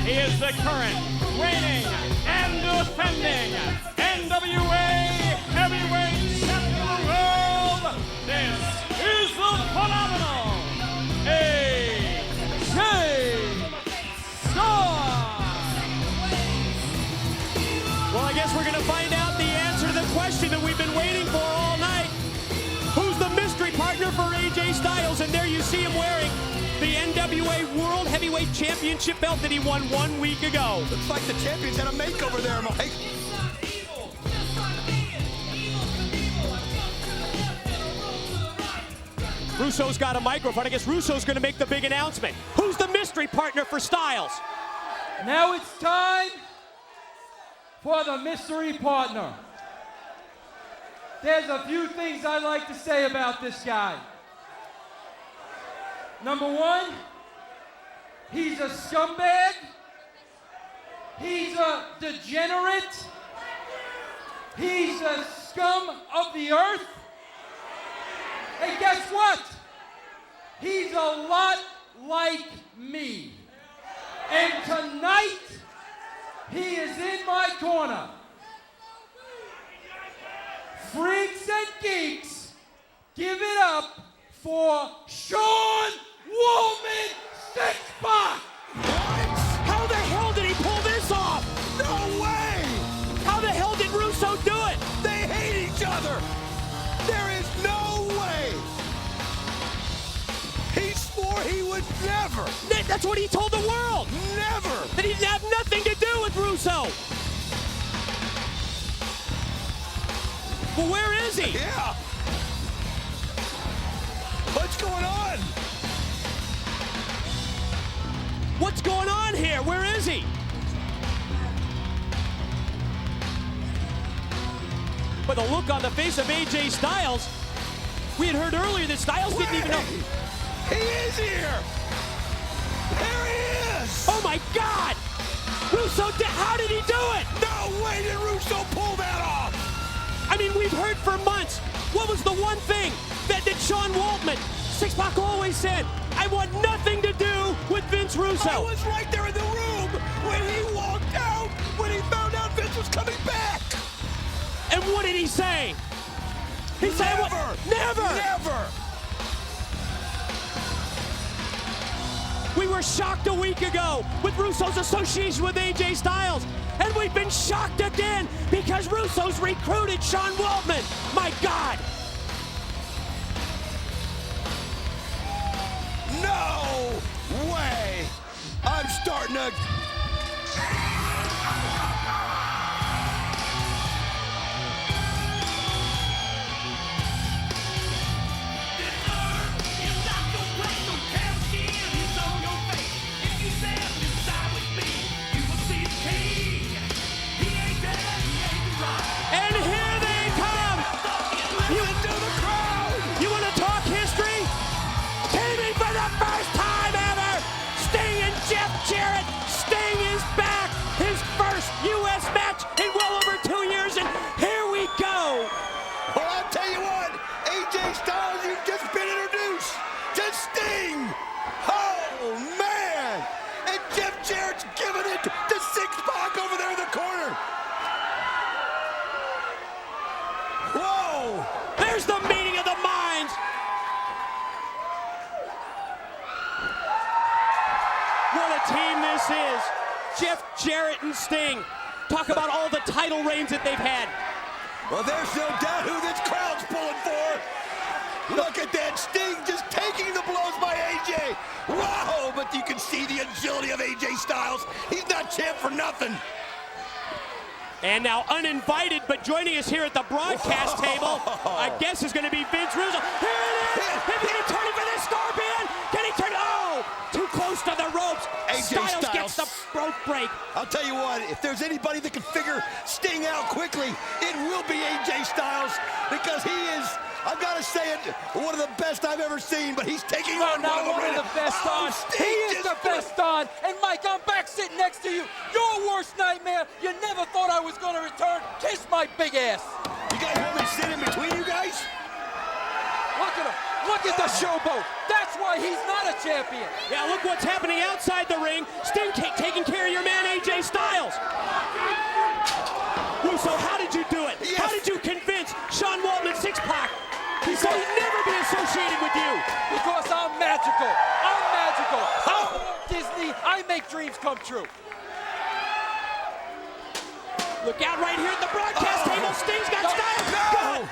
He is the current, reigning, and defending NWA Heavyweight Champion of the World. This is the phenomenal AJ Styles. Well, I guess we're going to find out the answer to the question that we've been waiting for all night. Who's the mystery partner for AJ Styles? And there you see him wearing the NWA World Heavyweight Championship belt that he won 1 week ago. Looks like the champions had a makeover there, Mike. Russo's got a microphone. I guess Russo's going to make the big announcement. Who's the mystery partner for Styles? Now it's time for the mystery partner. There's a few things I'd like to say about this guy. Number one, he's a scumbag. He's a degenerate. He's a scum of the earth. And guess what? He's a lot like me. And tonight, he is in my corner. Freaks and geeks, give it up for Sean Waltman Six-Pack! How the hell did he pull this off? No way! How the hell did Russo do it? They hate each other! There is no way! He swore he would never! That's what he told the world! Never! That he'd have nothing to do with Russo! Well, where is he? Yeah! What's going on? What's going on here? Where is he? But the look on the face of AJ Styles, we had heard earlier that Styles didn't even know. He is here! There he is! Oh my God! Russo, how did he do it? No way did Russo pull that off! I mean, we've heard for months. What was the one thing that Sean Waltman, Six-Pack always said? I want nothing to do with Vince Russo. I was right there in the room when he walked out, when he found out Vince was coming back. And what did he say? He said, Never! Never! We were shocked a week ago with Russo's association with AJ Styles. And we've been shocked again because Russo's recruited Sean Waltman. My God! No way! I'm starting to... And here they come! You want to talk history? Teaming for the first time ever! Sting and Jeff Jarrett. Sting is back! His first U.S. match in well over 2 years, and here we go! Well, I'll tell you what, AJ Styles, you've just been introduced to Sting! Oh, man! And Jeff Jarrett's giving it to Six-Pack over there in the corner! Whoa! There's the meeting of the minds! What a team this is! Jeff Jarrett and Sting. Talk about all the title reigns that they've had. Well, there's no doubt who this crowd's pulling for. Look at that, Sting just taking the blows by AJ. Wow, but you can see the agility of AJ Styles. He's not champ for nothing. And now uninvited, but joining us here at the broadcast table, I guess is going to be Vince Russo. Here it is! Is he going to turn it for the Scorpion? Can he turn it? Oh! Too close to the ropes. Styles gets the rope break. I'll tell you what, if there's anybody that can figure Sting out quickly, it will be AJ Styles, because he is, I've got to say it, one of the best I've ever seen, but he's taking on one of the best on. He is the best on. And Mike, I'm back sitting next to you. Your worst nightmare. You never thought I was going to return. Kiss my big ass. You guys want me to sit in between you guys? Look at him. Look at the showboat. That's why he's not a champion. Yeah, look what's happening outside the ring. Sting taking care of your associated with you? Because I'm magical. I'm magical. I'm Disney. I make dreams come true. Look out right here at the broadcast table. Sting's got Styles.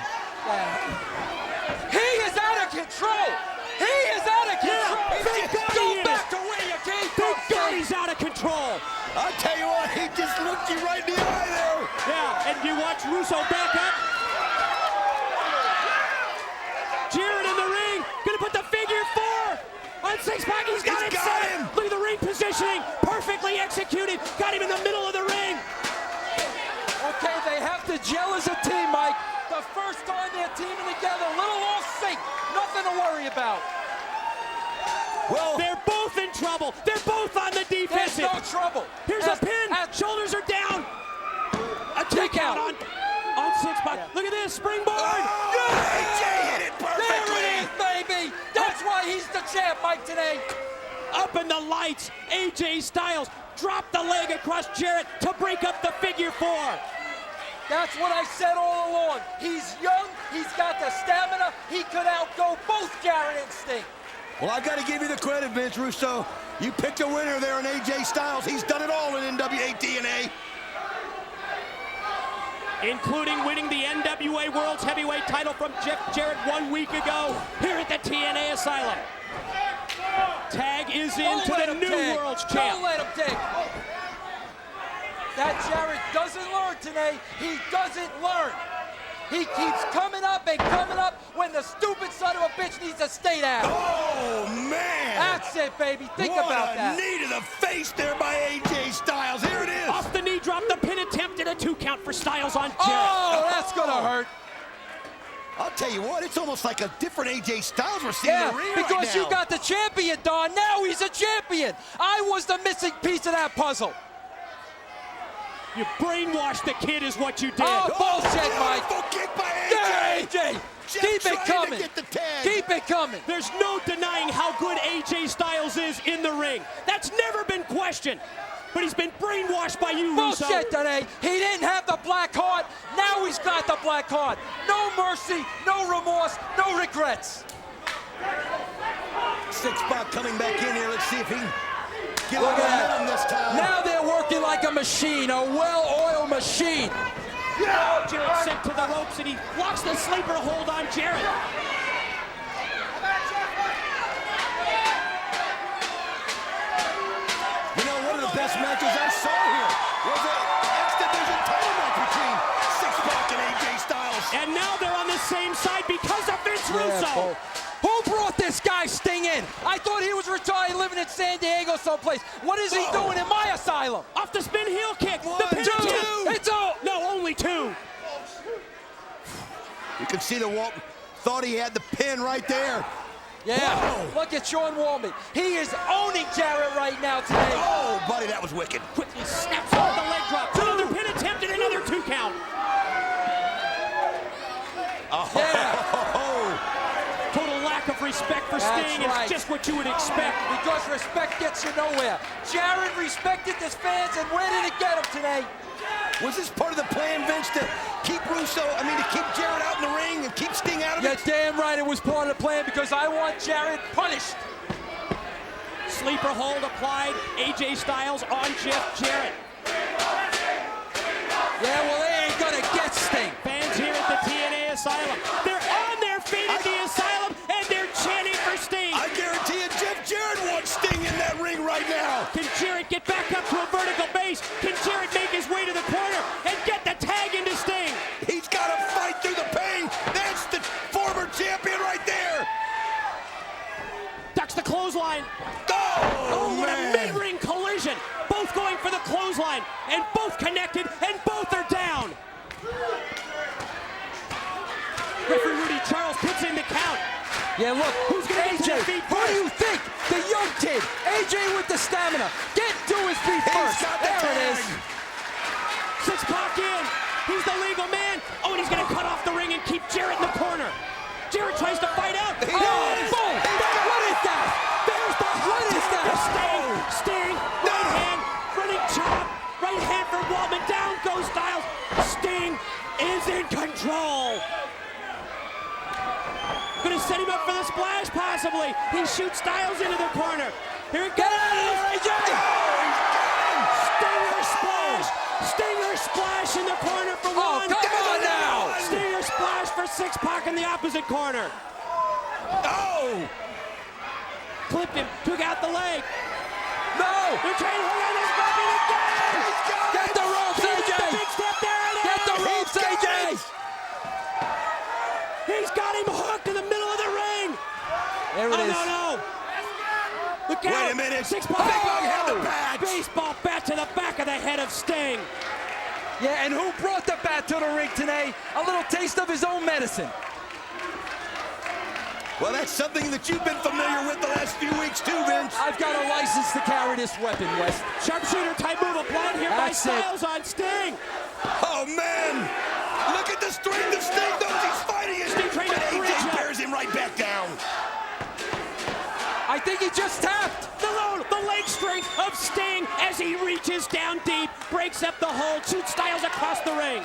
He is out of control. He is out of control. Go back to where you came from. Thank God he's out of control. I'll tell you what, he just looked you right in the eye there. Yeah, and you watch Russo back up. Jarrett in the ring. Gonna put the figure 4 on Six-Pack. He's got it set. Look at the ring positioning. Perfectly executed. Got him in the middle of the ring. Okay, they have to gel as a team, Mike. The first time they're teaming together, a little off sync. Nothing to worry about. Well, they're both in trouble. They're both on the defensive. There's no trouble. Here's a pin. Shoulders are down. A kick out on Six-Pack. Yeah. Look at this springboard. AJ hit it perfectly. There it is, baby. That's why he's the champ, Mike, today. Up in the lights, AJ Styles dropped the leg across Jarrett to break up the figure 4. That's what I said all along. He's young. He's got the stamina. He could outgo both Jarrett and Sting. Well, I've got to give you the credit, Vince Russo. You picked a winner there in AJ Styles. He's done it all in NWA-TNA. Including winning the NWA World's Heavyweight title from Jeff Jarrett 1 week ago here at the TNA Asylum. Tag is into the new World's Champ. Don't let him take. That Jarrett doesn't learn today. He doesn't learn. He keeps coming up and coming up when the stupid son of a bitch needs to stay down. Oh, man. That's it, baby. Think about that. What a knee to the face there by AJ Styles. Here it is. Off the knee drop, the pin attempt, and a 2 count for Styles on Jarrett. Oh, that's going to hurt. I'll tell you what, it's almost like a different AJ Styles we're seeing in the ring because right now. you got the champion, Don. Now he's a champion. I was the missing piece of that puzzle. You brainwashed the kid is what you did. Oh, bullshit, Mike. Kick by AJ. Yeah, AJ. Keep it coming. Keep it coming. There's no denying how good AJ Styles is in the ring. That's never been questioned. But he's been brainwashed by you, Russo. Bullshit today. He didn't have the black heart. Now he's got the black heart. No mercy, no remorse, no regrets. Six-Pack coming back in here. Let's see if he can get Look a at momentum this time. Now they're working like a machine, a well-oiled machine. Oh, Jarrett sent to the ropes, and he locks the sleeper hold on Jarrett. You know, one of the best matches I saw here was an X-Division title match between Six-Pack and AJ Styles. And now they're on the same side because of Vince Russo. Who brought this guy Sting in? I thought he was retired living in San Diego someplace. What is he doing in my asylum? Off the spin heel kick. One, two. It's all. No, only 2. You can see the Waltman thought he had the pin right there. Yeah, whoa. Look at Sean Waltman. He is owning Jarrett right now today. Oh, buddy, that was wicked. Quickly snaps off the leg drop. Another pin attempt and another 2 count. Oh. Yeah. Total lack of respect for Sting. Right. It's just what you would expect. Because respect gets you nowhere. Jarrett respected his fans, and where did it get him today? Was this part of the plan, Vince, to keep to keep Jarrett out in the ring and keep Sting out of it? You're damn right it was part of the plan because I want Jarrett punished. Sleeper hold applied. AJ Styles on Jeff Jarrett. Yeah, well, they ain't gonna get Sting. Fans here at the TNA Asylum. They're on their feet at the Asylum, and they're chanting for Sting. I guarantee you Jeff Jarrett wants Sting in that ring right now. Can Jarrett get back up to a vertical base? Can Jarrett make his way to the corner and get the tag into Sting? He's got to fight through the pain. That's the former champion right there. Ducks the clothesline. Oh, what a man. mid-ring collision. Both going for the clothesline, and both connected, and both are down. Referee Rudy Charles puts in the count. Yeah, look, Who's gonna get to AJ, their feet who do you think? The young kid, AJ with the stamina. Get to his feet first. There it is. Six-Pack in. He's the legal man. Oh, and he's gonna cut off the ring and keep Jarrett in the corner. Jarrett tries to fight out. He Oh, does. boom! What is that? There's the What is that? Sting, right hand, running chop, right hand for Waltman, down goes Styles. Sting is in control. Gonna going to set him up for the splash, possibly. He shoots Styles into the corner. Here it goes. AJ! Stinger splash. Stinger splash in the corner for one. Come on now. Stinger splash for Six-Pac in the opposite corner. Oh! Clipped him, took out the leg. No. They're trying to hold on this puppy again. Get the ropes, He makes AJ. the big step. There it is. Get the ropes, AJ. He's got him hooked in the middle of the ring. There it is. No. Look out. Wait a minute. Six-Pac. Big Bang had the bat. Baseball bat to the back of the head of Sting. Yeah, and who brought the bat to the ring today? A little taste of his own medicine. Well, that's something that you've been familiar with the last few weeks too, Vince. I've got a license to carry this weapon, Wes. Sharpshooter type move applied here by That's it. Styles on Sting. Oh, man. Look at the strength of Sting, though. He's fighting it. Sting trying to But bridge AJ up. bears him right back down. I think he just tapped. The leg strength of Sting as he reaches down deep, breaks up the hold, shoots Styles across the ring.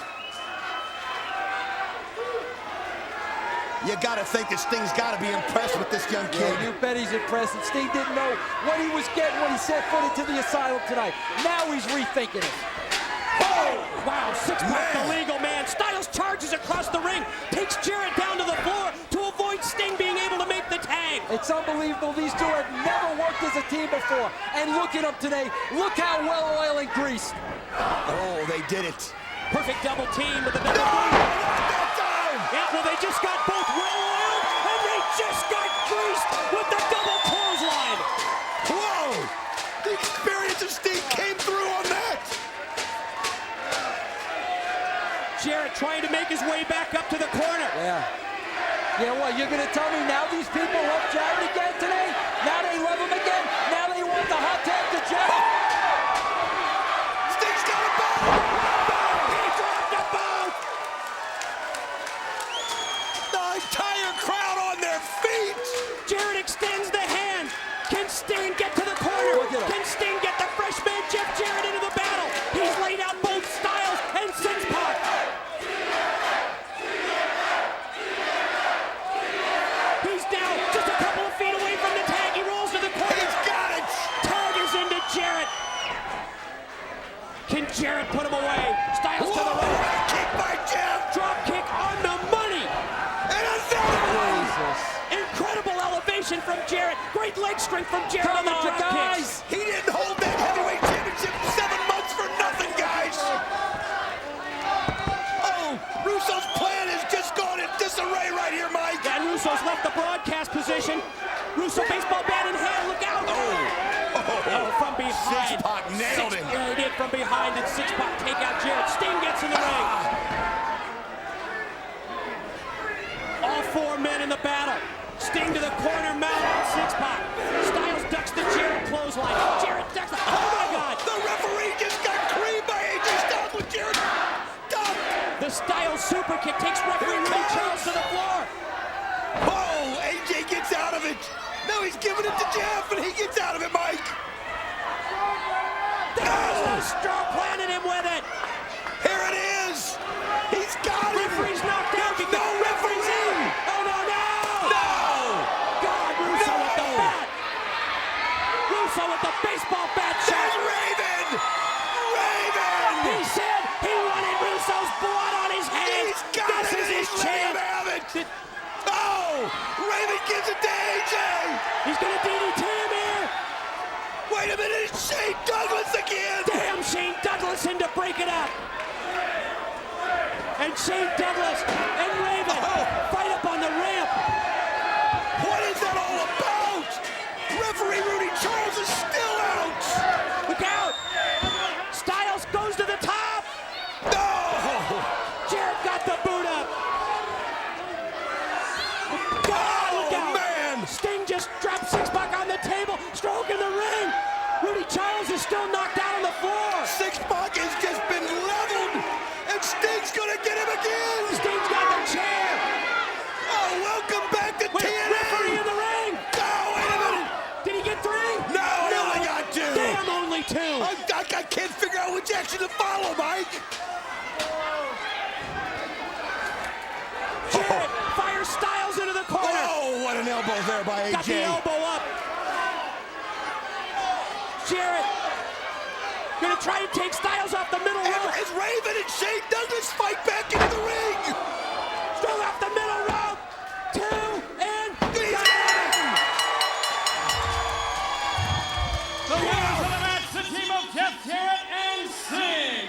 You got to think that Sting's got to be impressed with this young kid. Yeah, you bet he's impressed. And Sting didn't know what he was getting when he set foot into the asylum tonight. Now he's rethinking it. Oh, wow, Six-Pac, Man. the legal man. Styles charges across the ring, takes Jarrett down to the floor to avoid Sting being able to make the tag. It's unbelievable. These two have never worked as a team before. And look at them today. Look how well oiled and greased. Oh, they did it. Perfect double team with the double No, team. not that time. Yeah, well, they just got both well oiled, and they just got greased with the double clothesline. Whoa. The experience of Sting came through on that. Jarrett trying to make his way back up to the corner. Yeah. Yeah, what, you're going to tell me now these people love Jarrett again today? Now they love him again? Now they want the hot tag to Jarrett? Sting's got a ball. He dropped the boat. The entire crowd on their feet. Jarrett extends the hand. Can Sting get to the corner? Look at him. Can Sting get the freshman Jeff Jarrett into the battle? He's laid out both Styles and Six-Pac. He's now just a couple of feet away from the tag. He rolls to the corner. He's got it. Tag is into Jarrett. Can Jarrett put him away? Styles to the Whoa, rope. right kick by Jeff. Drop kick on the money. And another one. Jesus. Incredible elevation from Jarrett. Great leg strength from Jarrett Come on the on, drop guys. kicks. He didn't hold that heavyweight championship 7 months for nothing, guys. Oh, Russo's plan has just gone in disarray right here, Mike. And Russo's left the broadcast position. Russo baseball bat in hand. Look out. Oh, from behind. Six-Pac nailed him. Yeah, he did from behind, and Six-Pac take out Jarrett. Sting gets in the ring. All 4 men in the battle. Sting to the corner, mount on Six-Pac. Styles ducks the Jarrett clothesline. Jarrett ducks the... Oh, my God. The referee just got creamed by AJ Styles with Jarrett. The Styles super kick takes referee Ray Charles to the floor. Oh, AJ gets out of it. Now he's giving it to Jeff, and he gets out of it, Mike. There's the straw planted him with it. Here it is. He's got it. Referee's knocked out because No referee's in. referee. Oh, no. No. God, Russo No. with the bat. Russo with the baseball bat There's shot. Raven. He Raven. said he wanted Russo's blood on his hands. He's got This it. is his He's letting him chance. have it. Oh, Raven gives it to AJ. He's going to DDT him here. Wait a minute, it's Shane Douglas again. Damn, Shane Douglas in to break it up. And Shane Douglas and Raven fight up on the ramp. What is that all about? Referee Rudy Charles is still out. Look out. Styles goes to the top. No. Jarrett got the boot up. God, look out. Man. Sting just dropped Six-Pac on the table, stroking the ring. Rudy Charles is still knocked out on the floor. Six-Pac has just been leveled, and Sting's gonna get him again. Sting's got the chair. Oh, welcome back to Wait, TNA. referee in the ring. No, wait a minute. Did he get 3? No, he only got 2. Damn, only 2. I can't figure out which action to follow, Mike. Jarrett fires Styles into the corner. Whoa. Styles there by AJ. Got the elbow up. Jarrett gonna try and take Styles off the middle rope. As Raven and Shane Douglas fight back into the ring. Throw off the middle rope. 2 and He's got got him. The winners of the match, the team of Jeff Jarrett and Sting.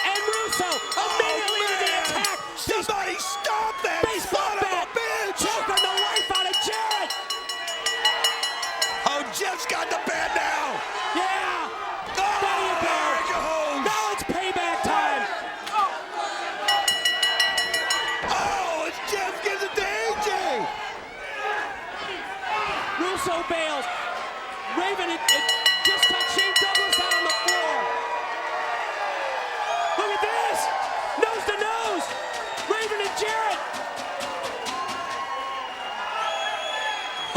And Russo immediately to the attack. Somebody stop that Baseball son of bat. a bitch. Choking the life out of Jarrett. Oh, Jeff's got the bat now. Yeah. Oh, There you go. there it goes. Now it's payback time. Oh, it's Jeff gives it to AJ. Russo bails. Raven it just touched Shane Douglas out on the floor. Look at this. Nose to nose. Raven and Jarrett.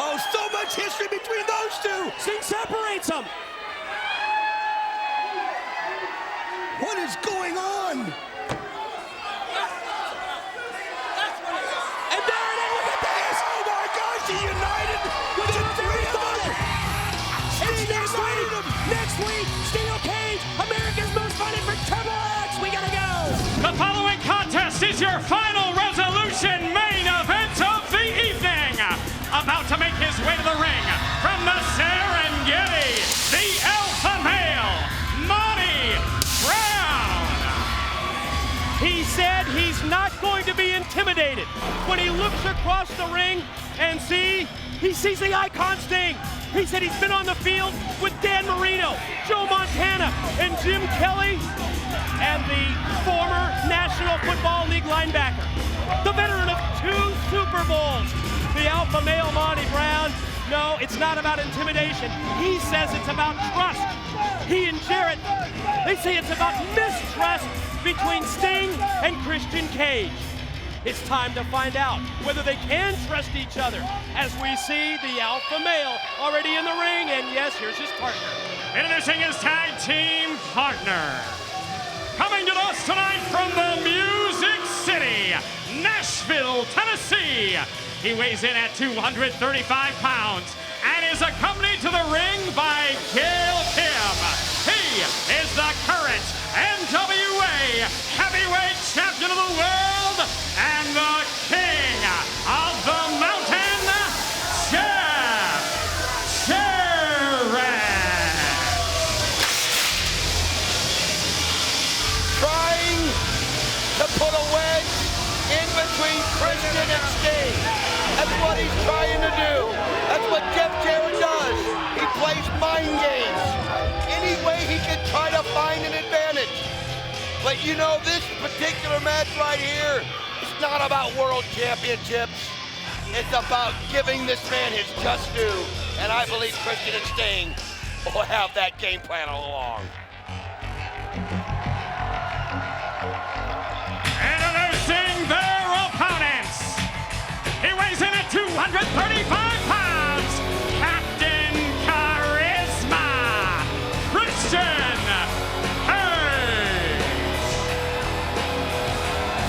Oh, so much history between those two. Sting separates them. What is going on? And there it is. Look at this. Oh my gosh, he united Would you the have three ever of thought them. it? It's next week. Next week, Steel Cage, America's Most Wanted for Triple X. We gotta go. The following contest is your final resolution main event of the evening. About to make his way to the ring from the Serengeti, the alpha male, Monty Brown. He said he's not going to be intimidated. When he looks across the ring and he sees the icon Sting. He said he's been on the field with Dan Marino, Joe Montana, and Jim Kelly, and the former National Football League linebacker, the veteran of 2 Super Bowls, the alpha male Monty Brown. No, it's not about intimidation. He says it's about trust. He and Jarrett, they say it's about mistrust between Sting and Christian Cage. It's time to find out whether they can trust each other as we see the alpha male already in the ring, and yes, here's his partner. Introducing his tag team partner. Coming to us tonight from the Music City, Nashville, Tennessee. He weighs in at 235 pounds and is accompanied to the ring by Gail Kim. He is the current NWA Heavyweight Champion of the World and the King of the Mountain, Jeff Jarrett. Trying to put a wedge in between Christian and Sting. That's what he's trying to do. That's what Jeff Jarrett does. He plays mind games. Any way he can try to find an advantage. But you know, this particular match right here is not about world championships. It's about giving this man his just due. And I believe Christian and Sting will have that game plan all along. Introducing their opponents. He weighs in at 235 pounds. Captain Charisma, Christian Cage.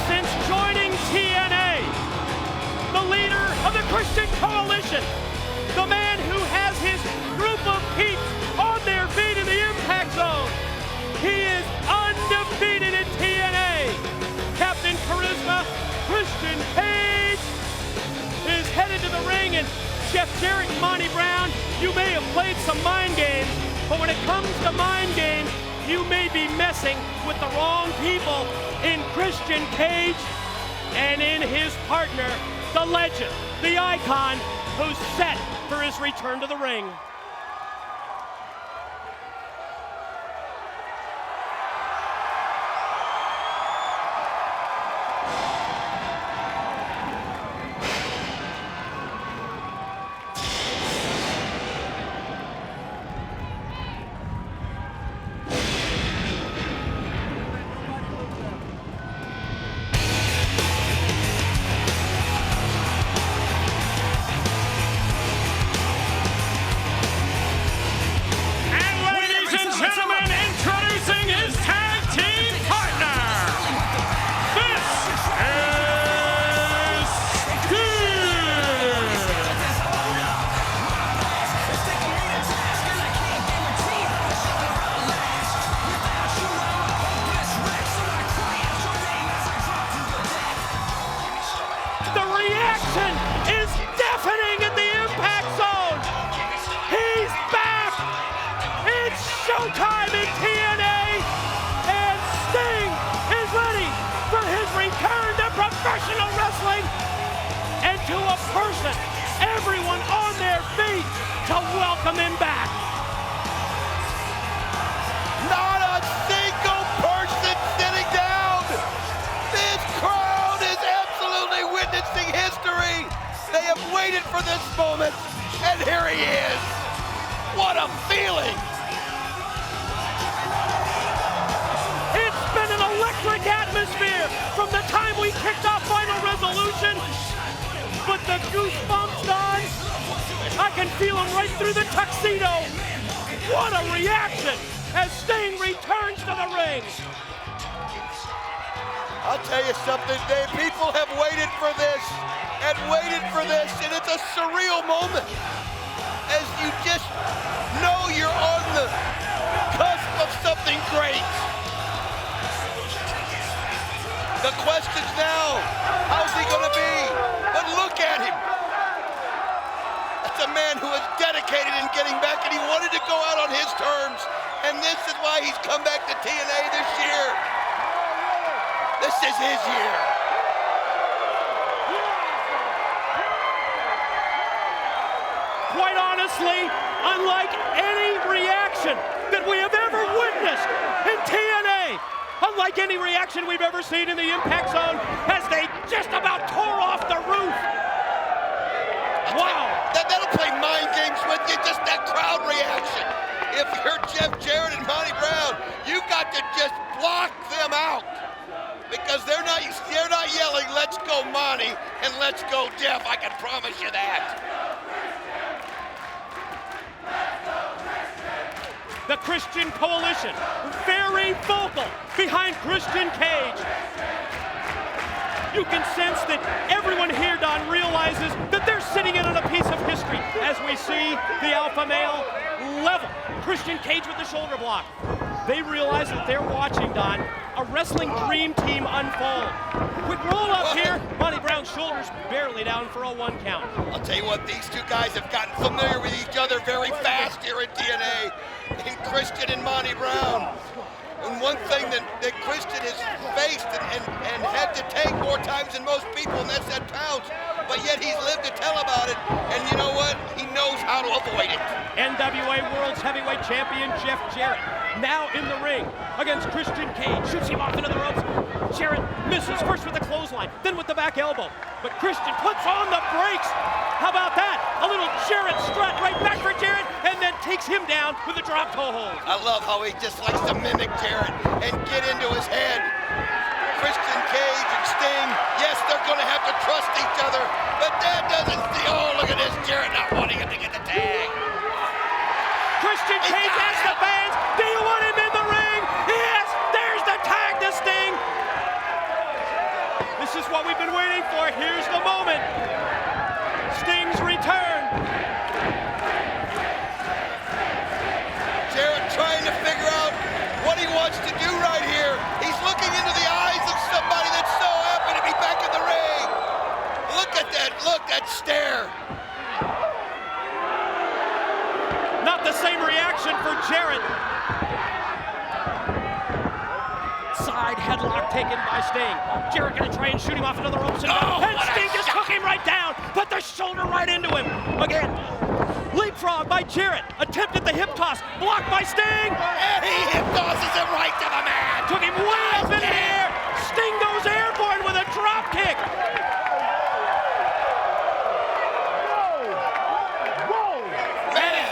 Since joining TNA, the leader of the Christian Coalition, the man who has his group of peeps on their feet in the Impact Zone, he is undefeated in TNA. Captain Charisma, Christian Cage, is headed to the ring, and Jeff Jarrett and Monty Brown, you may have played some mind games, but when it comes to mind games, you may be messing with the wrong people in Christian Cage and in his partner, the legend, the icon, who's set for his return to the ring. professional wrestling, and to a person, everyone on their feet to welcome him back. Not a single person sitting down. This crowd is absolutely witnessing history. They have waited for this moment, and here he is. What a feeling. It's been an electric atmosphere from the time we kicked off Final Resolution. But the goosebumps, Don, I can feel them right through the tuxedo. What a reaction as Sting returns to the ring. I'll tell you something, Dave. People have waited for this and waited for this, and it's a surreal moment as you just know you're on the cusp of something great. The question's now, how's he gonna be? But look at him. That's a man who is dedicated in getting back, and he wanted to go out on his terms. And this is why he's come back to TNA this year. This is his year. Quite honestly, unlike any reaction that we have ever witnessed in TNA, unlike any reaction we've ever seen in the Impact Zone, as they just about tore off the roof. Wow. That'll play mind games with you, just that crowd reaction. If you're Jeff Jarrett and Monty Brown, you got to just block them out. Because they're not yelling, let's go Monty and let's go Jeff, I can promise you that. The Christian Coalition, very vocal behind Christian Cage. You can sense that everyone here, Don, realizes that they're sitting in on a piece of history as we see the alpha male level Christian Cage with the shoulder block. They realize that they're watching, Don, a wrestling dream team unfold. Quick roll up here. Monty Brown's shoulders barely down for a 1 count. I'll tell you what, these two guys have gotten familiar with each other very fast here at TNA. In Christian and Monty Brown. And one thing that Christian has faced and had to take more times than most people, and that's that pounce. But yet he's lived to tell about it. And you know what? He knows how to avoid it. NWA World's Heavyweight Champion Jeff Jarrett now in the ring against Christian Cage. Shoots him off into the ropes. Jarrett misses first with the clothesline, then with the back elbow. But Christian puts on the brakes. How about that? A little Jarrett strut right back for Jarrett, and then takes him down with a drop toe hold. I love how he just likes to mimic Jarrett and get into his head. Christian Cage and Sting, yes, they're going to have to trust each other, but that doesn't see. Oh, look at this, Jarrett not wanting him to get the tag. Christian Cage asks the fans, do you want him in the ring? Yes, there's the tag to Sting. This is what we've been waiting for. Here's the moment. Sting's return. Jarrett trying to figure out what he wants to do right here. He's looking into the eyes of somebody that's so happy to be back in the ring. Look at that stare. Not the same reaction for Jarrett. Side headlock taken by Sting. Jarrett gonna try and shoot him off into the ropes, and Sting just took him right down, put the shoulder right into him. Again, leapfrog by Jarrett, attempted the hip toss, blocked by Sting. And he hip tosses him right to the mat. Took him way up in the air. Sting goes airborne with a drop kick.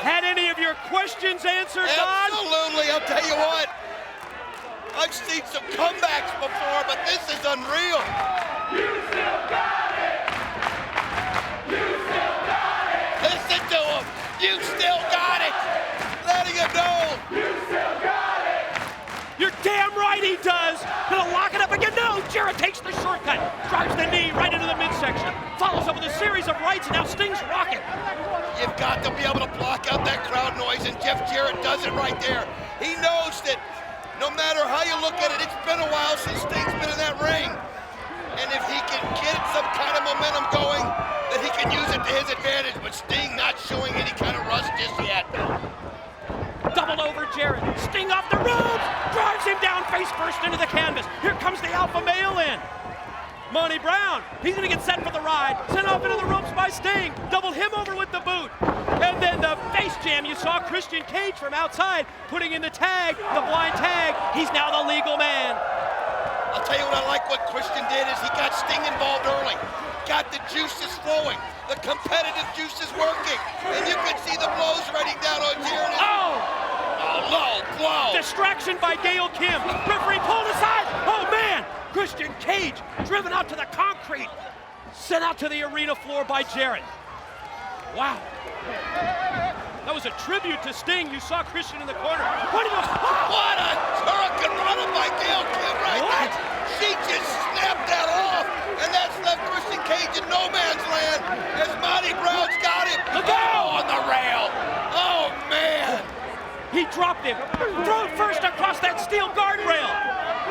Had any of your questions answered, Don? Absolutely, I'll tell you what. I've seen some comebacks before, but this is unreal. You still got it. You still got it. Listen to him. You still got it. Letting him know. You still got it. You're damn right he does. Gonna lock it up again. No, Jarrett takes the shortcut. Drives the knee right into the midsection. Follows up with a series of rights, and now Sting's rocking. You've got to be able to block out that crowd noise, and Jeff Jarrett does it right there. He knows that no matter how you look at it, it's been a while since Sting's been in that ring. And if he can get some kind of momentum going, that he can use it to his advantage. But Sting not showing any kind of rust just yet. Double over Jarrett. Sting off the ropes. Drives him down face first into the canvas. Here comes the alpha male in. Monty Brown, he's gonna get set for the ride. Sent off into the ropes by Sting. Doubled him over with the boot. And then the face jam. You saw Christian Cage from outside putting in the tag, the blind tag. He's now the legal man. I'll tell you what I like what Christian did is he got Sting involved early. Got the juices flowing. The competitive juice is working. And you can see the blows raining down on Jarrett. Oh! Low blow. Distraction by Gail Kim. Referee pulled aside. Oh man! Christian Cage driven out to the concrete. Sent out to the arena floor by Jarrett. Wow. That was a tribute to Sting. You saw Christian in the corner. What a hurricane run by Gail Kim right there. She just snapped that off. And that's left Christian Cage in no man's land as Monty Brown's got him. Look out! On the rail. Oh man. He dropped him. Thrown first across that steel guardrail.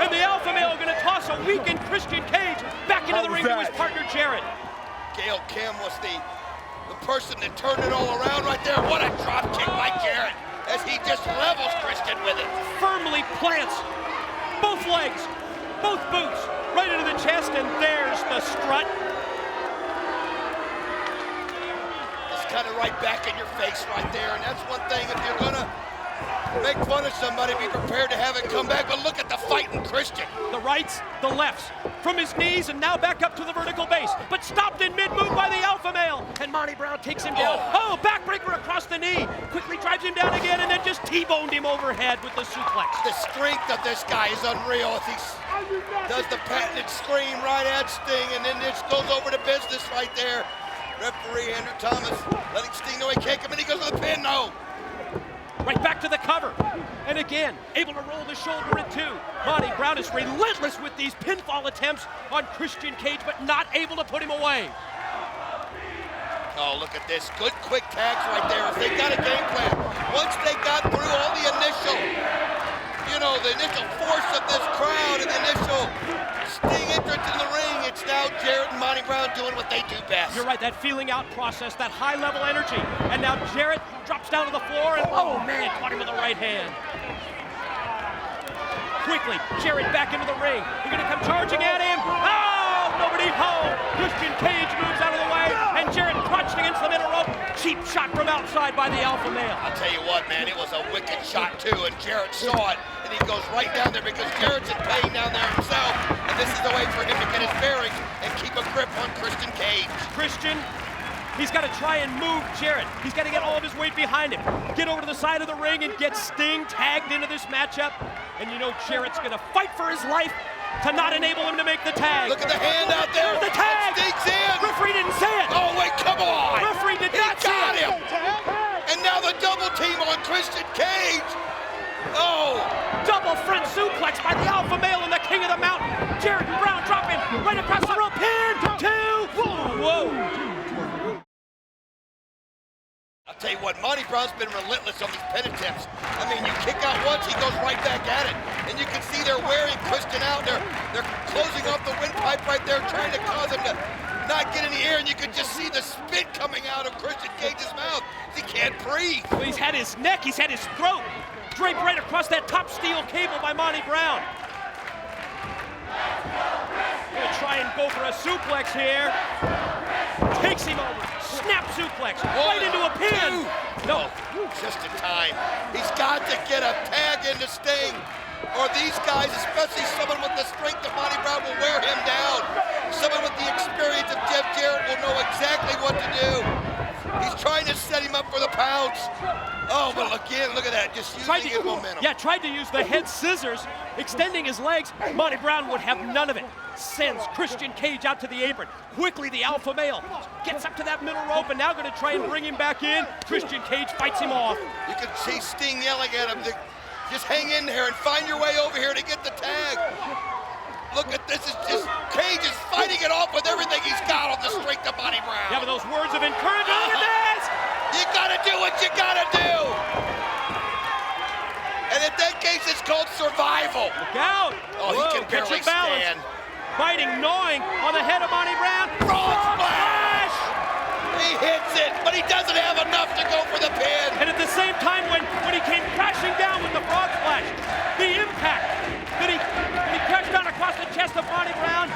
And the Alpha Male going to toss a weakened Christian Cage back into the ring to his partner Jarrett. Gail Kim was the person that turned it all around right there. What a drop kick by Jarrett as he just levels Christian with it. Firmly plants both legs, both boots, right into the chest, and there's the strut. It's kind of right back in your face right there, and that's one thing if you're gonna make fun of somebody, be prepared to have it come back, but look at the fighting Christian. The rights, the lefts, from his knees and now back up to the vertical base, but stopped in mid-move by the Alpha Male, and Monty Brown takes him down. Oh, backbreaker across the knee, quickly drives him down again, and then just T-boned him overhead with the suplex. The strength of this guy is unreal as he does the patented scream right at Sting, and then this goes over to business right there. Referee Andrew Thomas letting Sting know he can't come in, he goes to the pin, no. Right back to the cover. And again, able to roll the shoulder in two. Monty Brown is relentless with these pinfall attempts on Christian Cage, but not able to put him away. Oh, look at this. Good quick tags right there. They got a game plan. Once they got through all the initial, the initial force of this crowd and the initial Sting entrance in the ring, it's now Jarrett and Monty Brown doing what they do best. You're right, that feeling out process, that high-level energy. And now Jarrett drops down to the floor, and oh man, caught him with the right hand. Quickly, Jarrett back into the ring. He's gonna come charging at him. Oh, nobody home. Christian Cage moves out of the way, and Jarrett crunched against the middle rope. Cheap shot from outside by the Alpha Male. I'll tell you what, man, it was a wicked shot too, and Jarrett saw it, and he goes right down there because Jarrett's in pain down there himself, and this is the way for him to get his bearings and keep a grip on Christian Cage. Christian, he's got to try and move Jarrett. He's got to get all of his weight behind him. Get over to the side of the ring and get Sting tagged into this matchup. And you know Jarrett's going to fight for his life to not enable him to make the tag. Look at the hand out there. There's the tag. Sting's in. Referee didn't say it. Oh, wait, come on. Referee did not see got it. him. And now the double team on Christian Cage. Oh. Double front suplex by the Alpha Male and the King of the Mountain. Jarrett and Brown drop him right across the rope. Pin, two. Whoa. I'll tell you what, Monty Brown's been relentless on these pin attempts. I mean, you kick out once, he goes right back at it. And you can see they're wearing Christian out. They're closing off the windpipe right there, trying to cause him to not get in the air. And you can just see the spit coming out of Christian Cage's mouth. He can't breathe. Well, he's had his neck, he's had his throat draped right across that top steel cable by Monty Brown. Gonna try and go for a suplex here. Takes him over. Snap suplex. Right into a pin. No. Just in time. He's got to get a tag into Sting. Or these guys, especially someone with the strength of Monty Brown, will wear him down. Someone with the experience of Jeff Jarrett will know exactly what to do. He's trying to set him up for the pounce. Oh, but again, look at that. Just using his momentum. Yeah, tried to use the head scissors, extending his legs. Monty Brown would have none of it. Sends Christian Cage out to the apron. Quickly, the Alpha Male gets up to that middle rope and now going to try and bring him back in. Christian Cage fights him off. You can see Sting yelling at him to just hang in there and find your way over here to get the tag. Look at this, it's just Cage is fighting it off with everything he's got on the strength of Monty Brown. Yeah, but those words of encouragement, look at this! You gotta do what you gotta do! And in that case, it's called survival. Look out! Oh, he can barely stand. Biting, gnawing on the head of Monty Brown. Frog splash! He hits it, but he doesn't have enough to go for the pin. And at the same time, when he came crashing down with the frog splash, the impact that he crashed down across the chest of Monty Brown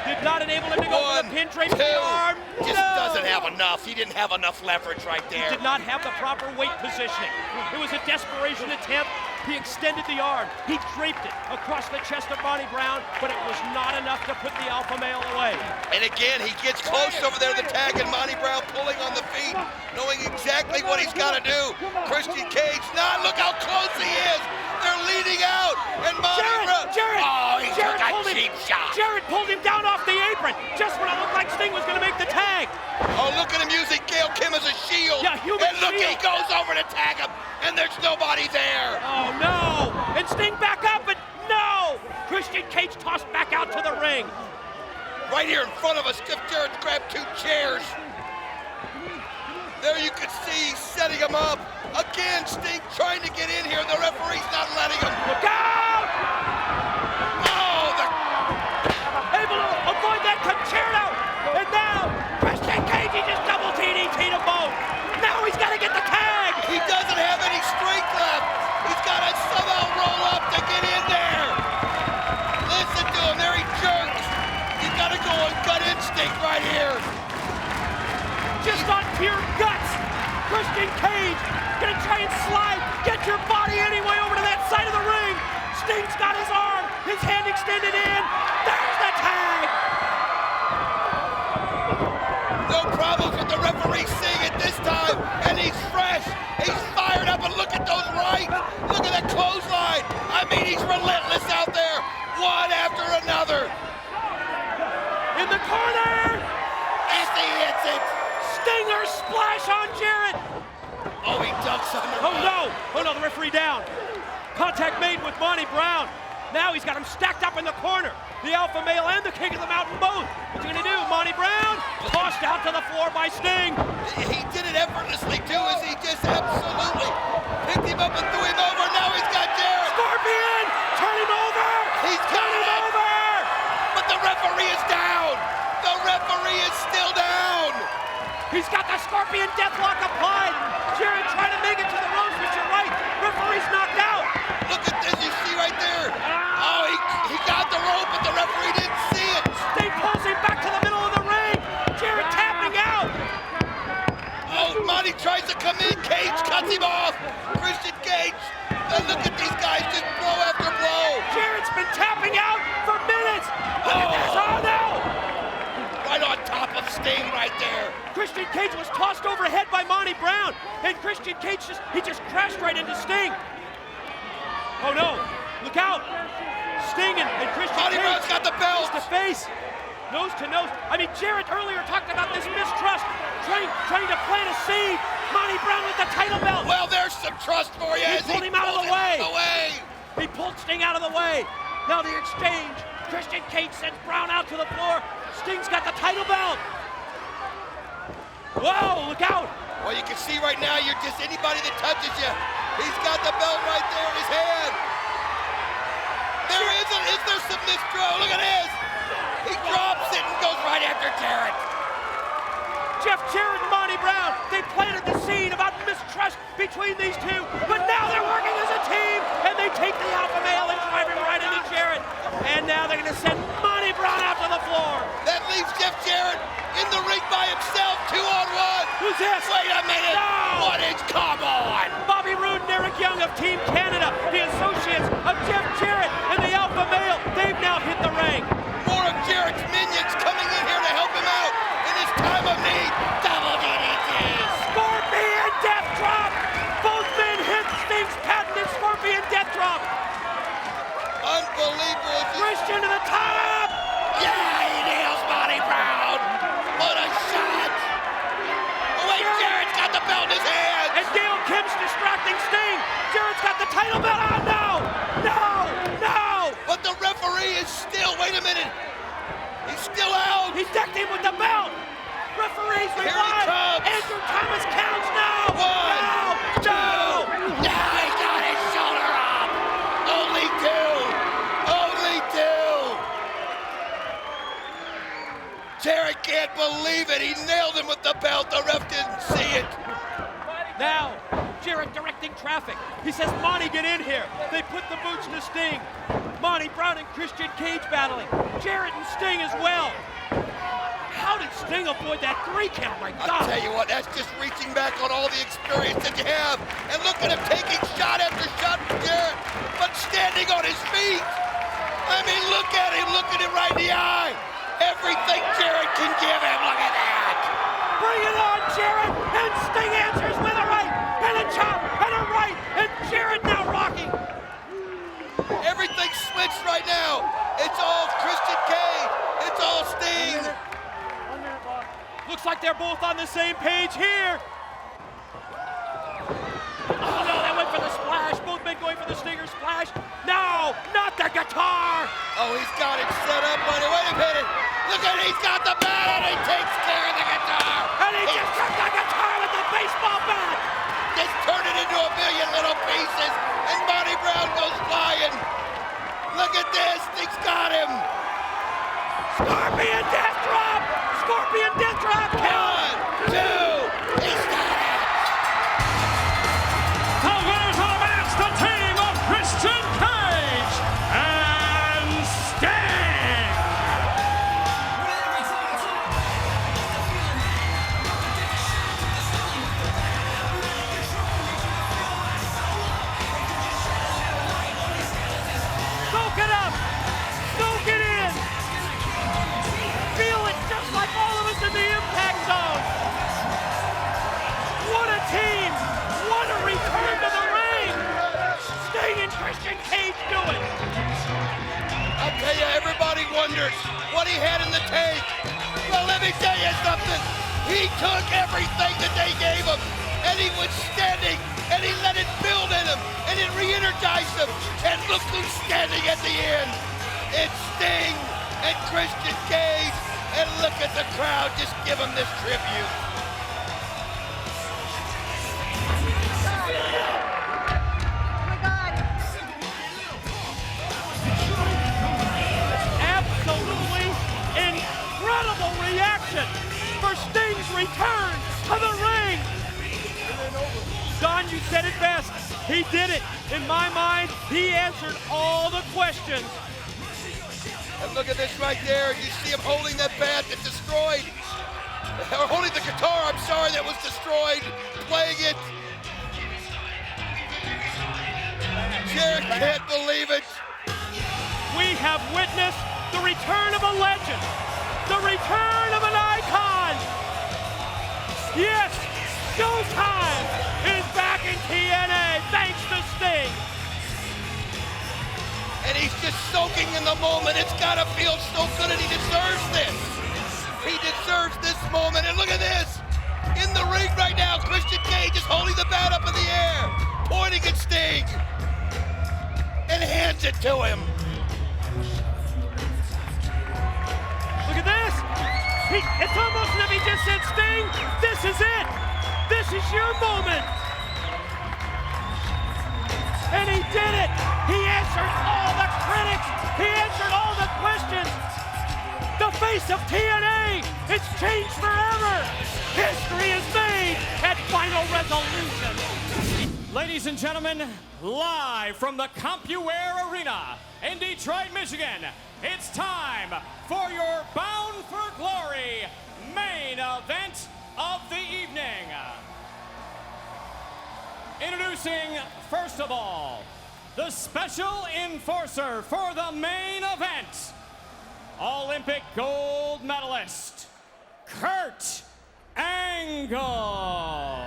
did enable him to go for the pin, drape two. the arm. Just No! doesn't have enough. He didn't have enough leverage right there. Did not have the proper weight positioning. It was a desperation attempt. He extended the arm. He draped it across the chest of Monty Brown, but it was not enough to put the alpha male away. And again, he gets close over there to the tag, and Monty Brown pulling on the feet, knowing exactly what he's got to do. Christian Cage, look how close he is. They're leading out, and Monty Brown. Jarrett! Oh, he Jarrett took a cheap shot. Jarrett pulled him down off the apron, just when it looked like Sting was going to make the tag. Oh, look at him using Gail Kim as a shield. Yeah, human and look, shield. he goes over to tag him, and there's nobody there. Oh, no! And Sting back up, but no! Christian Cage tossed back out to the ring. Right here in front of us, Jeff Jarrett grabbed 2 chairs. There you can see he's setting him up. Again, Sting trying to get in here, and the referee's not letting him. Look out! Oh, Able to avoid that concerto. And now, Christian Cage, he just double DDT'd them both. Now he's got to get the tag. he doesn't have any strength left. He's got to somehow roll up to get in there. Listen to him, there he jerks. You got to go on gut instinct right here. Just on pure guts. Christian Cage gonna try and slide. Get your body anyway over to that side of the ring. Sting's got his arm, his hand extended in. There's the tag. No problems with the referee seeing it this time, and he's fresh. He's fired up, and look at those rights. Look at that clothesline. I mean, he's relentless out there, one after another. In the corner. As he hits it. Stinger splash on Jarrett. Oh, he ducks under. Oh no! Oh no, the referee down. Contact made with Monty Brown. Now he's got him stacked up in the corner. The alpha male and the king of the mountain both. What's he gonna do? Monty Brown tossed out to the floor by Sting. He did it effortlessly too, as he just absolutely picked him up and threw him over. Now he's got Jarrett. Scorpion! Turn him over! He's got Turn him it. over! But the referee is down. The referee is still down. He's got the Scorpion Deathlock applied. Jarrett trying to make it to the ropes, but you're right. Referee's knocked out. Look at this, you see right there. Oh, he got the rope, but the referee didn't see it. Sting pulls him back to the middle of the ring. Jarrett tapping out. Oh, Monty tries to come in. Cage cuts him off. Christian Cage. And look at these guys, just blow after blow. Jarrett's been tapping out for minutes. Look at this. Oh no! Right on top of Sting right there. Christian Cage was tossed overhead by Monty Brown, and Christian Cage just crashed right into Sting. Oh no! Look out! Sting and Christian Monty Cage Brown's got the belt. face to face, nose to nose. I mean, Jarrett earlier talked about this mistrust, trying to plant a seed. Monty Brown with the title belt. Well, there's some trust for you. He as pulled him out of the pulls way. him away. He pulled Sting out of the way. Now the exchange. Christian Cage sends Brown out to the floor. Sting's got the title belt. Whoa, look out. Well, you can see right now, you're just anybody that touches you. He's got the belt right there in his hand. There isn't. Is there some misthrow? Look at this. He drops it and goes right after Jarrett. Jeff Jarrett and Monty Brown, they planted the seed about mistrust between these two, but now they're working as a team, and they take the alpha male and drive him right into Jarrett. And now they're going to send Monty Brown out to the floor. That leaves Jeff Jarrett in the ring by himself, 2-on-1. Who's this? Wait a minute. No! What is, come on. Bobby Roode and Eric Young of Team Canada, the associates of Jeff Jarrett and the alpha male, they've now hit the ring. More of Jarrett's minions coming in here to help him out in his time of need. Double DDT. Scorpion Death Drop! Both men hit Sting's patented Scorpion Death Drop. Unbelievable. Christian to the top! Yeah, he nails Monty Brown. What a shot. Oh, wait, Jarrett's got the belt in his hand. And Gail Kim's distracting Sting. Jarrett's got the title belt. Oh, no! No! No! But the referee is still, wait a minute. He's still out. He decked him with the belt. Referees Here he revive. comes. Andrew Thomas counts now. One, No! Now he got his shoulder up. Only 2. Only 2. Jarrett can't believe it. He nailed him with the belt. The ref didn't see it. Now, Jarrett directing traffic. He says, Monty, get in here. They put the boots to Sting. Monty, Brown, and Christian Cage battling. Jarrett and Sting as well. How did Sting avoid that 3 count? My God. I'll tell you what, that's just reaching back on all the experience that you have. And look at him taking shot after shot from Jarrett, but standing on his feet. I mean, look at him right in the eye. Everything Jarrett can give him, look at that. Bring it on, Jarrett! And Sting answers with a right, and a chop, and a right, and Jarrett now rocking. Everything switched right now. It's all Christian Cage. It's all Sting. Looks like they're both on the same page here. Oh no, they went for the splash. Both men going for the Stinger splash. No, not the guitar. Oh, he's got it set up. Wait a minute. Look at it. He's got the bat and he takes care of the guitar. And he just took the guitar with the baseball bat. Just turned it into a million little pieces. And Monty Brown goes flying. Look at this. Sting's got him. Scorpion death drop. Scorpion death drop. 1, 2. He's got it. The winners of the match, the team of Christian Cage and Sting. Soak it up. Soak it in. Feel it just like all of us in the impact zone. What a team. What a return to the ring. Sting and Christian Cage do it. I'll tell you, everybody wonders what he had in the tank. Well, let me tell you something. He took everything that they gave him, and he was standing, and he let it build in him, and it re-energized him. And look who's standing at the end. It's Sting and Christian Cage. And look at the crowd, just give him this tribute. Absolutely incredible reaction for Sting's return to the ring. Don, you said it best. He did it. In my mind, he answered all the questions. And look at this right there. You see him holding that bat that destroyed, or holding the guitar, I'm sorry, that was destroyed, playing it. Jarrett can't believe it. We have witnessed the return of a legend, the return of an icon. Yes, Showtime is back in TNA thanks to Sting. And he's just soaking in the moment. It's gotta feel so good, and he deserves this. He deserves this moment. And look at this. In the ring right now, Christian Cage is holding the bat up in the air, pointing at Sting, and hands it to him. Look at this. It's almost as if he just said, Sting, this is it. This is your moment. And he did it. He answered all the critics. He answered all the questions. The face of TNA. It's changed forever. History is made at Final Resolution. Ladies and gentlemen, live from the CompuWare Arena in Detroit, Michigan, it's time for your Bound for Glory main event of the evening. Introducing, first of all, the special enforcer for the main event, Olympic gold medalist, Kurt Angle.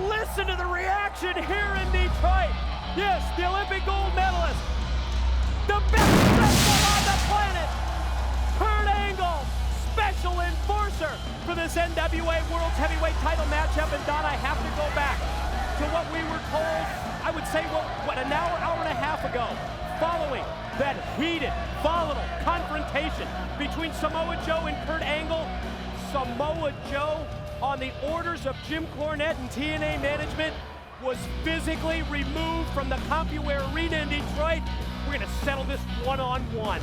Listen to the reaction here in Detroit. Yes, the Olympic gold medalist, the best wrestler on the planet, Kurt Angle, special enforcer for this NWA World's Heavyweight title matchup. And Don, I have to go back to what we were told, I would say, what an hour and a half ago, following that heated, volatile confrontation between Samoa Joe and Kurt Angle. Samoa Joe on the orders of Jim Cornette and TNA management, was physically removed from the CompuWare Arena in Detroit. We're gonna settle this one-on-one.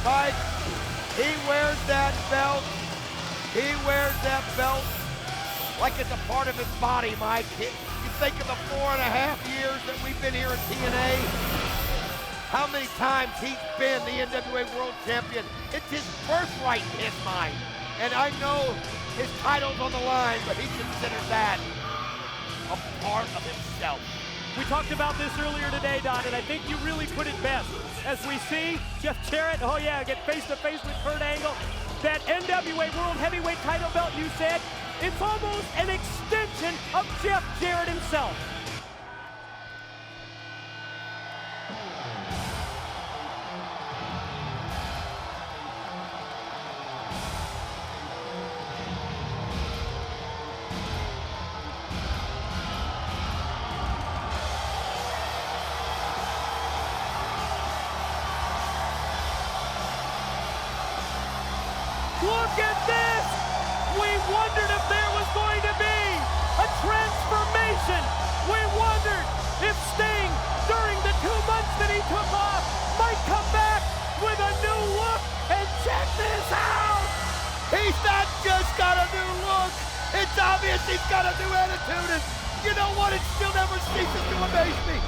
Mike, he wears that belt. He wears that belt like it's a part of his body, Mike. You think of the 4.5 years that we've been here at TNA, how many times he's been the NWA World Champion. It's his birthright in his mind. And I know his title's on the line, but he considers that a part of himself. We talked about this earlier today, Don, and I think you really put it best. As we see Jeff Jarrett, oh yeah, get face-to-face with Kurt Angle. That NWA World Heavyweight title belt, you said, it's almost an extension of Jeff Jarrett himself. Look at this! We wondered if there was going to be a transformation. We wondered if Sting, during the 2 months that he took off, might come back with a new look. And check this out! He's not just got a new look. It's obvious he's got a new attitude. And you know what? It still never ceases to amaze me.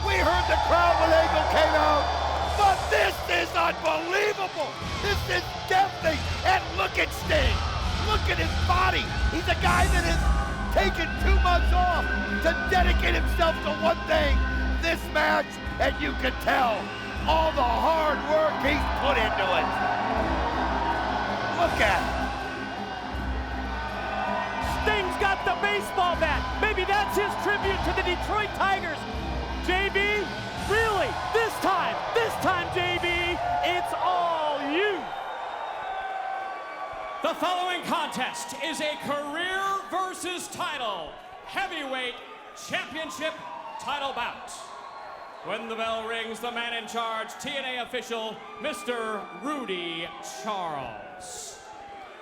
We heard the crowd when Angle came out. But this is unbelievable. This is deafening. And look at Sting. Look at his body. He's a guy that has taken 2 months off to dedicate himself to one thing, this match. And you can tell all the hard work he's put into it. Look at it. Sting's got the baseball bat. Maybe that's his tribute to the Detroit Tigers. JB, really, this time, JB, it's all you. The following contest is a career versus title heavyweight championship title bout. When the bell rings, the man in charge, TNA official, Mr. Rudy Charles.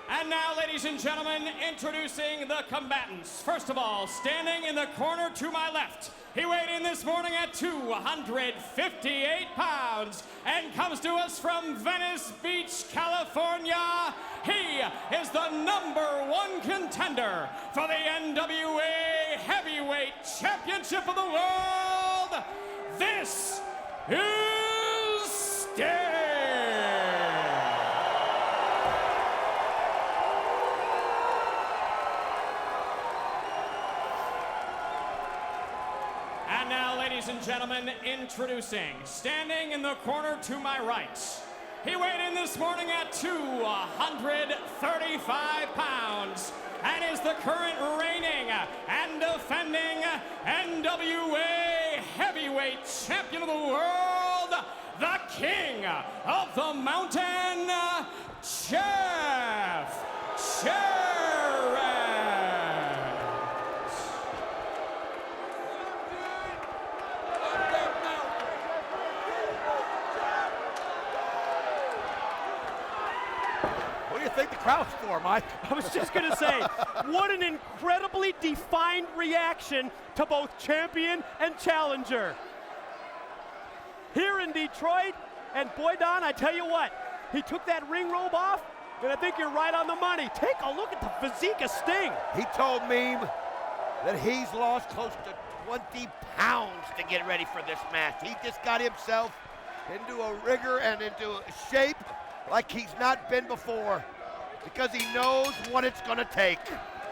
And now, ladies and gentlemen, introducing the combatants. First of all, standing in the corner to my left, he weighed in this morning at 258 pounds and comes to us from Venice Beach, California. He is the #1 contender for the NWA Heavyweight Championship of the World. This is Sting. And now, ladies and gentlemen, introducing, standing in the corner to my right. He weighed in this morning at 235 pounds and is the current reigning and defending NWA Heavyweight Champion of the World, the King of the Mountain, Jeff Jarrett. What do you think the crowd's for, Mike? I was just going to say, what an incredibly defined reaction to both champion and challenger. Here in Detroit, and boy, Don, I tell you what, he took that ring robe off, and I think you're right on the money. Take a look at the physique of Sting. He told me that he's lost close to 20 pounds to get ready for this match. He just got himself into a rigor and into a shape like he's not been before, because he knows what it's going to take.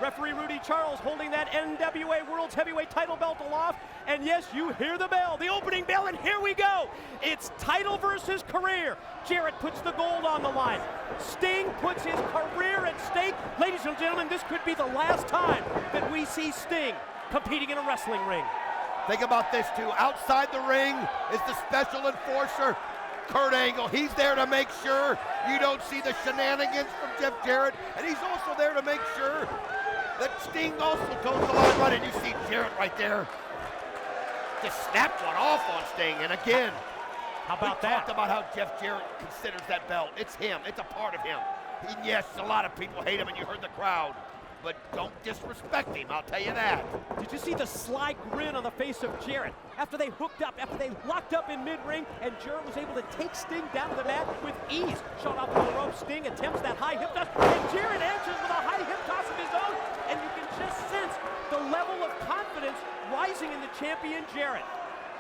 Referee Rudy Charles holding that NWA World's Heavyweight title belt aloft. And yes, you hear the bell, the opening bell, and here we go. It's title versus career. Jarrett puts the gold on the line. Sting puts his career at stake. Ladies and gentlemen, this could be the last time that we see Sting competing in a wrestling ring. Think about this too. Outside the ring is the special enforcer, Kurt Angle. He's there to make sure you don't see the shenanigans from Jeff Jarrett, and he's also there to make sure that Sting also toes the line right, and you see Jarrett right there just snapped one off on Sting. And again, how about we that? talked about how Jeff Jarrett considers that belt. It's him. It's a part of him. And yes, a lot of people hate him, and you heard the crowd. But don't disrespect him, I'll tell you that. Did you see the sly grin on the face of Jarrett after they hooked up, after they locked up in mid-ring, and Jarrett was able to take Sting down to the mat with ease. Shot off the rope, Sting attempts that high hip toss, and Jarrett answers with a high hip toss of his own, and you can just sense the level of confidence rising in the champion Jarrett.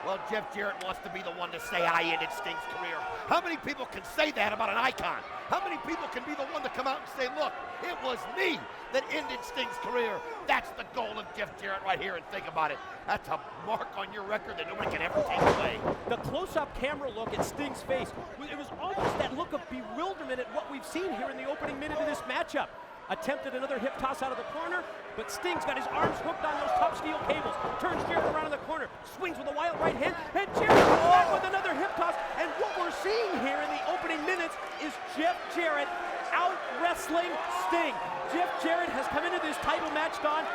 Well, Jeff Jarrett wants to be the one to say, I ended Sting's career. How many people can say that about an icon? How many people can be the one to come out and say, look, it was me that ended Sting's career? That's the goal of Jeff Jarrett right here, and think about it. That's a mark on your record that nobody can ever take away. The close-up camera look at Sting's face, it was almost that look of bewilderment at what we've seen here in the opening minute of this matchup. Attempted another hip toss out of the corner, but Sting's got his arms hooked on those top steel cables. Turns Jarrett around in the corner, swings with a wild right hand, and Jarrett comes back with another hip toss. And what we're seeing here in the opening minutes is Jeff Jarrett out-wrestling Sting. Jeff Jarrett has come into this title match, Don,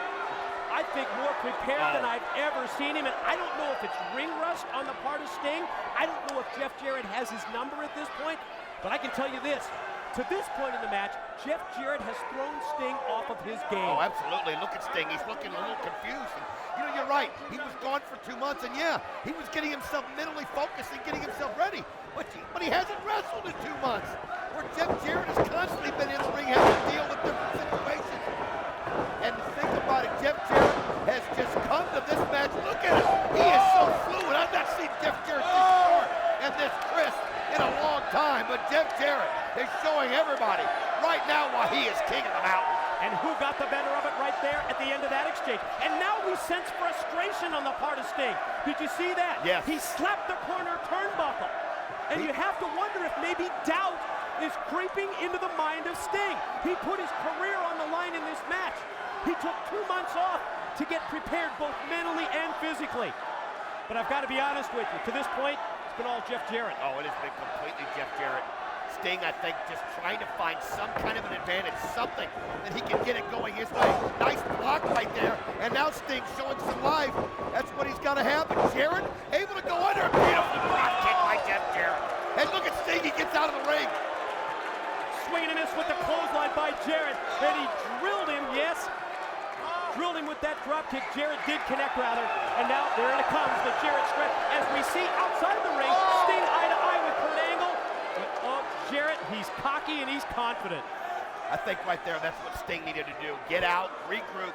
I think more prepared than I've ever seen him, and I don't know if it's ring rust on the part of Sting. I don't know if Jeff Jarrett has his number at this point, but I can tell you this. To this point in the match, Jeff Jarrett has thrown Sting off of his game. Oh, absolutely. Look at Sting. He's looking a little confused. And, you know, you're right. He was gone for 2 months, and yeah, he was getting himself mentally focused and getting himself ready. But he hasn't wrestled in 2 months. Where Jeff Jarrett has constantly been in the ring having to deal with different situations. And think about it, Jeff Jarrett has just come to this match. Look at him. He is so fluid. I've not seen Jeff Jarrett this short and this crisp in a long time, but Jeff Jarrett is showing everybody right now why he is king of the mountain. And who got the better of it right there at the end of that exchange? And now we sense frustration on the part of Sting. Did you see that? Yes. He slapped the corner turnbuckle. And you have to wonder if maybe doubt is creeping into the mind of Sting. He put his career on the line in this match. He took 2 months off to get prepared both mentally and physically. But I've got to be honest with you, to this point, it's been all Jeff Jarrett. Oh, it has been completely Jeff Jarrett. Sting, I think, just trying to find some kind of an advantage, something that he can get it going his way. Nice block right there, and now Sting showing some life. That's what he's got to have. But Jarrett able to go under. Beautiful drop kick by Jeff Jarrett. And look at Sting, he gets out of the ring. Swing and a miss with the clothesline by Jarrett, and he drilled him, yes. Drilled him with that drop kick. Jarrett did connect, rather. And now there it comes, the Jarrett stretch. As we see outside the ring, Sting eye to eye with Kurt Angle. But, oh, Jarrett, he's cocky and he's confident. I think right there, that's what Sting needed to do. Get out, regroup,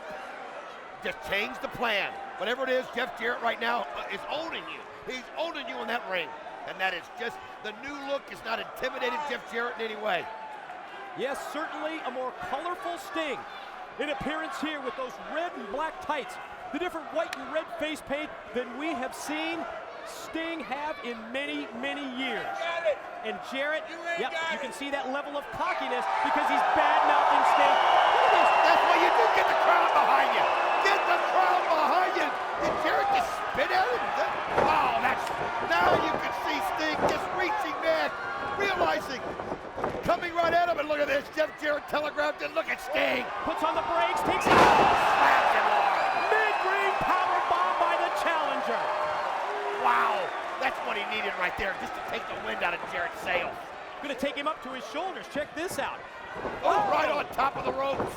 just change the plan. Whatever it is, Jeff Jarrett right now is owning you. He's owning you in that ring. And that is just, the new look is not intimidating Jeff Jarrett in any way. Yes, certainly a more colorful Sting in appearance here with those red and black tights, the different white and red face paint than we have seen Sting have in many, many years. And Jarrett, yep, you can see that level of cockiness because he's bad-mouthing Sting. Look at this. That's what you do, get the crowd behind you. Get the crowd behind you. Did Jarrett just spit at him? Wow, now you can see Sting just reaching back, realizing, coming right at him, and look at this, Jeff Jarrett telegraphed it, look at Sting. Puts on the brakes, takes it. Slams him hard. Mid-ring power bomb by the challenger. Wow, that's what he needed right there, just to take the wind out of Jarrett's sails. Gonna take him up to his shoulders, check this out. Oh, right on top of the ropes.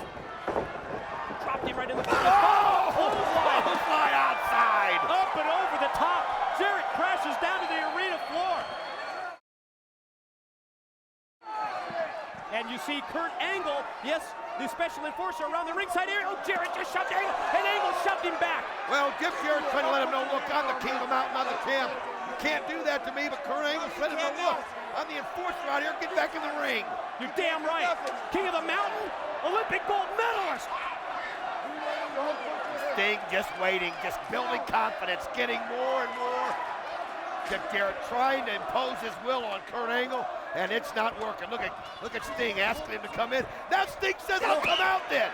Dropped him right in the corner. Oh, Clothesline outside. Up and over the top. Jarrett crashes down to the arena floor. And you see Kurt Angle, yes, the special enforcer around the ringside area. Oh, Jarrett just shoved Angle, and Angle shoved him back. Well, Jeff Jarrett's trying to let him know, look, I'm the king of the mountain, I'm the champ. You can't do that to me, but Kurt Angle's letting him know, look, I'm the enforcer out here, get back in the ring. You're damn right. King of the mountain, Olympic gold medalist. Sting just waiting, just building confidence, getting more and more. Jeff Jarrett trying to impose his will on Kurt Angle, and it's not working. Look at Sting asking him to come in. Now Sting says, I'll come out then.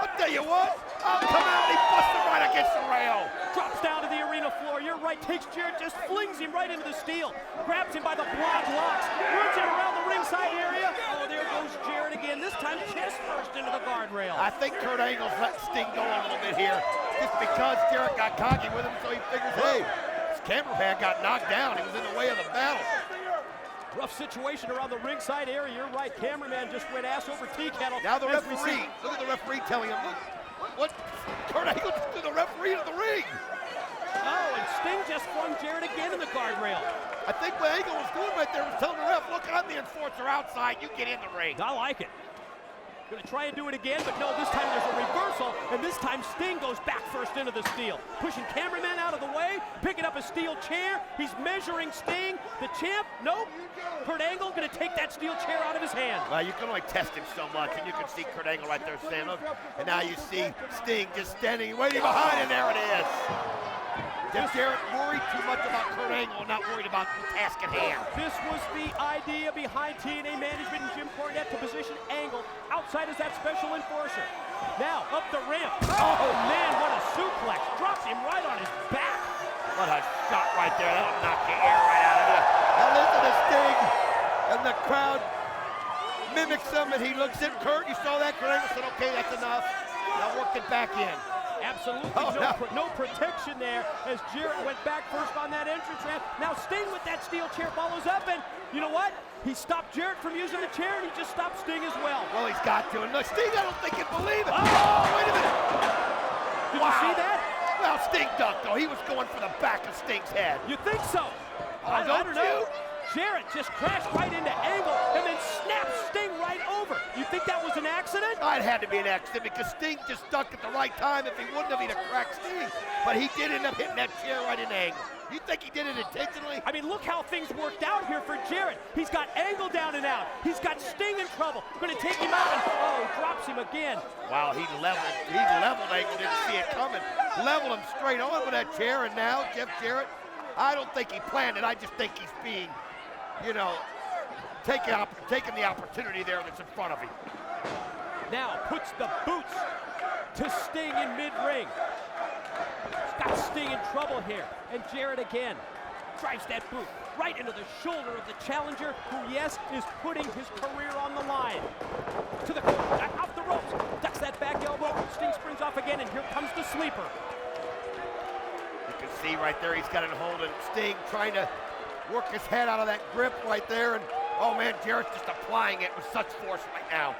I'll tell you what, I'll come out. He busts him right against the rail. Drops down to the arena floor. You're right, takes Jarrett, just flings him right into the steel. Grabs him by the block locks, runs him around the ringside area. Oh, there goes Jarrett again. This time chest first into the guardrail. I think Kurt Angle's let Sting go a little bit here, just because Jarrett got cocky with him, so he figures, hey, cameraman got knocked down. He was in the way of the battle. Rough situation around the ringside area. You're right. Cameraman just went ass over tea kettle. Now the referee. Look at the referee telling him, look, what Kurt Angle just threw the referee to the ring. Oh, and Sting just flung Jarrett again in the guardrail. I think what Angle was doing right there was telling the ref, look, I'm the enforcer outside. You get in the ring. I like it. Gonna try and do it again, but no, this time there's a reversal, and this time Sting goes back first into the steel. Pushing cameraman out of the way, picking up a steel chair. He's measuring Sting. The champ, nope. Kurt Angle gonna take that steel chair out of his hand. Well, you can only test him so much, and you can see Kurt Angle right there standing up. And now you see Sting just standing, waiting behind, and there it is. Jeff Jarrett worried too much about Kurt Angle and not worried about the task at hand. This was the idea behind TNA management and Jim Cornette to position Angle outside as that special enforcer. Now, up the ramp. Oh, man, what a suplex. Drops him right on his back. What a shot right there. That'll knock the air right out of you. Now listen to Sting, and the crowd mimics him, and he looks at Kurt. You saw that? Kurt Angle said, okay, that's enough. Now work it back in. Absolutely Oh, no protection there as Jarrett went back first on that entrance ramp. Now Sting with that steel chair follows up, and you know what? He stopped Jarrett from using the chair, and he just stopped Sting as well. Well, he's got to. And look, Sting, I don't think he'd believe it. Oh, wait a minute. Did you see that? Well, Sting ducked, though. He was going for the back of Sting's head. You think so? I don't don't know. you? Jarrett just crashed right into Angle and then snapped Sting right over. You think that was an accident? It had to be an accident because Sting just ducked at the right time. If he wouldn't have, he'd have cracked Sting. But he did end up hitting that chair right into Angle. You think he did it intentionally? I mean, look how things worked out here for Jarrett. He's got Angle down and out. He's got Sting in trouble. Going to take him out and, oh, drops him again. Wow, he leveled Angle, didn't see it coming. Leveled him straight on with that chair, and now Jeff Jarrett, I don't think he planned it. I just think he's being, you know, taking the opportunity there that's in front of him. Now puts the boots to Sting in mid-ring. He's got Sting in trouble here. And Jarrett again drives that boot right into the shoulder of the challenger, who, yes, is putting his career on the line. To the off the ropes, ducks that back elbow. Sting springs off again, and here comes the sleeper. You can see right there he's got it holding. Sting trying to work his head out of that grip right there, and oh man, Jarrett's just applying it with such force right now.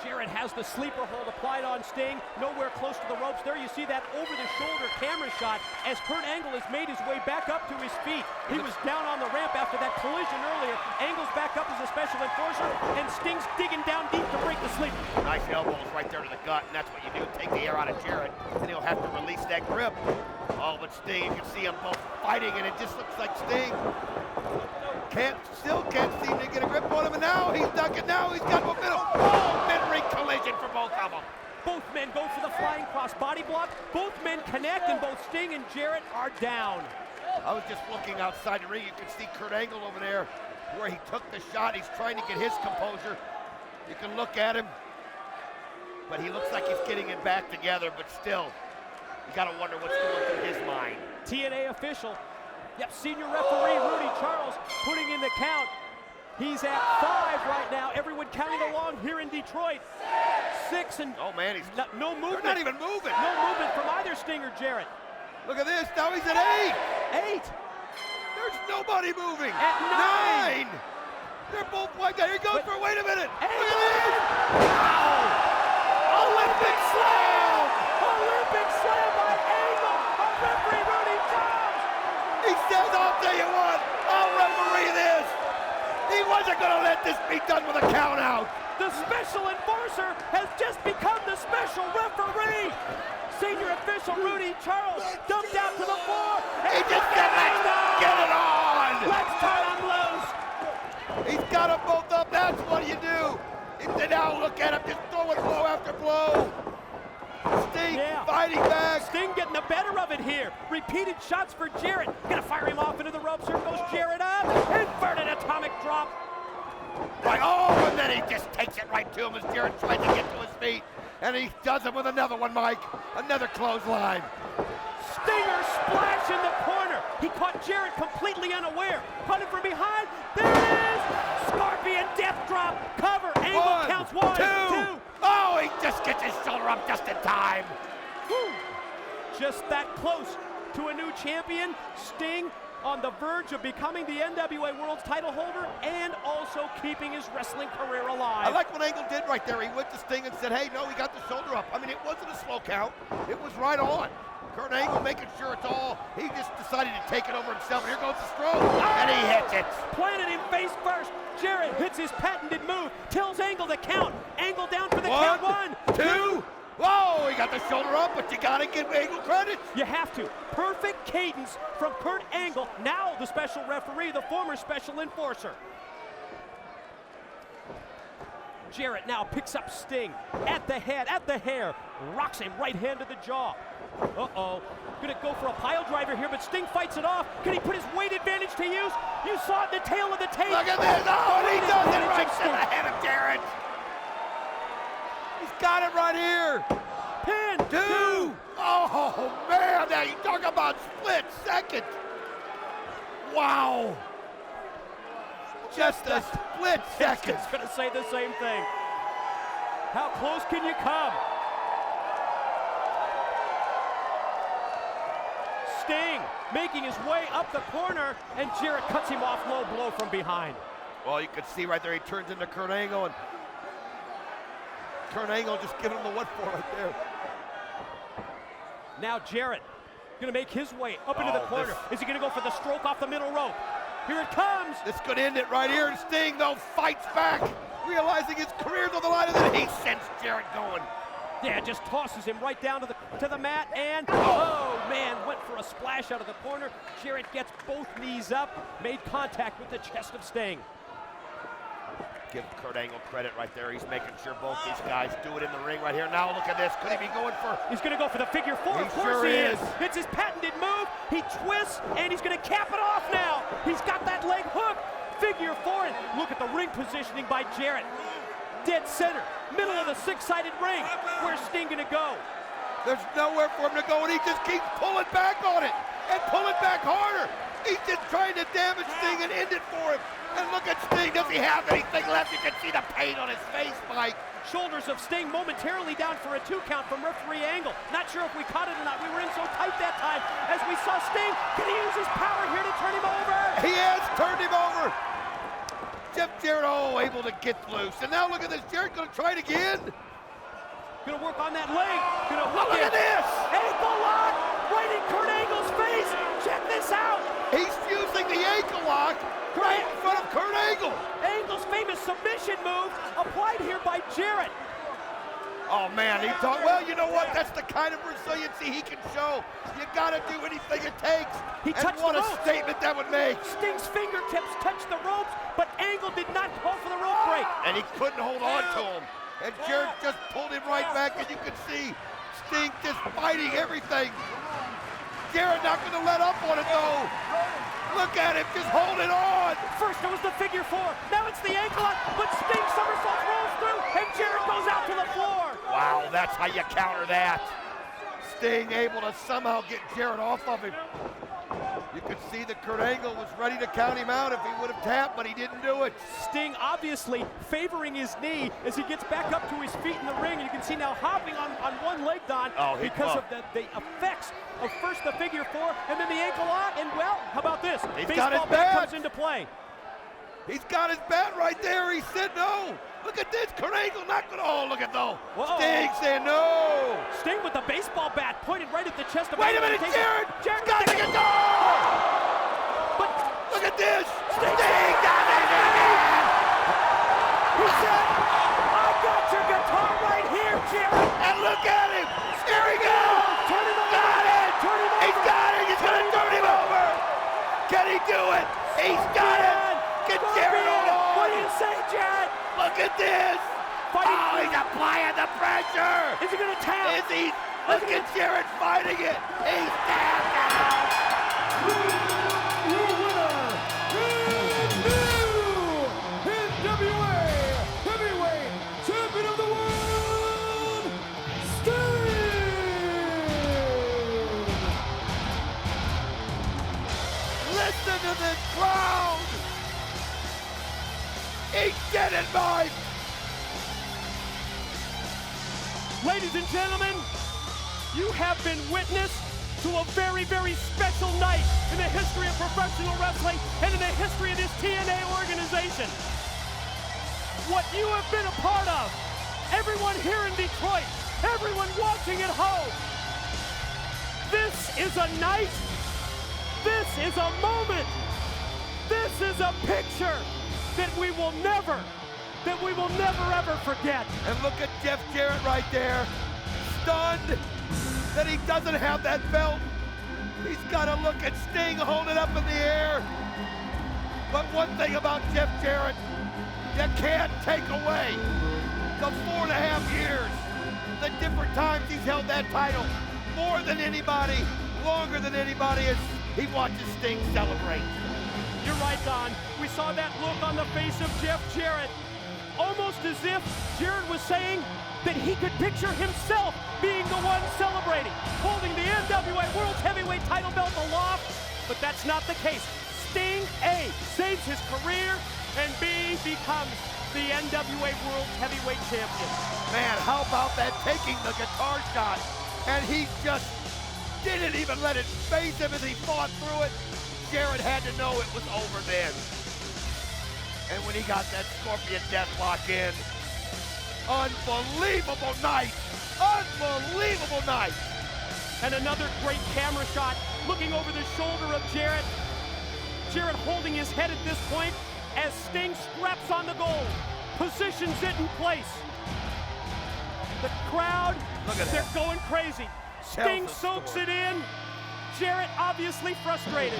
Jarrett has the sleeper hold applied on Sting, nowhere close to the ropes. There you see that over-the-shoulder camera shot as Kurt Angle has made his way back up to his feet. He was down on the ramp after that collision earlier. Angle's back up as a special enforcer, and Sting's digging down deep to break the sleeper. Nice elbows right there to the gut, and that's what you do. Take the air out of Jarrett, and he'll have to release that grip. Oh, but Sting, you can see them both fighting, and it just looks like Sting still can't seem to get a grip on him, and now he's ducking. Now he's got momentum. Oh, mid-ring collision for both of them. Both men go for the flying cross body block. Both men connect, and both Sting and Jarrett are down. I was just looking outside the ring. You can see Kurt Angle over there where he took the shot. He's trying to get his composure. You can look at him, but he looks like he's getting it back together, but still, you got to wonder what's going through his mind. TNA official. Yep, senior referee Rudy Charles putting in the count. He's at 5 right now. Everyone counting along here in Detroit. 6 and oh man, no movement. They're not even moving. No movement from either Sting or Jarrett. Look at this. Now he's at 8. 8. There's nobody moving. At 9. They're both like that. Here goes for. Wait a minute. 8. Look at this. Wow. Olympic slam. Olympic slam by Angle. A referee Rudy Charles. He says, I'll tell you what, I'll referee this. He wasn't going to let this be done with a count out. The special enforcer has just become the special referee. Senior official Rudy Charles dumped out to the floor. He just said, let's get it on. Let's turn him loose. He's got them both up. That's what you do. He said, now look at him, just throwing blow after blow. Sting fighting back. Sting getting the better of it here. Repeated shots for Jarrett. Gonna fire him off into the ropes. Here goes Jarrett up. Inverted atomic drop. Right, oh, and then he just takes it right to him as Jarrett tries to get to his feet. And he does it with another one, Mike. Another clothesline. Stinger splash in the corner. He caught Jarrett completely unaware. Caught him from behind. There it is. Scorpion death drop. Cover. Angle counts. One, two. Oh, he just gets his shoulder up just in time. Whew. Just that close to a new champion. Sting on the verge of becoming the NWA World's title holder and also keeping his wrestling career alive. I like what Angle did right there. He went to Sting and said, hey, no, he got the shoulder up. I mean, it wasn't a slow count. It was right on. Kurt Angle making sure it's all. He just decided to take it over himself. And here goes the stroke. And he hits it. Planted him face first. Jarrett hits his patented move. Tells Angle to count. Angle down for the count. One, two. Whoa, he got the shoulder up, but you gotta give Angle credit. You have to. Perfect cadence from Kurt Angle, now the special referee, the former special enforcer. Jarrett now picks up Sting at the head, at the hair, rocks him right hand to the jaw. Uh-oh, gonna go for a pile driver here, but Sting fights it off. Can he put his weight advantage to use? You saw it in the tail of the tape. Look at this, oh, and he does it right to the head of Jarrett. He's got it right here. Pin. Two. Oh, man, now you talk about split second. Wow. Just a split second. It's gonna say the same thing. How close can you come? Sting making his way up the corner, and Jarrett cuts him off low blow from behind. Well, you can see right there, he turns into Kurt Angle, and Kurt Angle just giving him the what for right there. Now Jarrett gonna make his way up into the corner. Is he gonna go for the stroke off the middle rope? Here it comes. This could end it right here, and Sting, though, fights back, realizing his career's on the line, and then he sends Jarrett going. Yeah, just tosses him right down to the mat, and oh man, went for a splash out of the corner. Jarrett gets both knees up, made contact with the chest of Sting. Give Kurt Angle credit right there. He's making sure both these guys do it in the ring right here. Now look at this. Could he be going for? He's going to go for the figure four. Of course he is. It's his patented move. He twists, and he's going to cap it off now. He's got that leg hook. Figure four. And look at the ring positioning by Jarrett. Dead center, middle of the six-sided ring. Where's Sting going to go? There's nowhere for him to go, and he just keeps pulling back on it and pulling back harder. He's just trying to damage Sting and end it for him. And look at Sting, does he have anything left? You can see the pain on his face, Mike. Shoulders of Sting momentarily down for a 2 count from referee Angle. Not sure if we caught it or not. We were in so tight that time as we saw Sting. Can he use his power here to turn him over? He has turned him over. Jeff Jarrett, able to get loose. And now look at this, Jarrett gonna try it again. Gonna work on that leg. Gonna hook look at this. Ankle lock right in Kurt Angle's face. Check this out. He's using the ankle lock right in front of Kurt Angle. Angle's famous submission move applied here by Jarrett. Oh man, he thought, well, you know what? That's the kind of resiliency he can show. You gotta do anything it takes. He touched what the a ropes. statement that would make. Sting's fingertips touched the ropes, but Angle did not call for the rope break. And he couldn't hold on to him. And Jarrett just pulled him right back, and you can see Sting just fighting everything. Jarrett not gonna let up on it though. Look at him, just holding on. First it was the figure four, now it's the ankle lock, but Sting somersault rolls through, and Jarrett goes out to the floor. Wow, that's how you counter that. Sting able to somehow get Jarrett off of him. You could see that Kurt Angle was ready to count him out if he would have tapped, but he didn't do it. Sting obviously favoring his knee as he gets back up to his feet in the ring, and you can see now hopping on one leg, Don, because of the effects of first the figure four and then the ankle lock, and well, how about this? Baseball bat comes into play. He's got his bat right there. He said no. Look at this. Kurt Angle not gonna. Oh, look at though. Sting saying no. Sting with the baseball bat pointed right at the chest of. Wait a minute, Jarrett. Jarrett's got to get But look at this. Sting got it again. He said, "I got your guitar right here, Jarrett." And look at him. Here he goes. Turn him over. Got it. Turn him over. He's got it. He's gonna turn him over. Can he do it? He's got it. Get Jarrett on. What do you say, Jarrett? Look at this. Oh, he's applying the pressure. Is he gonna tap? Is he? Look at Jarrett fighting it. He's down now. Your winner, new NWA Heavyweight Champion of the World, Sting! Listen to this crowd. He did it, Mike. Ladies and gentlemen, you have been witness to a very, very special night in the history of professional wrestling and in the history of this TNA organization. What you have been a part of, everyone here in Detroit, everyone watching at home, this is a night, this is a moment, this is a picture that we will never ever forget. And look at Jeff Jarrett right there, stunned that he doesn't have that belt. He's got to look at Sting hold it up in the air. But one thing about Jeff Jarrett, you can't take away the 4.5 years, the different times he's held that title, more than anybody, longer than anybody, as he watches Sting celebrate. You're right, Don. We saw that look on the face of Jeff Jarrett, almost as if Jarrett was saying that he could picture himself being the one celebrating, holding the NWA World Heavyweight title belt aloft, but that's not the case. Sting, A, saves his career, and B, becomes the NWA World Heavyweight Champion. Man, how about that taking the guitar shot, and he just didn't even let it phase him as he fought through it. Jarrett had to know it was over then. And when he got that Scorpion Deathlock in, unbelievable night, unbelievable night. And another great camera shot, looking over the shoulder of Jarrett. Jarrett holding his head at this point as Sting straps on the gold, positions it in place. The crowd, they're going crazy. Sting soaks it in. Jarrett obviously frustrated.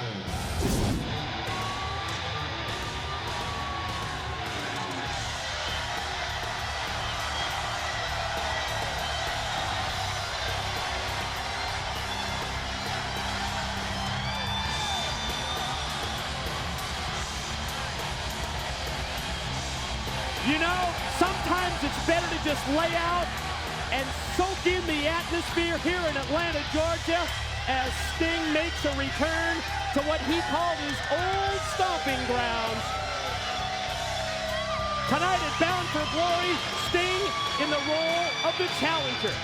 You know, sometimes it's better to just lay out and soak in the atmosphere here in Atlanta, Georgia, as Sting makes a return to what he called his old stomping grounds. Tonight at Bound for Glory, Sting in the role of the challenger.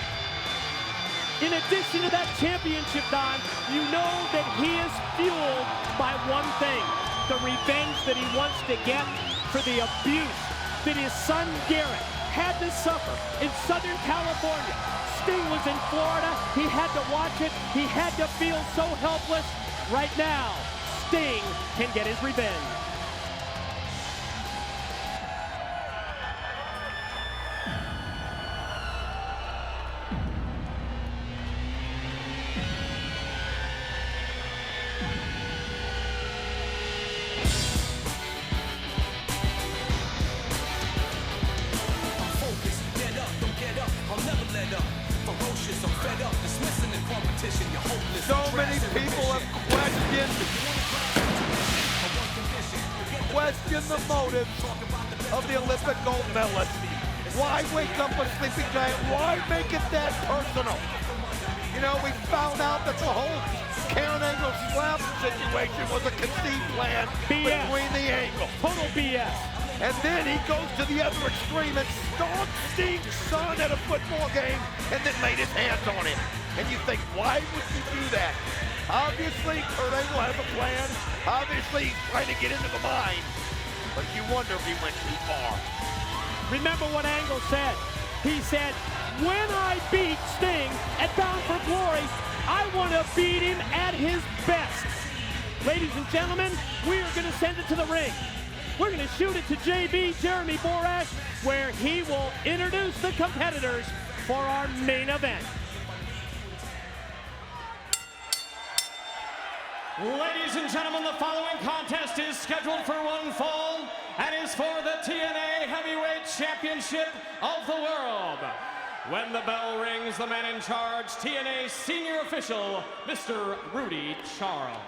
In addition to that championship, Don, you know that he is fueled by one thing, the revenge that he wants to get for the abuse that his son Jarrett had to suffer in Southern California. Sting was in Florida, he had to watch it, he had to feel so helpless. Right now, Sting can get his revenge. So many people have questioned the motives of the Olympic gold medalist. Why wake up a sleeping giant? Why make it that personal? You know, we found out that the whole Karen Angle slap situation was a conceived plan between the Angles. Total BS. And then he goes to the other extreme and stalks Sting's son at a football game and then laid his hands on him. And you think, why would you do that? Obviously, Kurt Angle has a plan. Obviously, he's trying to get into the mind. But you wonder if he went too far. Remember what Angle said. He said, when I beat Sting at Bound for Glory, I want to beat him at his best. Ladies and gentlemen, we are going to send it to the ring. We're going to shoot it to JB, Jeremy Borash, where he will introduce the competitors for our main event. Ladies and gentlemen, the following contest is scheduled for one fall and is for the TNA Heavyweight Championship of the World. When the bell rings, the man in charge, TNA senior official, Mr. Rudy Charles.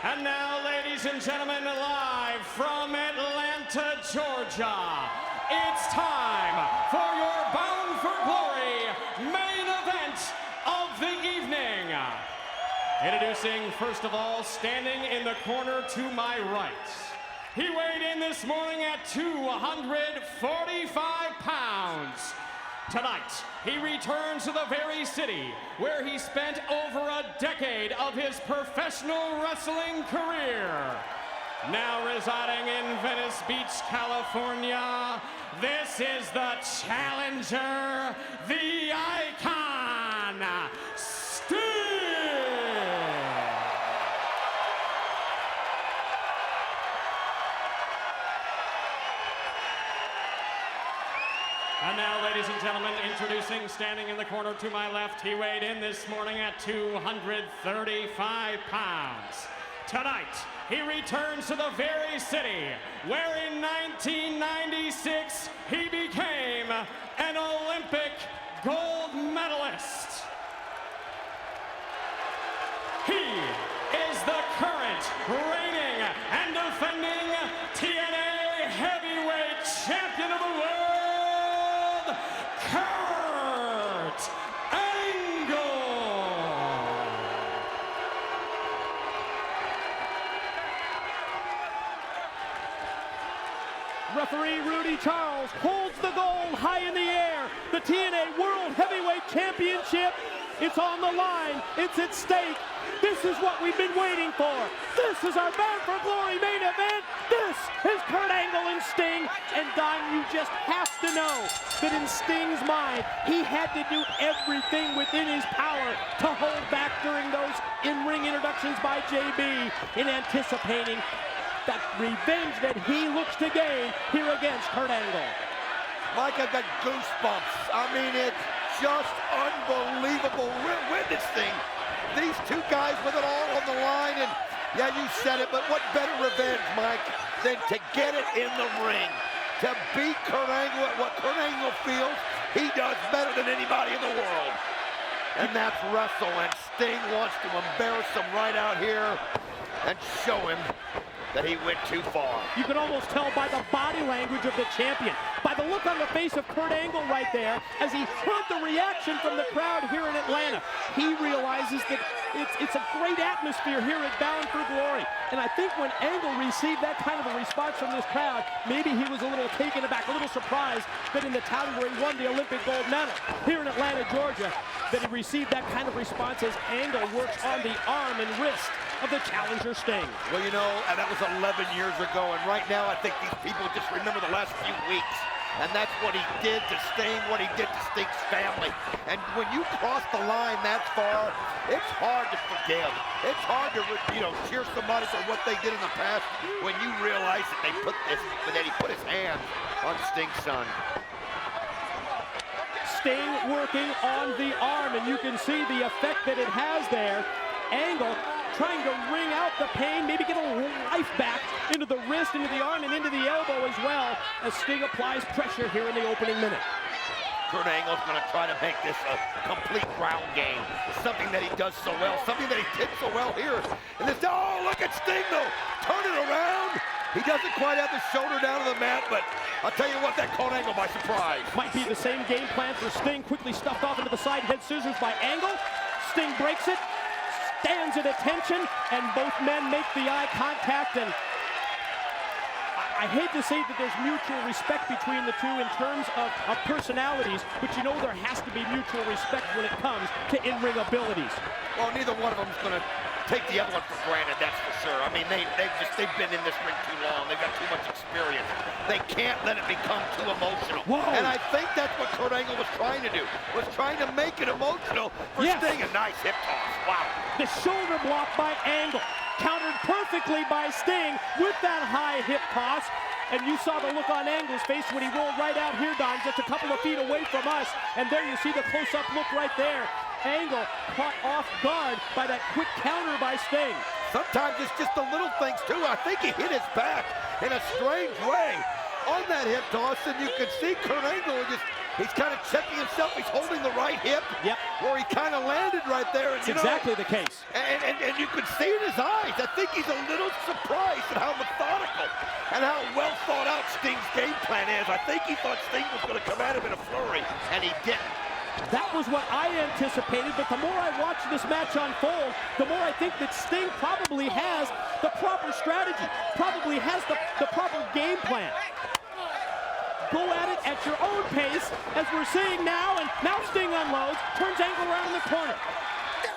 And now, ladies and gentlemen, live from Atlanta, Georgia, it's time for your Bound for Glory main event of the evening. Introducing, first of all, standing in the corner to my right. He weighed in this morning at 245 pounds. Tonight, he returns to the very city where he spent over a decade of his professional wrestling career. Now residing in Venice Beach, California, this is the challenger, the icon, Sting! And now, ladies and gentlemen, introducing, standing in the corner to my left, he weighed in this morning at 235 pounds. Tonight, he returns to the very city where in 1996, he became an Olympic gold medalist. He is the current reigning and defending TNA heavyweight champion of the world, Kurt Angle. Referee Rudy Charles holds the gold high in the air. The TNA World Heavyweight Championship, it's on the line, it's at stake. This is what we've been waiting for. This is our Bound for Glory main event. This is Kurt Angle and Sting. And Don, you just have to know that in Sting's mind, he had to do everything within his power to hold back during those in-ring introductions by JB in anticipating that revenge that he looks to gain here against Kurt Angle. Mike, I've got goosebumps. I mean, it's just unbelievable. Witnessing these two guys with it all on the line, and yeah, you said it, but what better revenge, Mike, than to get it in the ring? To beat Kurt Angle at what Kurt Angle feels he does better than anybody in the world. And that's wrestle, and Sting wants to embarrass him right out here and show him that he went too far. You can almost tell by the body language of the champion, by the look on the face of Kurt Angle right there, as he heard the reaction from the crowd here in Atlanta. He realizes that it's a great atmosphere here at Bound for Glory. And I think when Angle received that kind of a response from this crowd, maybe he was a little taken aback, a little surprised that in the town where he won the Olympic gold medal, here in Atlanta, Georgia, that he received that kind of response as Angle worked on the arm and wrist of the challenger Sting. Well, you know, and that was 11 years ago, and right now I think these people just remember the last few weeks. And that's what he did to Sting, what he did to Sting's family. And when you cross the line that far, it's hard to forgive. It's hard to, cheer somebody for what they did in the past when you realize that that he put his hand on Sting's son. Sting working on the arm, and you can see the effect that it has there. Angle trying to wring out the pain, maybe get a little life back into the wrist, into the arm, and into the elbow as well, as Sting applies pressure here in the opening minute. Kurt Angle's going to try to make this a complete ground game. Something that he does so well, something that he did so well here. And this, oh, look at Sting though, turn it around. He doesn't quite have the shoulder down to the mat, but I'll tell you what, that caught Angle by surprise. Might be the same game plan for Sting, quickly stuffed off into the side head scissors by Angle. Sting breaks it, stands at attention, and both men make the eye contact, and I hate to say that there's mutual respect between the two in terms of personalities, but you know there has to be mutual respect when it comes to in-ring abilities. Well, neither one of them is going to take the other one for granted, that's for sure. I mean, they've been in this ring too long. They've got too much experience. They can't let it become too emotional. Whoa. And I think that's what Kurt Angle was trying to do, was trying to make it emotional for Sting. A nice hip toss. Wow. The shoulder block by Angle, countered perfectly by Sting with that high hip toss. And you saw the look on Angle's face when he rolled right out here, Don, just a couple of feet away from us. And there you see the close-up look right there. Angle caught off guard by that quick counter by Sting. Sometimes it's just the little things, too. I think he hit his back in a strange way on that hip toss, and you could see Kurt Angle just He's kind of checking himself. He's holding the right hip. Yep. Where he kind of landed right there. And, It's exactly the case. And you could see in his eyes, I think he's a little surprised at how methodical and how well thought out Sting's game plan is. I think he thought Sting was going to come at him in a flurry, and he didn't. That was what I anticipated, but the more I watch this match unfold, the more I think that Sting probably has the proper strategy, probably has the proper game plan. Go at it at your own pace, as we're seeing now, and now Sting unloads, turns Angle around in the corner.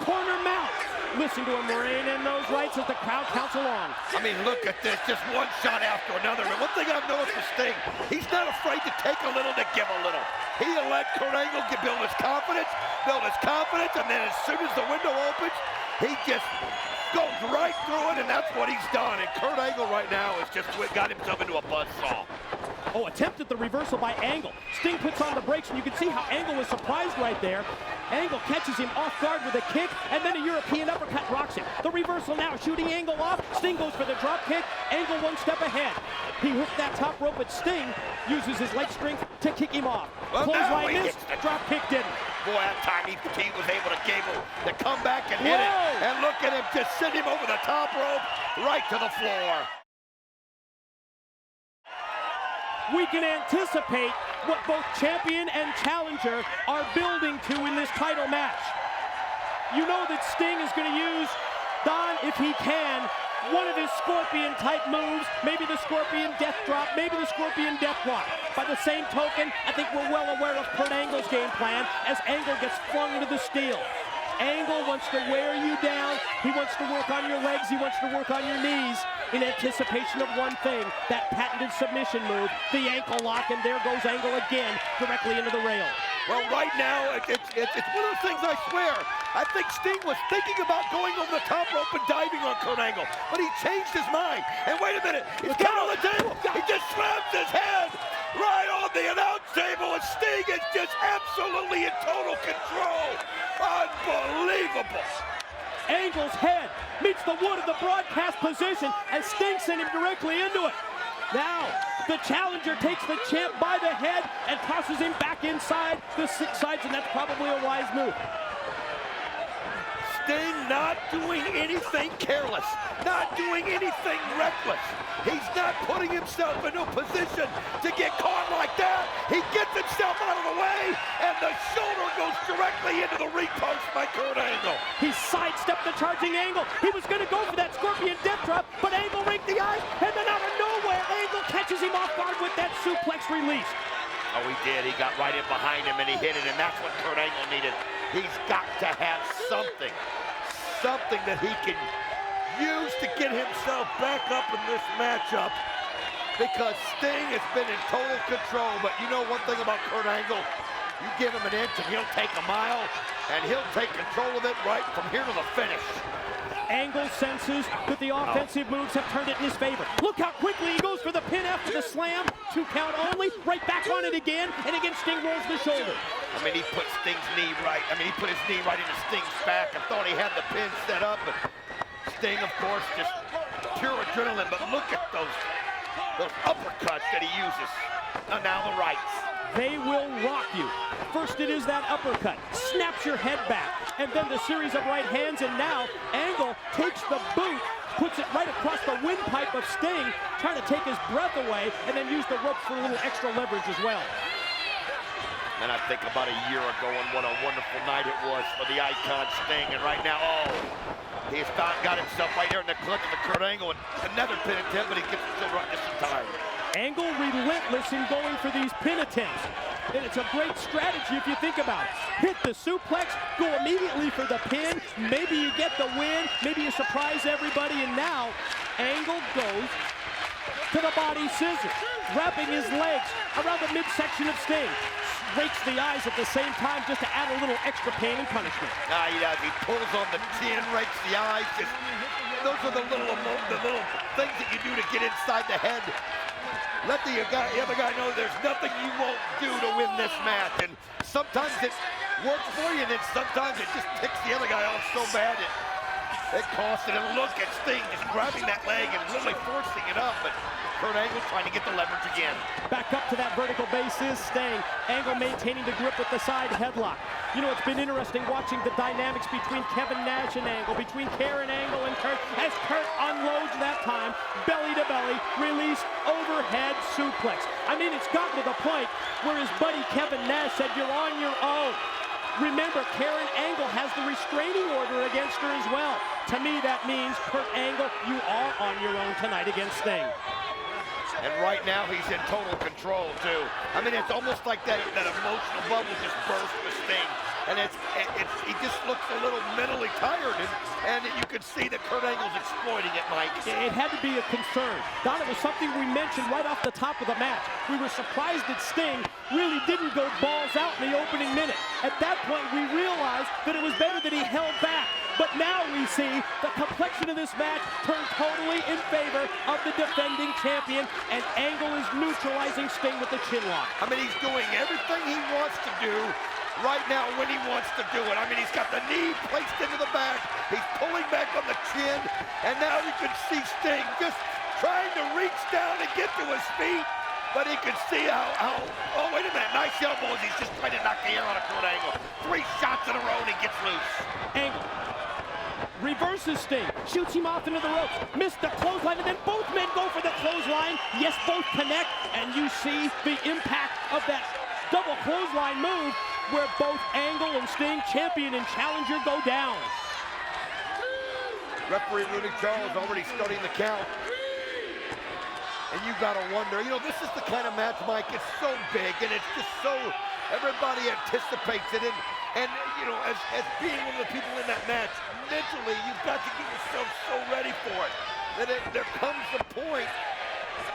Corner mount. Listen to him rain in those rights as the crowd counts along. I mean, look at this, just one shot after another. And one thing I've noticed with Sting, he's not afraid to take a little to give a little. He'll let Kurt Angle build his confidence, and then as soon as the window opens, he just goes right through it, and that's what he's done. And Kurt Angle right now has just got himself into a buzzsaw. Oh, attempted the reversal by Angle. Sting puts on the brakes, and you can see how Angle was surprised right there. Angle catches him off guard with a kick, and then a European uppercut rocks him. The reversal now, shooting Angle off. Sting goes for the drop kick. Angle one step ahead. He hooked that top rope, but Sting uses his leg strength to kick him off. Well, Clothesline missed, the drop kick didn't. Boy, that time he was able to come back and hit it. And look at him, just send him over the top rope, right to the floor. We can anticipate what both champion and challenger are building to in this title match. You know that Sting is going to use, Don, if he can, one of his Scorpion-type moves, maybe the Scorpion Death Drop, maybe the Scorpion Death Walk. By the same token, I think we're well aware of Kurt Angle's game plan as Angle gets flung into the steel. Angle wants to wear you down. He wants to work on your legs. He wants to work on your knees in anticipation of one thing, that patented submission move, the ankle lock, and there goes Angle again, directly into the rail. Well, right now, it's one of those things, I swear. I think Sting was thinking about going over the top rope and diving on Kurt Angle, but he changed his mind. And wait a minute, he's got on the table. He just slams his head right on the announce table, and Sting is just absolutely in total control. Unbelievable. Angle's head meets the wood of the broadcast position as Sting sent him directly into it. Now, the challenger takes the champ by the head and tosses him back inside the six sides, and that's probably a wise move. Sting not doing anything careless, not doing anything reckless. He's not putting himself into a position to get caught like that. He gets himself out of the way, and the shoulder goes directly into the repost by Kurt Angle. He sidestepped the charging Angle. He was going to go for that Scorpion Death Drop, but Angle raked the eyes, and then out of nowhere, Angle catches him off guard with that suplex release. Oh, he did. He got right in behind him, and he hit it, and that's what Kurt Angle needed. He's got to have something that he can use to get himself back up in this matchup, because Sting has been in total control. But you know one thing about Kurt Angle, you give him an inch and he'll take a mile, and he'll take control of it right from here to the finish. Angle senses that the offensive moves have turned it in his favor. Look how quickly he goes for the pin after the slam. 2 count only, right back on it again, and again Sting rolls the shoulder. I mean, he put Sting's knee right. He put his knee right into Sting's back and thought he had the pin set up, but Sting, of course, just pure adrenaline. But look at those uppercuts that he uses. Now the rights. They will rock you. First it is that uppercut, snaps your head back, and then the series of right hands, and now Angle takes the boot, puts it right across the windpipe of Sting, trying to take his breath away, and then use the ropes for a little extra leverage as well. And I think about a year ago, and what a wonderful night it was for the icon Sting. And right now, he's got himself right there in the clutch of the Kurt Angle, and another pin attempt, but he gets still right just in time. Angle relentless in going for these pin attempts. And it's a great strategy if you think about it. Hit the suplex, go immediately for the pin. Maybe you get the win, maybe you surprise everybody, and now Angle goes to the body scissors, wrapping his legs around the midsection of Sting. Rakes the eyes at the same time just to add a little extra pain and punishment. He does. He pulls on the chin, rakes the eyes. Those are the little things that you do to get inside the head. Let the other guy know there's nothing you won't do to win this match. And sometimes it works for you, and then sometimes it just ticks the other guy off so bad it It cost it, and look at Sting just grabbing that leg and literally forcing it up, but Kurt Angle trying to get the leverage again. Back up to that vertical base is Sting. Angle maintaining the grip with the side headlock. You know, it's been interesting watching the dynamics between Kevin Nash and Angle, between Karen Angle and Kurt, as Kurt unloads that time, belly to belly, release, overhead suplex. I mean, it's gotten to the point where his buddy Kevin Nash said, "You're on your own." Remember, Karen Angle has the restraining order against her as well. To me, that means, Kurt Angle, you are on your own tonight against Sting. And right now, he's in total control, too. I mean, it's almost like that emotional bubble just burst with Sting. And he just looks a little mentally tired, and you can see that Kurt Angle's exploiting it, Mike. It had to be a concern. Don, it was something we mentioned right off the top of the match. We were surprised that Sting really didn't go balls out in the opening minute. At that point, we realized that it was better that he held back. But now we see the complexion of this match turn totally in favor of the defending champion, and Angle is neutralizing Sting with the chin lock. I mean, he's doing everything he wants to do right now when he wants to do it. I mean, he's got the knee placed into the back, he's pulling back on the chin, and now you can see Sting just trying to reach down and get to his feet, but he can see how oh, wait a minute, nice elbow as he's just trying to knock the air out of Kurt Angle. 3 shots in a row and he gets loose. Angle reverses Sting, shoots him off into the ropes, missed the clothesline, and then both men go for the clothesline. Yes, both connect, and you see the impact of that double clothesline move where both Angle and Sting, champion and challenger, go down. Referee Rudy Charles already studying the count. And you gotta wonder, you know, this is the kind of match, Mike, it's so big, and it's just so, everybody anticipates it, and you know, as being one of the people in that match, mentally, you've got to get yourself so ready for it, that there comes a point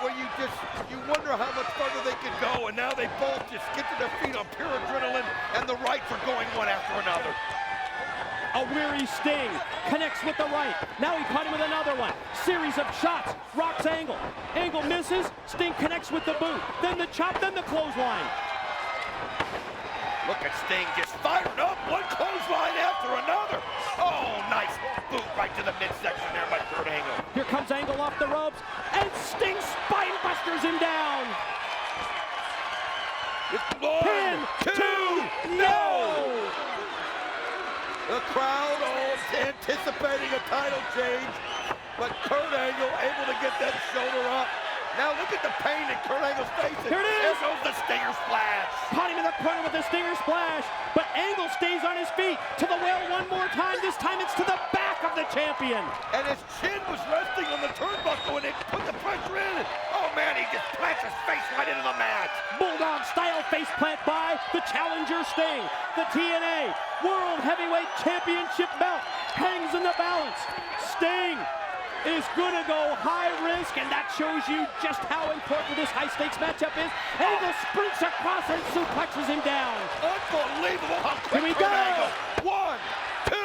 where you wonder how much further they can go, and now they both just get to their feet on pure adrenaline, and the rights are going one after another. A weary Sting connects with the right. Now he caught him with another one. Series of shots. Rocks Angle. Angle misses. Sting connects with the boot. Then the chop, then the clothesline. Look at Sting just fired up. One clothesline after another. Oh, nice boot right to the midsection there by Kurt Angle. Here comes Angle off the ropes, and Sting spine busters him down. Pin, 2, no! The crowd all anticipating a title change, but Kurt Angle able to get that shoulder up. Now look at the pain in Kurt Angle's face. Here it is. There goes the Stinger Splash. Caught him in the corner with the Stinger Splash, but Angle stays on his feet. To the well one more time. This time it's to the back of the champion. And his chin was resting on the turnbuckle, and it put the pressure in. Oh man, he just plants his face right into the mat. Bulldog style face plant by the challenger Sting. The TNA World Heavyweight Championship belt hangs in the balance. Sting is going to go high risk, and that shows you just how important this high-stakes matchup is. Angle sprints across and suplexes him down. Unbelievable how quick Here we Kurt go. Angle. 1, 2,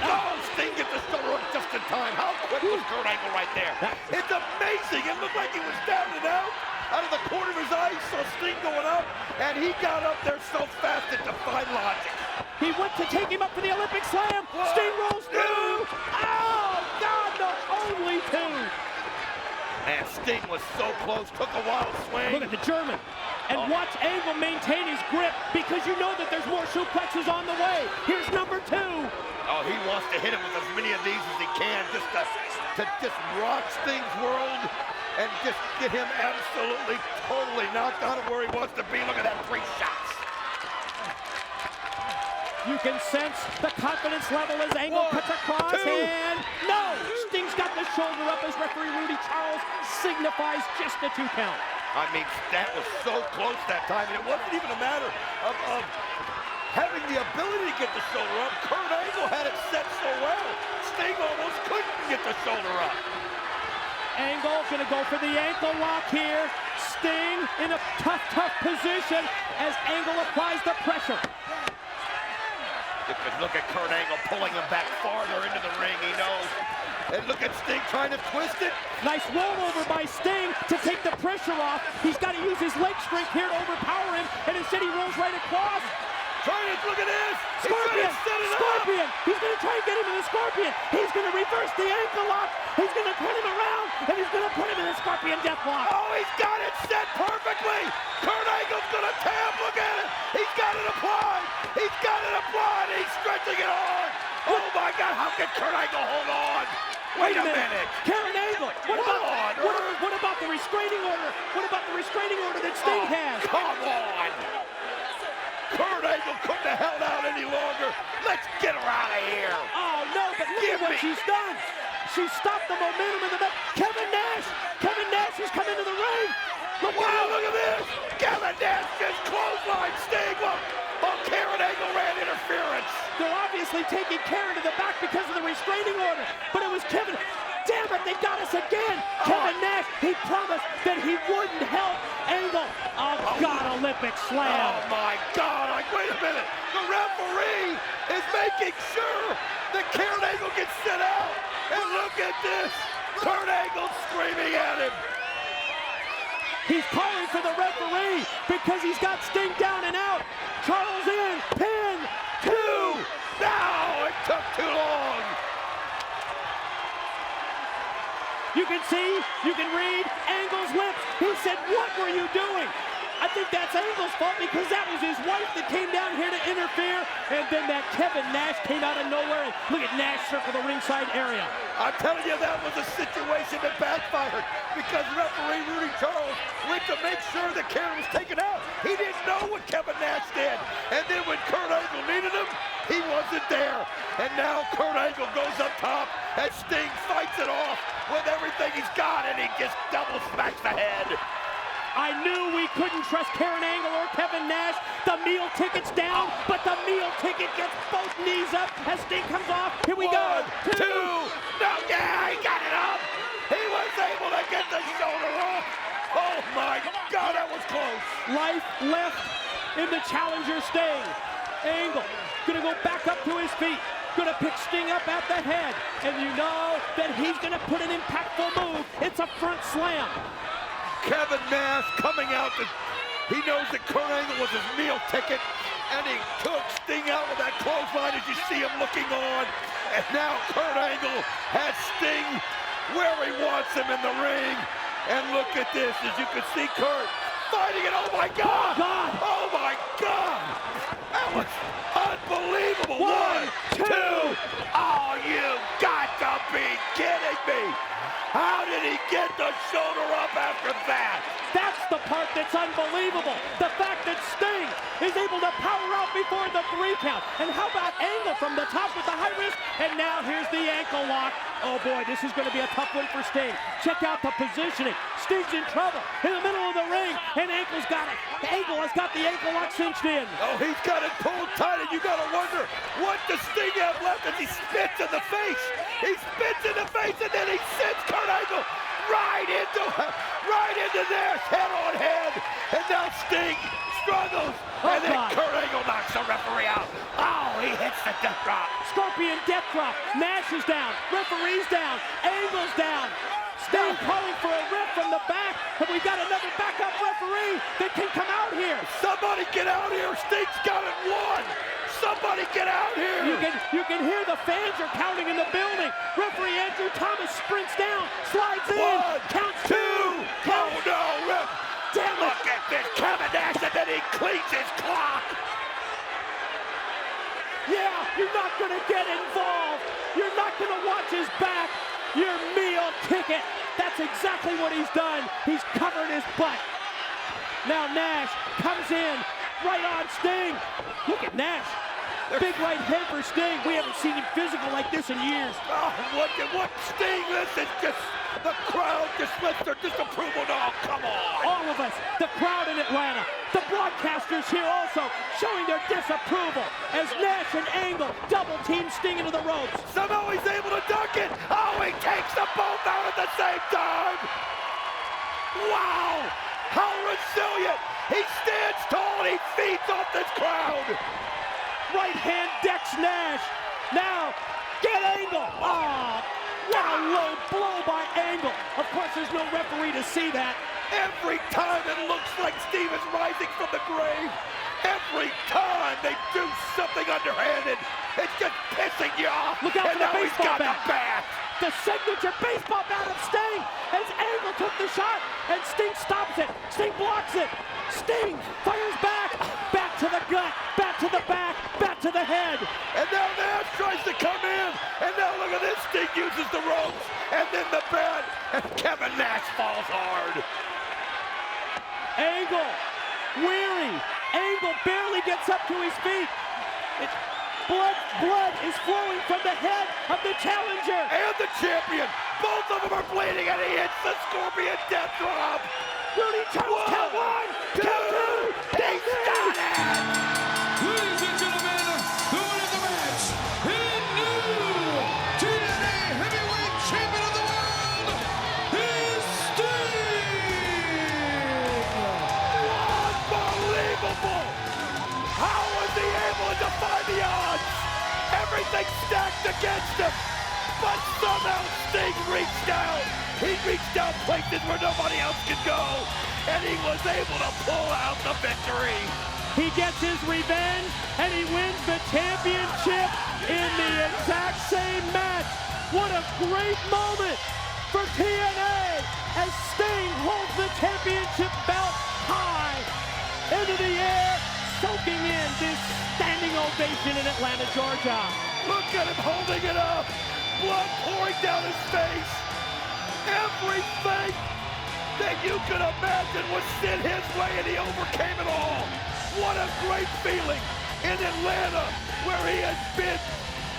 oh, Sting gets the shoulder up just in time. How quick was Kurt Angle right there? It's amazing. It looked like he was down and out. Out of the corner of his eye, he saw Sting going up, and he got up there so fast it defied logic. He went to take him up for the Olympic Slam. Sting rolls through. Oh, God, no, only 2. And Sting was so close, took a wild swing. Look at the German. And watch Angle maintain his grip, because you know that there's more suplexes on the way. Here's number 2. Oh, he wants to hit him with as many of these as he can, just to just rock Sting's world and just get him absolutely, totally knocked out of where he wants to be. Look at that, 3 shots. You can sense the confidence level as Angle cuts across, 2. and no! Sting's got the shoulder up as referee Rudy Charles signifies just the 2 count. I mean, that was so close that time, and it wasn't even a matter of having the ability to get the shoulder up. Kurt Angle had it set so well, Sting almost couldn't get the shoulder up. Angle gonna go for the ankle lock here. Sting in a tough position as Angle applies the pressure. Because look at Kurt Angle pulling him back farther into the ring, he knows. And look at Sting trying to twist it. Nice rollover by Sting to take the pressure off. He's got to use his leg strength here to overpower him, and instead he rolls right across. Look at this. Scorpion! Scorpion! He's going to try and get him in the Scorpion. He's going to reverse the ankle lock. He's going to turn him around, and he's going to put him in the Scorpion death lock. Oh, he's got it set perfectly. Kurt Angle's going to tap. Look at it. He's got it applied. He's got it applied. He's stretching it on. Oh, my God. How can Kurt Angle hold on? Wait a minute. Karen Angle. What about the restraining order? What about the restraining order that Sting has? Come on. Kurt Angle couldn't have held out any longer. Let's get her out of here. Oh, no, but look at what she's done. She stopped the momentum in the back. Kevin Nash has come into the ring. Look at this. Kevin Nash just clotheslined Sting. Look. Oh, Karen Angle ran interference. They're obviously taking Karen to the back because of the restraining order, but it was Kevin. Damn it, they got us again. Kevin Nash, he promised that he wouldn't help Angle. Oh, God, Olympic slam. Oh, my God. Wait a minute. The referee is making sure that Karen Angle gets sent out. And look at this. Kurt Angle screaming at him. He's calling for the referee because he's got Sting down and out. Charles in, pin, 2. No, it took too long. You can see, you can read Angle's lips. He said, "What were you doing?" I think that's Angle's fault because that was his wife that came down here to interfere, and then that Kevin Nash came out of nowhere, and look at Nash circle the ringside area. I'm telling you, that was a situation that backfired because referee Rudy Charles went to make sure that Karen was taken out. He didn't know what Kevin Nash did, and then when Kurt Angle needed him, he wasn't there. And now Kurt Angle goes up top, and Sting fights it off with everything he's got, and he just double smacks the head. I knew we couldn't trust Karen Angle or Kevin Nash. The meal ticket's down, but the meal ticket gets both knees up as Sting comes off. Here we go. 1, 2. No, yeah, he got it up. He was able to get the shoulder off. Oh, my God, that was close. Life left in the challenger Sting. Angle gonna go back up to his feet. Gonna pick Sting up at the head. And you know that he's gonna put an impactful move. It's a front slam. Kevin Nash coming out. He knows that Kurt Angle was his meal ticket, and he took Sting out with that clothesline as you see him looking on. And now Kurt Angle has Sting where he wants him in the ring. And look at this, as you can see Kurt fighting it. Oh, my God. Oh, my God. That was unbelievable. 1, 2. Oh, you got to be kidding me. How did he get the shoulder up after that? That's the part that's unbelievable. The fact that Sting is able to power out before the 3 count. And how about Angle from the top with the high risk? And now here's the ankle lock. Oh boy, this is going to be a tough one for Sting. Check out the positioning. Sting's in trouble in the middle of the ring, and Angle's got it. Angle has got the ankle lock cinched in. Oh, he's got it pulled tight, and you got to wonder, what does Sting have left as he spits in the face? He spits in the face, and then he sends Kurt Angle right into Nash, head on head. And now Sting struggles, and then Kurt Angle knocks the referee out. Oh, he hits the death drop. Scorpion death drop. Nash is down. Referee's down. Angle's down. Sting calling for a ref from the back, and we got another backup referee that can come out here. Somebody get out here. Sting's got it won. Somebody get out here. You can hear the fans are counting in the building. Referee Andrew Thomas sprints down, slides in, 1, counts 2. 2. Oh, no, ref. Damn it. Look at this. Kevin Nash, and then he cleans his clock. Yeah, you're not going to get involved. You're not going to watch his back. Your meal ticket. That's exactly what he's done. He's covered his butt. Now Nash comes in right on Sting. Look at Nash. Big right head for Sting. We haven't seen him physical like this in years. Oh, look at what Sting, this is just, the crowd just lets their disapproval. Oh, come on. All of us, the crowd in Atlanta, the broadcasters here also showing their disapproval as Nash and Angle double team Sting into the ropes. Somehow he's able to duck it. Oh, he takes them both out at the same time. Wow, how resilient. He stands tall and he feeds off this crowd. Right hand decks Nash. Now, get Angle. Oh, what a low blow by Angle. Of course, there's no referee to see that. Every time it looks like Steve is rising from the grave, Every time they do something underhanded, it's just pissing you off. Look out and for the now he's baseball got bat. the bat. The signature baseball bat of Sting as Angle took the shot and Sting stops it. Sting blocks it. Sting fires back. Back to the gut. Back to the back. Back to the head. And now Nash tries to come in. And now look at this. Sting uses the ropes. And then the bat. And Kevin Nash falls hard. Angle. Weary. Angle barely gets up to his feet. Blood is flowing from the head of the challenger. And the champion. Both of them are bleeding. And he hits the Scorpion Death Drop. Rudy Turtles count one. Count two. They started. Ladies and gentlemen, the winner of the match, and new TNA Heavyweight Champion of the World, is Sting! Unbelievable! How was he able to defy the odds? Everything stacked against him, but somehow Sting reached out. He reached out places where nobody else could go, and he was able to pull out the victory. He gets his revenge, and he wins the championship in the exact same match. What a great moment for TNA as Sting holds the championship belt high into the air, soaking in this standing ovation in Atlanta, Georgia. Look at him holding it up. Blood pouring down his face. Everything that you could imagine was sent his way, and he overcame it all. What a great feeling in Atlanta, where he has been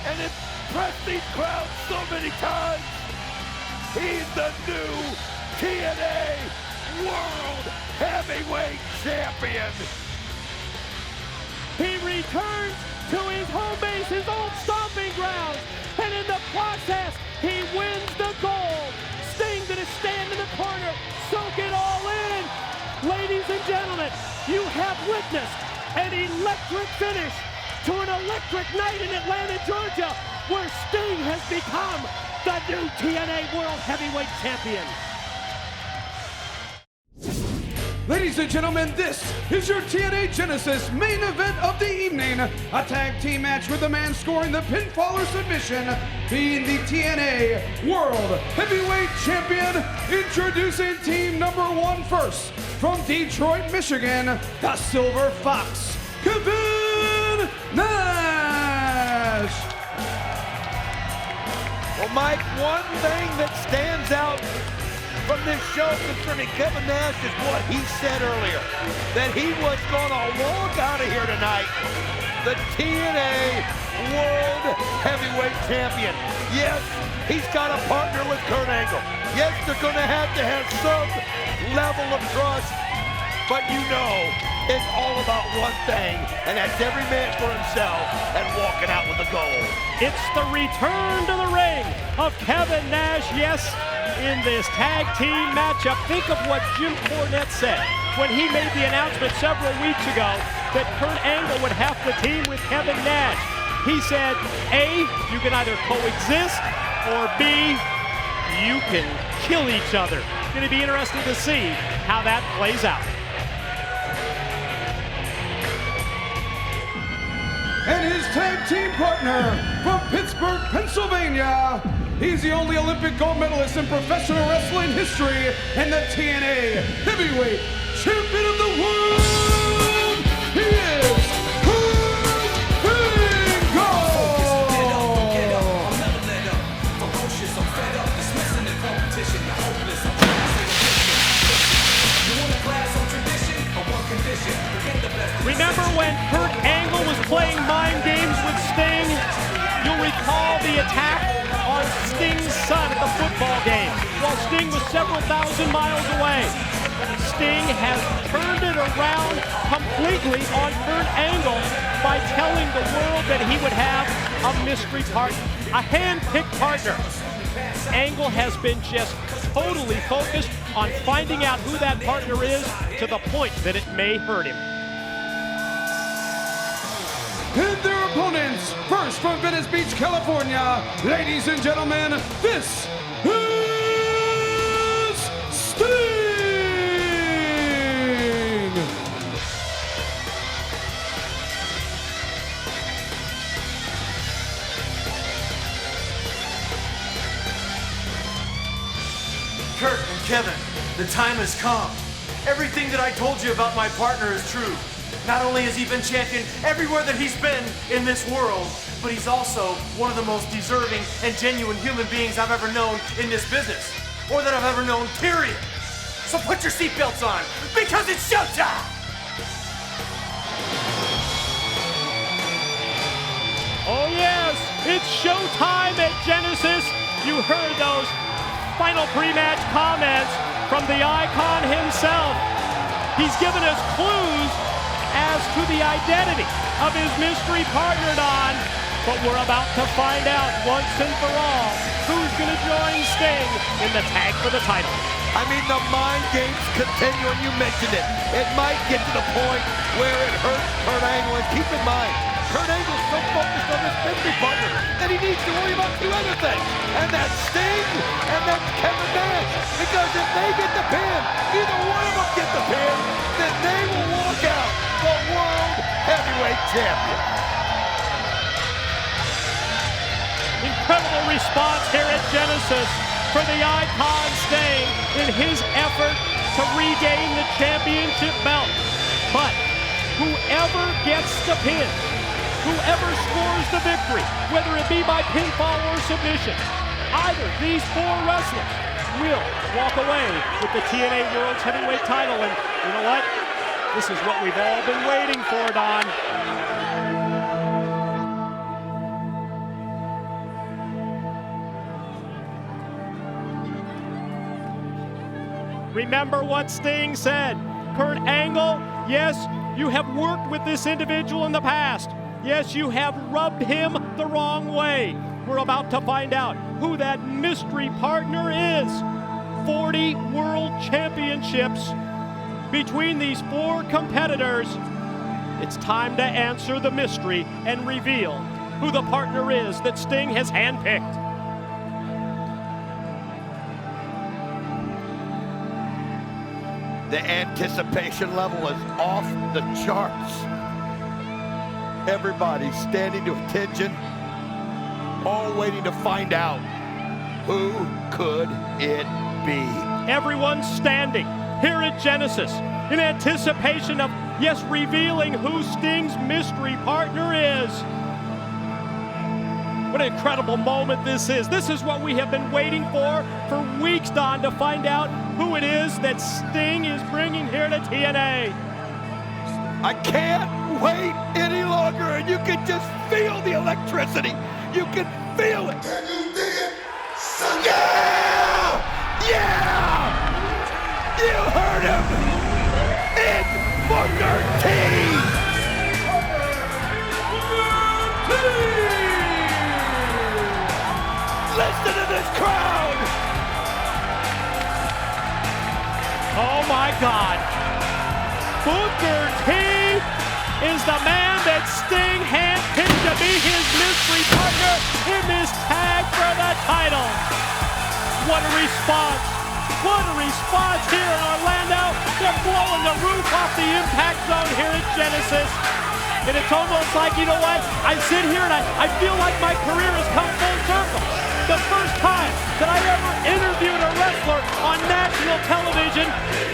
and impressed these crowds so many times. He's the new TNA World Heavyweight Champion. He returns to his home base, his old stomping grounds, and in the process, he wins the gold. Sting gonna stand in the corner, soak it all in. Ladies and gentlemen, you have witnessed an electric finish to an electric night in Atlanta, Georgia, where Sting has become the new TNA World Heavyweight Champion. Ladies and gentlemen, this is your TNA Genesis main event of the evening. A tag team match with the man scoring the pinfall or submission being the TNA World Heavyweight Champion. Introducing team number one first. From Detroit, Michigan, the Silver Fox, Kevin Nash. Well, Mike, one thing that stands out from this show concerning Kevin Nash is what he said earlier, that he was going to walk out of here tonight the TNA World Heavyweight Champion. Yes, he's got a partner with Kurt Angle. Yes, they're going to have some level of trust, but you know, it's all about one thing, and that's every man for himself and walking out with a goal. It's the return to the ring of Kevin Nash, yes, in this tag team matchup. Think of what Jim Cornette said when he made the announcement several weeks ago that Kurt Angle would have to team with Kevin Nash. He said, A, you can either coexist, or B, you can kill each other. It's going to be interesting to see how that plays out. And his tag team partner from Pittsburgh, Pennsylvania. He's the only Olympic gold medalist in professional wrestling history and the TNA Heavyweight Champion of the World. He is Remember when Kurt Angle was playing mind games with Sting? You'll recall the attack on Sting's son at the football game while Sting was several thousand miles away. Sting has turned it around completely on Kurt Angle by telling the world that he would have a mystery partner, a hand-picked partner. Angle has been just totally focused on finding out who that partner is to the point that it may hurt him. And their opponents, first from Venice Beach, California, ladies and gentlemen, this is Sting! Kurt and Kevin, the time has come. Everything that I told you about my partner is true. Not only has he been champion everywhere that he's been in this world, but he's also one of the most deserving and genuine human beings I've ever known in this business, or that I've ever known, period. So put your seatbelts on, because it's showtime! Oh yes, it's showtime at Genesis. You heard those final pre-match comments from the icon himself. He's given us clues as to the identity of his mystery partner, Don. But we're about to find out once and for all who's going to join Sting in the tag for the title. I mean, the mind games continue, and you mentioned it. It might get to the point where it hurts Kurt Angle, and keep in mind, Kurt Angle's so focused on this mystery partner that he needs to worry about two other things, and that's Sting and that's Kevin Nash. Because if they get the pin, either one of them get the pin, then they will walk out the World Heavyweight Champion. Incredible response here at Genesis for the icon Sting in his effort to regain the championship belt. But whoever gets the pin, whoever scores the victory, whether it be by pinfall or submission, either these four wrestlers will walk away with the TNA World's Heavyweight title. And you know what? This is what we've all been waiting for, Don. Remember what Sting said. Kurt Angle, yes, you have worked with this individual in the past. Yes, you have rubbed him the wrong way. We're about to find out who that mystery partner is. 40 world championships between these four competitors. It's time to answer the mystery and reveal who the partner is that Sting has handpicked. The anticipation level is off the charts. Everybody's standing to attention, all waiting to find out who could it be. Everyone's standing here at Genesis in anticipation of, yes, revealing who Sting's mystery partner is. What an incredible moment this is. This is what we have been waiting for weeks, Don, to find out who it is that Sting is bringing here to TNA. I can't wait any longer, and you can just feel the electricity. You can feel it. Can you dig it? Yeah! Yeah! You heard him! It's Booker T! Listen to this crowd! Oh my God. Booker T is the man that Sting handpicked to be his mystery partner in this tag for the title. What a response. What a response here in Orlando. They're blowing the roof off the Impact Zone here at Genesis. And it's almost like, you know what? I sit here and I feel like my career has come full circle. The first time that I ever interviewed a wrestler on national television,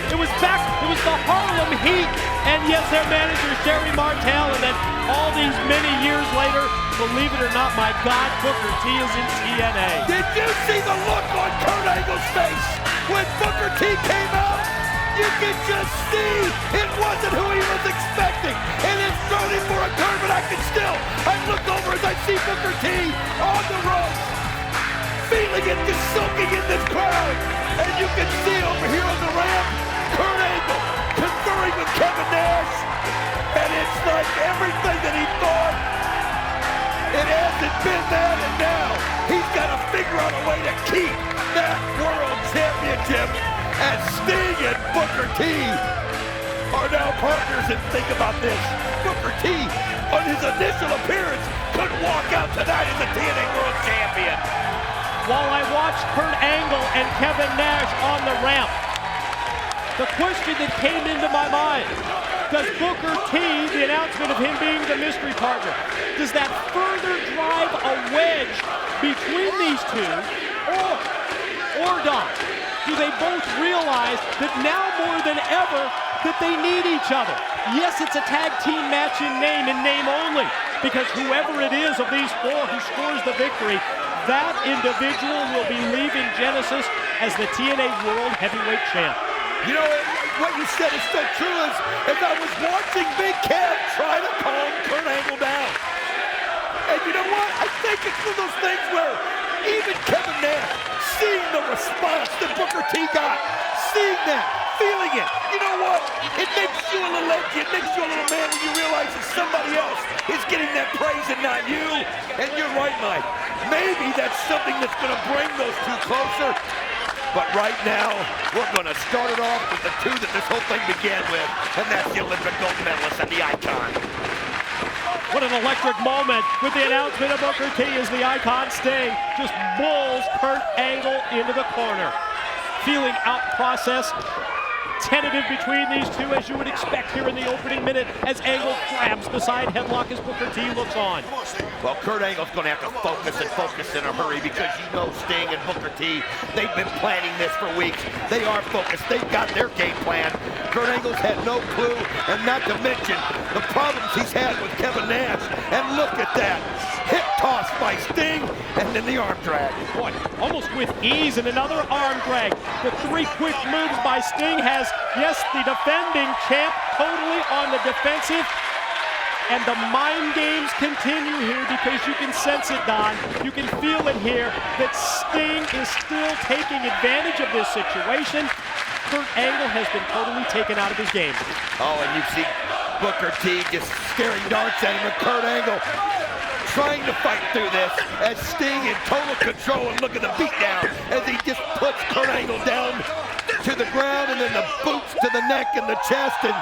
it was the Harlem Heat, and yes, their manager, Sherry Martel, and then all these many years later, believe it or not, my God, Booker T is in TNA. Did you see the look on Kurt Angle's face when Booker T came out? You can just see it wasn't who he was expecting, and it's thrown him for a curve, but I look over as I see Booker T on the ropes, feeling it just soaking in this crowd. And you can see over here on the ramp, Kurt Angle conferring with Kevin Nash. And it's like everything that he thought, it hasn't been that, and now he's got to figure out a way to keep that world championship. And Sting and Booker T are now partners, and think about this. Booker T, on his initial appearance, could walk out tonight as the TNA World Champion. While I watched Kurt Angle and Kevin Nash on the ramp, the question that came into my mind, does Booker T, the announcement of him being the mystery partner, does that further drive a wedge between these two, or Don, do they both realize that now more than ever that they need each other? Yes, it's a tag team match in name and name only, because whoever it is of these four who scores the victory, that individual will be leaving Genesis as the TNA World Heavyweight Champ. You know, what you said is so true as I was watching Big Kev try to calm Kurt Angle down. And you know what? I think it's one of those things where even Kevin Nash, seeing the response that Booker T got, seeing that, feeling it, you know what? It makes you a little edgy, it makes you a little man when you realize that somebody else is getting that praise and not you. And you're right, Mike. Maybe that's something that's going to bring those two closer. But right now, we're going to start it off with the two that this whole thing began with, and that's the Olympic gold medalist and the Icon. What an electric moment with the announcement of Booker T as the Icon Sting just bulls Kurt Angle into the corner. Feeling out-processed, tentative between these two, as you would expect here in the opening minute, as Angle grabs the side headlock as Booker T looks on. Well, Kurt Angle's going to have to focus in a hurry, because you know Sting and Booker T, they've been planning this for weeks. They are focused. They've got their game plan. Kurt Angle's had no clue, and not to mention the problems he's had with Kevin Nash. And look at that. Hip toss by Sting, and then the arm drag. Boy, almost with ease, and another arm drag. The three quick moves by Sting has, yes, the defending champ totally on the defensive. And the mind games continue here, because you can sense it, Don. You can feel it here that Sting is still taking advantage of this situation. Kurt Angle has been totally taken out of his game. Oh, and you see Booker T just staring darts at him, and Kurt Angle trying to fight through this as Sting in total control. And look at the beatdown as he just puts Kurt Angle down to the ground, and then the boots to the neck and the chest. And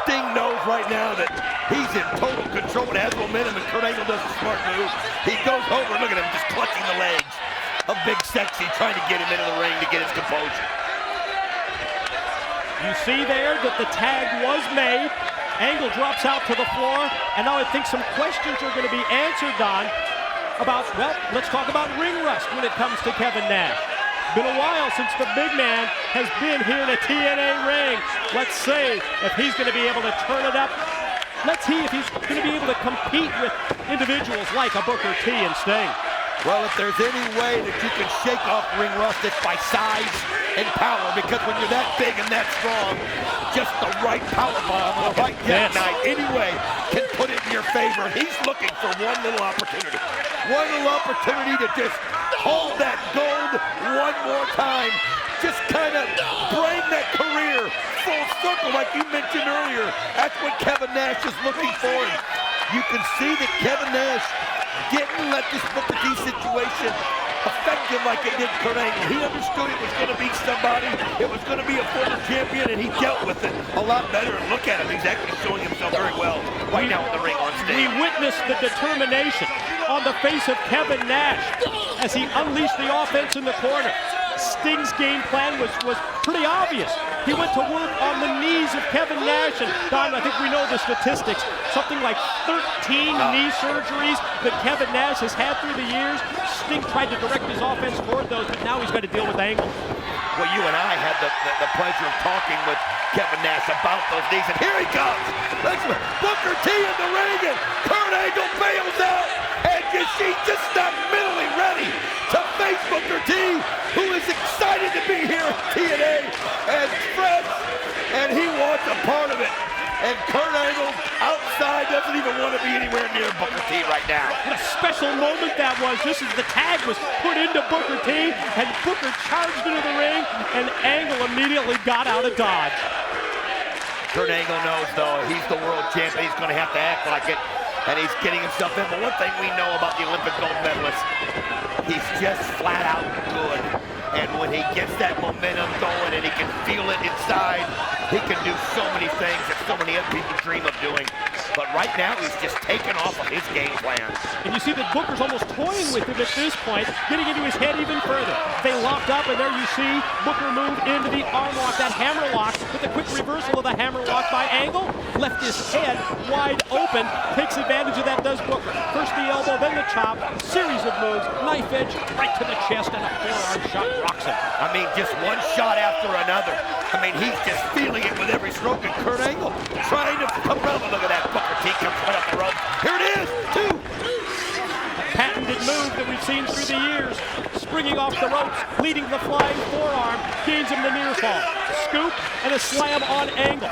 Sting knows right now that he's in total control and has momentum, and Kurt Angle does a smart move. He goes over, look at him just clutching the legs of Big Sexy, trying to get him into the ring to get his composure. You see there that the tag was made. Angle drops out to the floor, and now I think some questions are going to be answered, Don, about, well, let's talk about ring rust when it comes to Kevin Nash. Been a while since the big man has been here in a TNA ring. Let's see if he's going to be able to turn it up. Let's see if he's going to be able to compete with individuals like a Booker T and Sting. Well, if there's any way that you can shake off ring rust, it's by size and power, because when you're that big and that strong, just the right power bomb or the right jackknife anyway can put it in your favor. He's looking for one little opportunity. One little opportunity to just hold that gold one more time. Just kind of bring that career full circle like you mentioned earlier. That's what Kevin Nash is looking for. And you can see that Kevin Nash didn't let this Booker T situation affect him like it did Kurt Angle. He understood it was going to be somebody, it was going to be a former champion, and he dealt with it a lot better. And look at him, he's actually showing himself very well right now in the ring on stage. We witnessed the determination on the face of Kevin Nash as he unleashed the offense in the corner. Sting's game plan was pretty obvious. He went to work on the knees of Kevin Nash, and Don, I think we know the statistics. Something like 13 knee surgeries that Kevin Nash has had through the years. Sting tried to direct his offense toward those, but now he's got to deal with Angle. Well, you and I had the pleasure of talking with Kevin Nash about those knees, and here he comes. Booker T in the ring, and Kurt Angle bails out, and he's just not mentally ready to face Booker T, who is excited to be here at TNA and fresh, and he wants a part of it. And Kurt Angle outside doesn't even want to be anywhere near Booker T right now. What a special moment that was, just as the tag was put into Booker T, and Booker charged into the ring, and Angle immediately got out of dodge. Kurt Angle knows, though, he's the world champion. He's going to have to act like it, and he's getting himself in. But one thing we know about the Olympic gold medalist, he's just flat out good. And when he gets that momentum going and he can feel it inside, he can do so many things that so many other people dream of doing. but right now he's just taken off of his game plan. And you see that Booker's almost toying with him at this point, getting into his head even further. They locked up, and there you see Booker move into the arm lock, that hammer lock, with a quick reversal of the hammer lock by Angle. Left his head wide open, takes advantage of that, does Booker. First the elbow, then the chop, series of moves, knife edge, right to the chest, and a forearm shot rocks him. I mean, just one shot after another. I mean, he's just feeling it with every stroke, and Kurt Angle trying to come around. Look at that, Booker T comes right up the rope. Here it is, 2. Patented move that we've seen through the years. Springing off the ropes, leading the flying forearm, gains him the near fall. Scoop and a slam on Angle.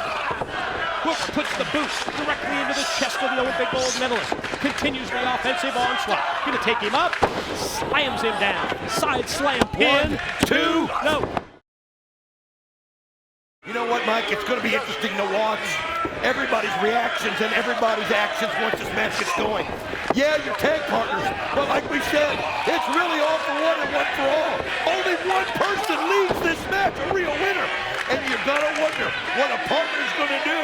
Booker puts the boot directly into the chest of the Olympic gold medalist. Continues the offensive onslaught. Gonna take him up, slams him down. Side slam pin. 1, 2. No. You know what, Mike? It's going to be interesting to watch everybody's reactions and everybody's actions once this match gets going. Yeah, you're tag partners, but like we said, it's really all for one and one for all. Only one person leads this match, a real winner. And you're going to wonder what a partner's going to do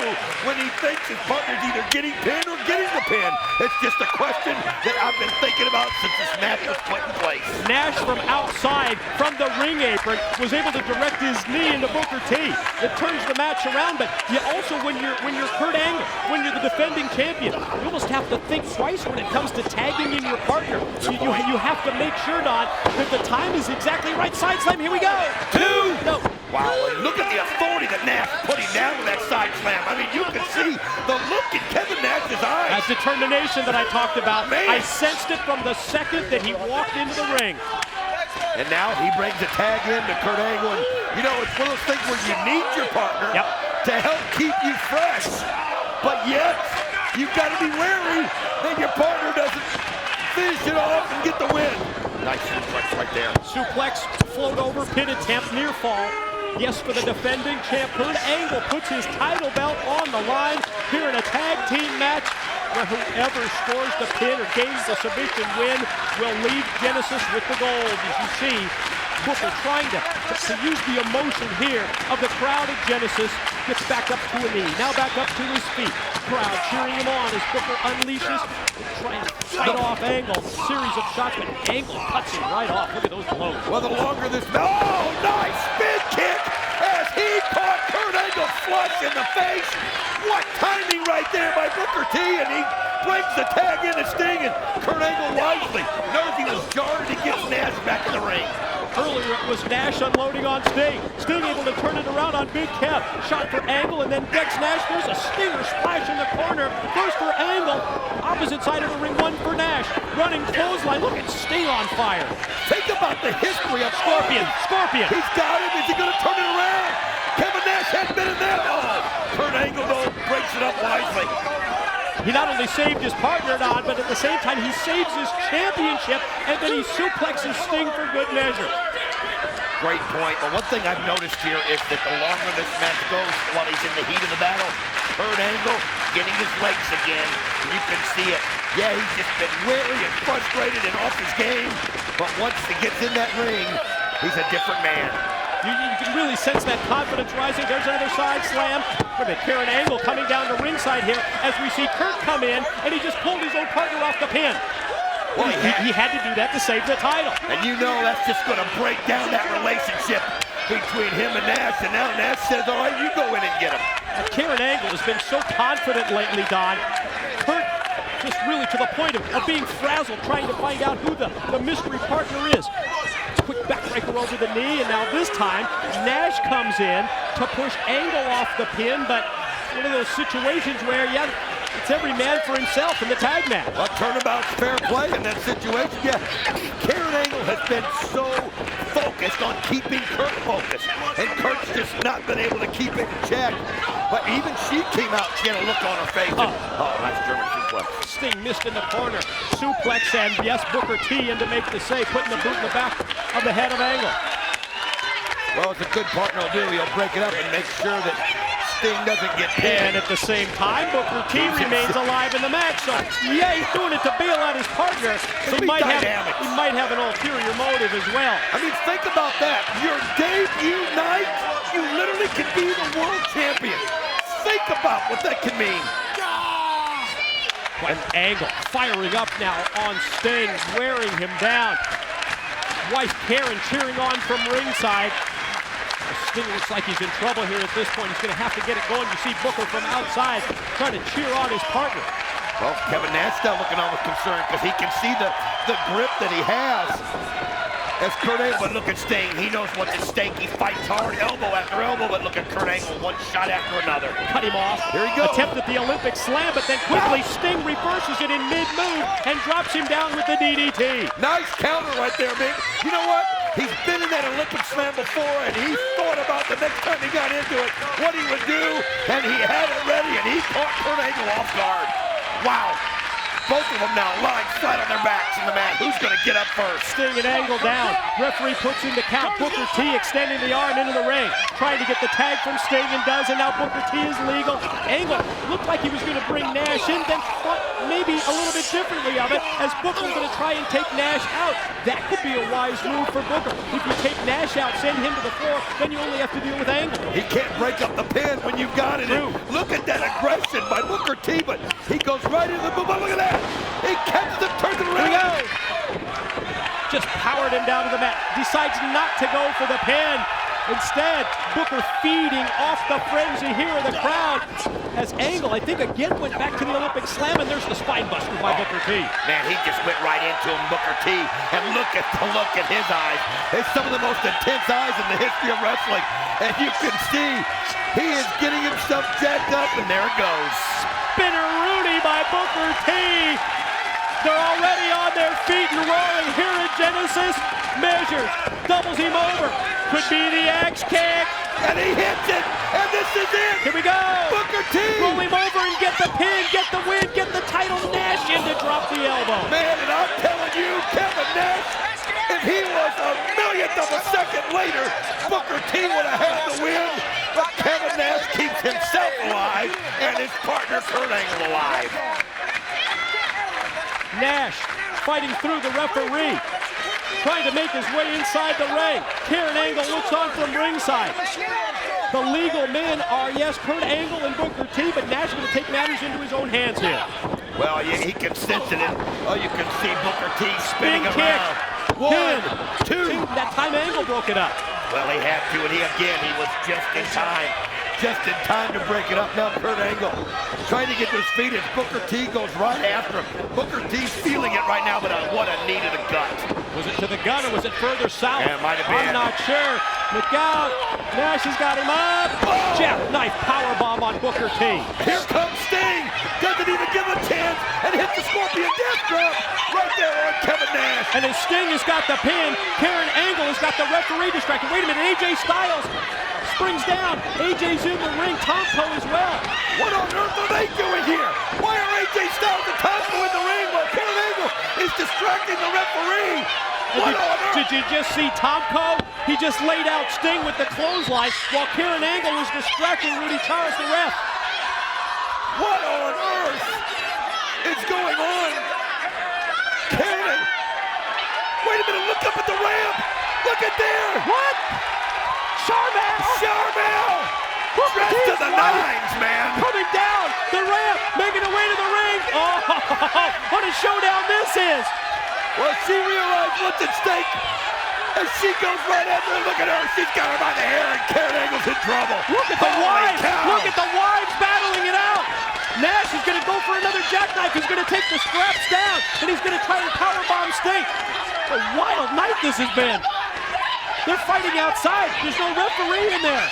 when he thinks his partner's either getting pinned or getting the pin. It's just a question that I've been thinking about since this match was put in place. Nash from outside, from the ring apron, was able to direct his knee into Booker T. It turns the match around, but you also, when you're Kurt Angle, when you're the defending champion, you almost have to think twice when it comes to tagging in your partner. You have to make sure, Don, that the time is exactly right. Side slam, here we go. 2. No. Wow, and look at the authority that Nash put him down with that side slam. I mean, you can see the look in Kevin Nash's eyes. That determination that I talked about, Man. I sensed it from the second that he walked into the ring. And now he brings a tag in to Kurt Angle. And, you know, it's one of those things where you need your partner to help keep you fresh. But yet, you've got to be wary that your partner doesn't finish it off and get the win. Nice suplex right there. Suplex, float over, pin attempt, near fall. Yes, for the defending champ, Kurt Angle puts his title belt on the line here in a tag team match where whoever scores the pin or gains the submission win will leave Genesis with the gold. As you see, Booker trying to use the emotion here of the crowd at Genesis. Gets back up to a knee, now back up to his feet. Crowd cheering him on as Booker unleashes, trying to fight off Angle. Series of shots, but Angle cuts him right off. Look at those blows. Well, the longer this... Oh, nice spin kick as he caught Kurt Angle flush in the face. What timing right there by Booker T, and he brings the tag in to Sting, and Kurt Angle wisely knows he was jarred. He gets Nash back in the ring. Earlier it was Nash unloading on Sting. Sting able to turn it around on Big Kev. Shot for Angle and then decks Nash. There's a stinger splash in the corner. First for Angle. Opposite side of the ring, one for Nash. Running clothesline. Look at Sting on fire. Think about the history of Scorpion. Scorpion. He's got him. Is he going to turn it around? Kevin Nash hadn't been in there. Oh, Kurt Angle, though, breaks it up wisely. He not only saved his partner, Don, but at the same time, he saves his championship, and then he suplexes Sting for good measure. Great point. But one thing I've noticed here is that the longer this match goes, while he's in the heat of the battle, Kurt Angle getting his legs again. You can see it. Yeah, he's just been weary and frustrated and off his game. But once he gets in that ring, he's a different man. You can really sense that confidence rising. There's another side slam. Look at Karen Angle coming down the ringside here as we see Kurt come in, and he just pulled his own partner off the pin. Well, he had to do that to save the title. And you know that's just going to break down that relationship between him and Nash. And now Nash says, all right, you go in and get him. Karen Angle has been so confident lately, Don. Kurt just really to the point of being frazzled, trying to find out who the mystery partner is. Quick backbreaker over the knee, and now this time, Nash comes in to push Angle off the pin, but one of those situations where, yeah, it's every man for himself in the tag match. Well, turnabout's fair play in that situation. Yeah, Karen Angle has been so focused on keeping Kurt focused, and Kurt's just not been able to keep it in check. But even she came out, she had a look on her face. Oh, nice German suplex. Sting missed in the corner. Suplex, and yes, Booker T in to make the save, putting the boot in the back of the head of Angle. Well, it's a good partner will do. He'll break it up and make sure that Sting doesn't get pinned. And at the same time, Booker T remains alive in the match. So, yeah, he's doing it to bail out his partner. So he might have an ulterior motive as well. I mean, think about that. Your debut night, you literally could be the world champion. Think about what that can mean. And Angle firing up now on Sting, wearing him down. Wife Karen cheering on from ringside. Sting looks like he's in trouble here at this point. He's going to have to get it going. You see Booker from outside trying to cheer on his partner. Well, Kevin Nash now looking on with concern because he can see the grip that he has. As Kurt Angle, but look at Sting. He knows what's at stake. He fights hard, elbow after elbow, but look at Kurt Angle, one shot after another. Cut him off. Here he goes. Attempted the Olympic slam, but then quickly Sting reverses it in mid-move and drops him down with the DDT. Nice counter right there, Mick. You know what? He's been in that Olympic slam before, and he thought about the next time he got into it, what he would do, and he had it ready, and he caught Kurt Angle off guard. Wow. Both of them now lying flat on their backs in the mat. Who's going to get up first? Sting and Angle down. Referee puts in the count. Booker T extending the arm into the ring. Trying to get the tag from Sting and does, and now Booker T is legal. Angle looked like he was going to bring Nash in, then thought maybe a little bit differently of it as Booker's going to try and take Nash out. That could be a wise move for Booker. If you take Nash out, send him to the floor, then you only have to deal with Angle. He can't break up the pin when you've got it. Look at that aggression by Booker T, but he goes right into the boom. Look at that. He catches the turn to the ring. Just powered him down to the mat. Decides not to go for the pin. Instead, Booker feeding off the frenzy here of the crowd. As Angle, I think, again went back to the Olympic slam, and there's the spine buster by Booker T. Man, he just went right into him, Booker T. And look at the look in his eyes. It's some of the most intense eyes in the history of wrestling. And you can see he is getting himself jacked up, and there it goes. Spinner Rooney by Booker T. They're already on their feet and roaring here at Genesis. Measures, doubles him over. Could be the axe kick. And he hits it, and this is it. Here we go. Booker T. Roll him over and get the pin, get the win, get the title. Nash in to drop the elbow. Man, and I'm telling you, Kevin Nash, if he was a millionth of a second later, Booker T would have had the win. But Kevin Nash keeps himself alive and his partner Kurt Angle alive. Nash fighting through the referee, trying to make his way inside the ring. Karen Angle looks on from ringside. The legal men are, yes, Kurt Angle and Booker T, but Nash going to take matters into his own hands here. Well, yeah, he can sense it. Oh, you can see Booker T spinning Spin around. kick. 1, 2. That time Angle broke it up. Well, he had to, and he was just in time. Just in time to break it up. Now Kurt Angle trying to get to his feet as Booker T goes right after him. Booker T's feeling it right now, but what a knee to the gut. Was it to the gun or was it further south? Yeah, it might have been. I'm not sure. Look out. Nash has got him up. Oh! Jackknife powerbomb on Booker T. Here comes Sting. Doesn't even give him a chance and hits the Scorpion Death Drop right there on Kevin Nash. And as Sting has got the pin, Karen Angle has got the referee distracted. Wait a minute, AJ Styles springs down. AJ's in the ring, Tomko as well. What on earth are they doing here? Why are AJ Styles and Tomko in the ring while Karen Angle is distracting the referee? What on earth? Did you just see Tomko? He just laid out Sting with the clothesline while Karen Angle was distracting Rudy Charles, the ref. What on earth is going on? Karen, wait a minute, look up at the ramp. Look at there. What? Charmel! Dressed to the nines, man. Coming down the ramp, making her way to the ring. Oh, what a showdown this is. Well, she realized what's at stake. As she goes right after her, look at her. She's got her by the hair, and Karen Angle's in trouble. Look at the wives. Cow. Look at the wives battling it out. Nash is going to go for another jackknife. He's going to take the straps down, and he's going to try and powerbomb Sting. A wild night this has been. They're fighting outside. There's no referee in there.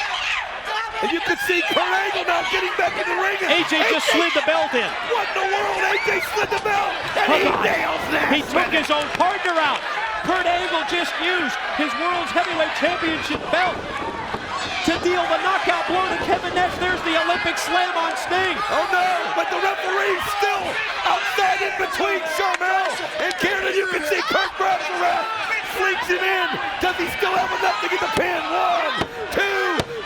And you can see Kurt Angle now getting back in the ring. AJ just slid the belt in. What in the world? AJ slid the belt, and he nails that. He took his own partner out. Kurt Angle just used his World's Heavyweight Championship belt to deal the knockout blow to Kevin Nash. There's the Olympic slam on Sting. Oh no, but the referee's still outside in between Charmel and Karen. You can see Kurt grabs the ref, slinks him in. Does he still have enough to get the pin? 1, 2,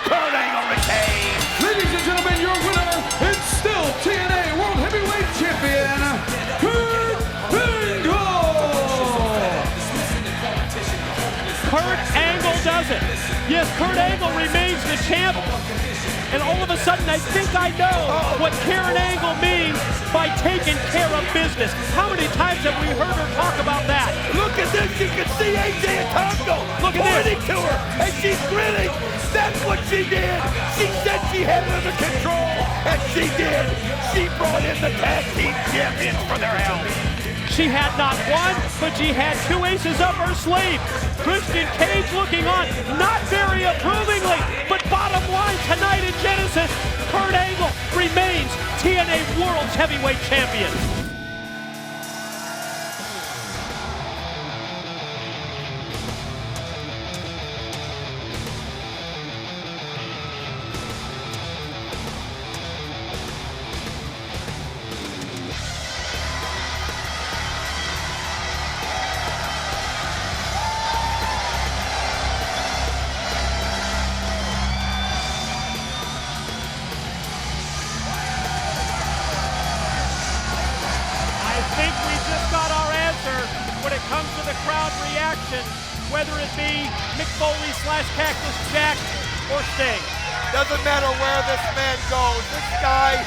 Kurt Angle retains. Ladies and gentlemen, your winner and still TNA World Heavyweight Champion, Kurt Angle. Kurt Angle does it. Yes, Kurt Angle remains the champ. And all of a sudden, I think I know what Karen Angle means by taking care of business. How many times have we heard her talk about that? Look at this, you can see AJ Atongo pointing to her, and she's grinning. That's what she did. She said she had it under control, and she did. She brought in the tag team champions for their help. She had not one, but she had two aces up her sleeve. Christian Cage looking on, not very approvingly, but bottom line tonight in Genesis, Kurt Angle remains TNA World's Heavyweight Champion. Comes to the crowd reaction, whether it be Mick Foley / Cactus Jack or Sting. Doesn't matter where this man goes. This guy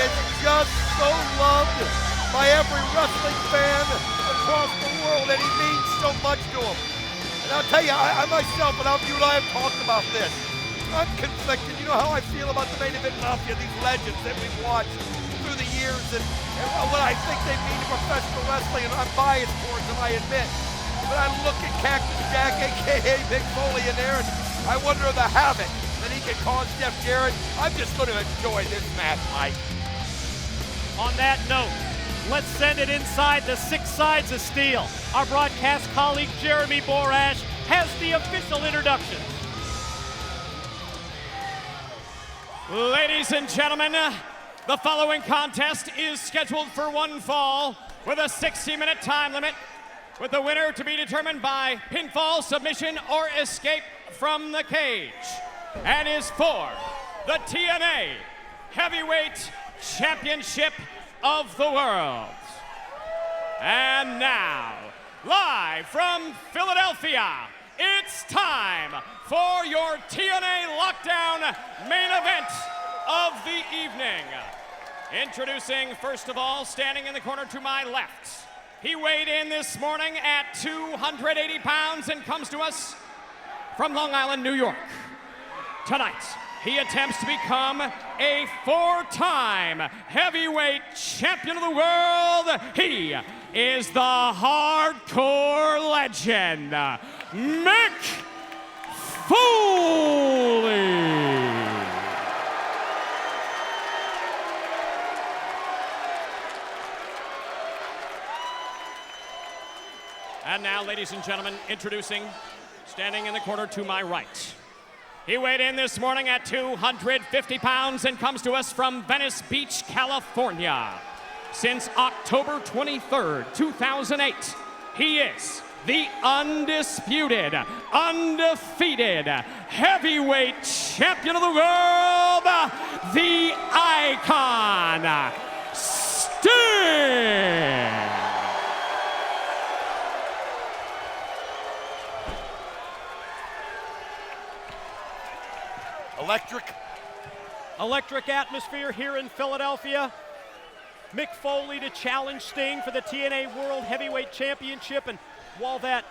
is just so loved by every wrestling fan across the world, and he means so much to him. And I'll tell you, I myself, and you and I have talked about this, I'm conflicted. You know how I feel about the Main Event Mafia, these legends that we've watched through the years, and what I think they mean to professional wrestling, and I'm biased towards them, I admit. But I look at Cactus Jack, a.k.a. Mick Foley, in there, and I wonder the havoc that he can cause Jeff Jarrett. I'm just going to enjoy this match, Mike. On that note, let's send it inside the 6 sides of steel. Our broadcast colleague, Jeremy Borash, has the official introductions. Ladies and gentlemen, the following contest is scheduled for one fall with a 60-minute time limit, with the winner to be determined by pinfall, submission, or escape from the cage, and is for the TNA Heavyweight Championship of the world. And now, live from Philadelphia, it's time for your TNA Lockdown main event of the evening. Introducing, first of all, standing in the corner to my left. He weighed in this morning at 280 pounds and comes to us from Long Island, New York. Tonight, he attempts to become a 4-time heavyweight champion of the world. He is the hardcore legend, Mick Foley. And now, ladies and gentlemen, introducing, standing in the corner to my right. He weighed in this morning at 250 pounds and comes to us from Venice Beach, California. Since October 23rd, 2008, he is the undisputed, undefeated heavyweight champion of the world, the Icon, Sting. Electric atmosphere here in Philadelphia. Mick Foley to challenge Sting for the TNA World Heavyweight Championship, and while that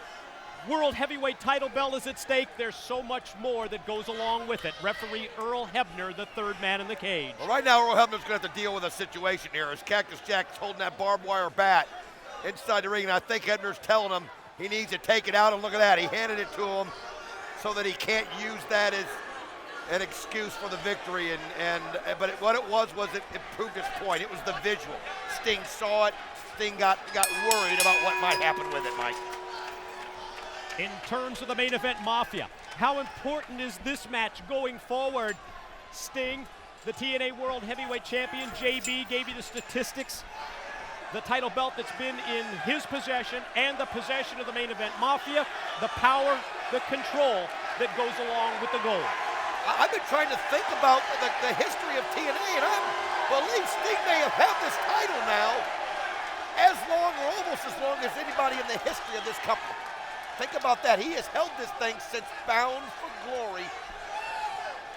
World Heavyweight title belt is at stake, there's so much more that goes along with it. Referee Earl Hebner, the third man in the cage. Well, right now, Earl Hebner's going to have to deal with a situation here as Cactus Jack's holding that barbed wire bat inside the ring, and I think Hebner's telling him he needs to take it out, and look at that. He handed it to him so that he can't use that as an excuse for the victory, but what it was it proved its point. It was the visual. Sting saw it. Sting got worried about what might happen with it, Mike. In terms of the main event Mafia, how important is this match going forward? Sting, the TNA World Heavyweight Champion, JB gave you the statistics. The title belt that's been in his possession and the possession of the main event Mafia, the power, the control that goes along with the goal. I've been trying to think about the history of TNA, and I believe Sting may have had this title now as long or almost as long as anybody in the history of this company. Think about that. He has held this thing since Bound for Glory.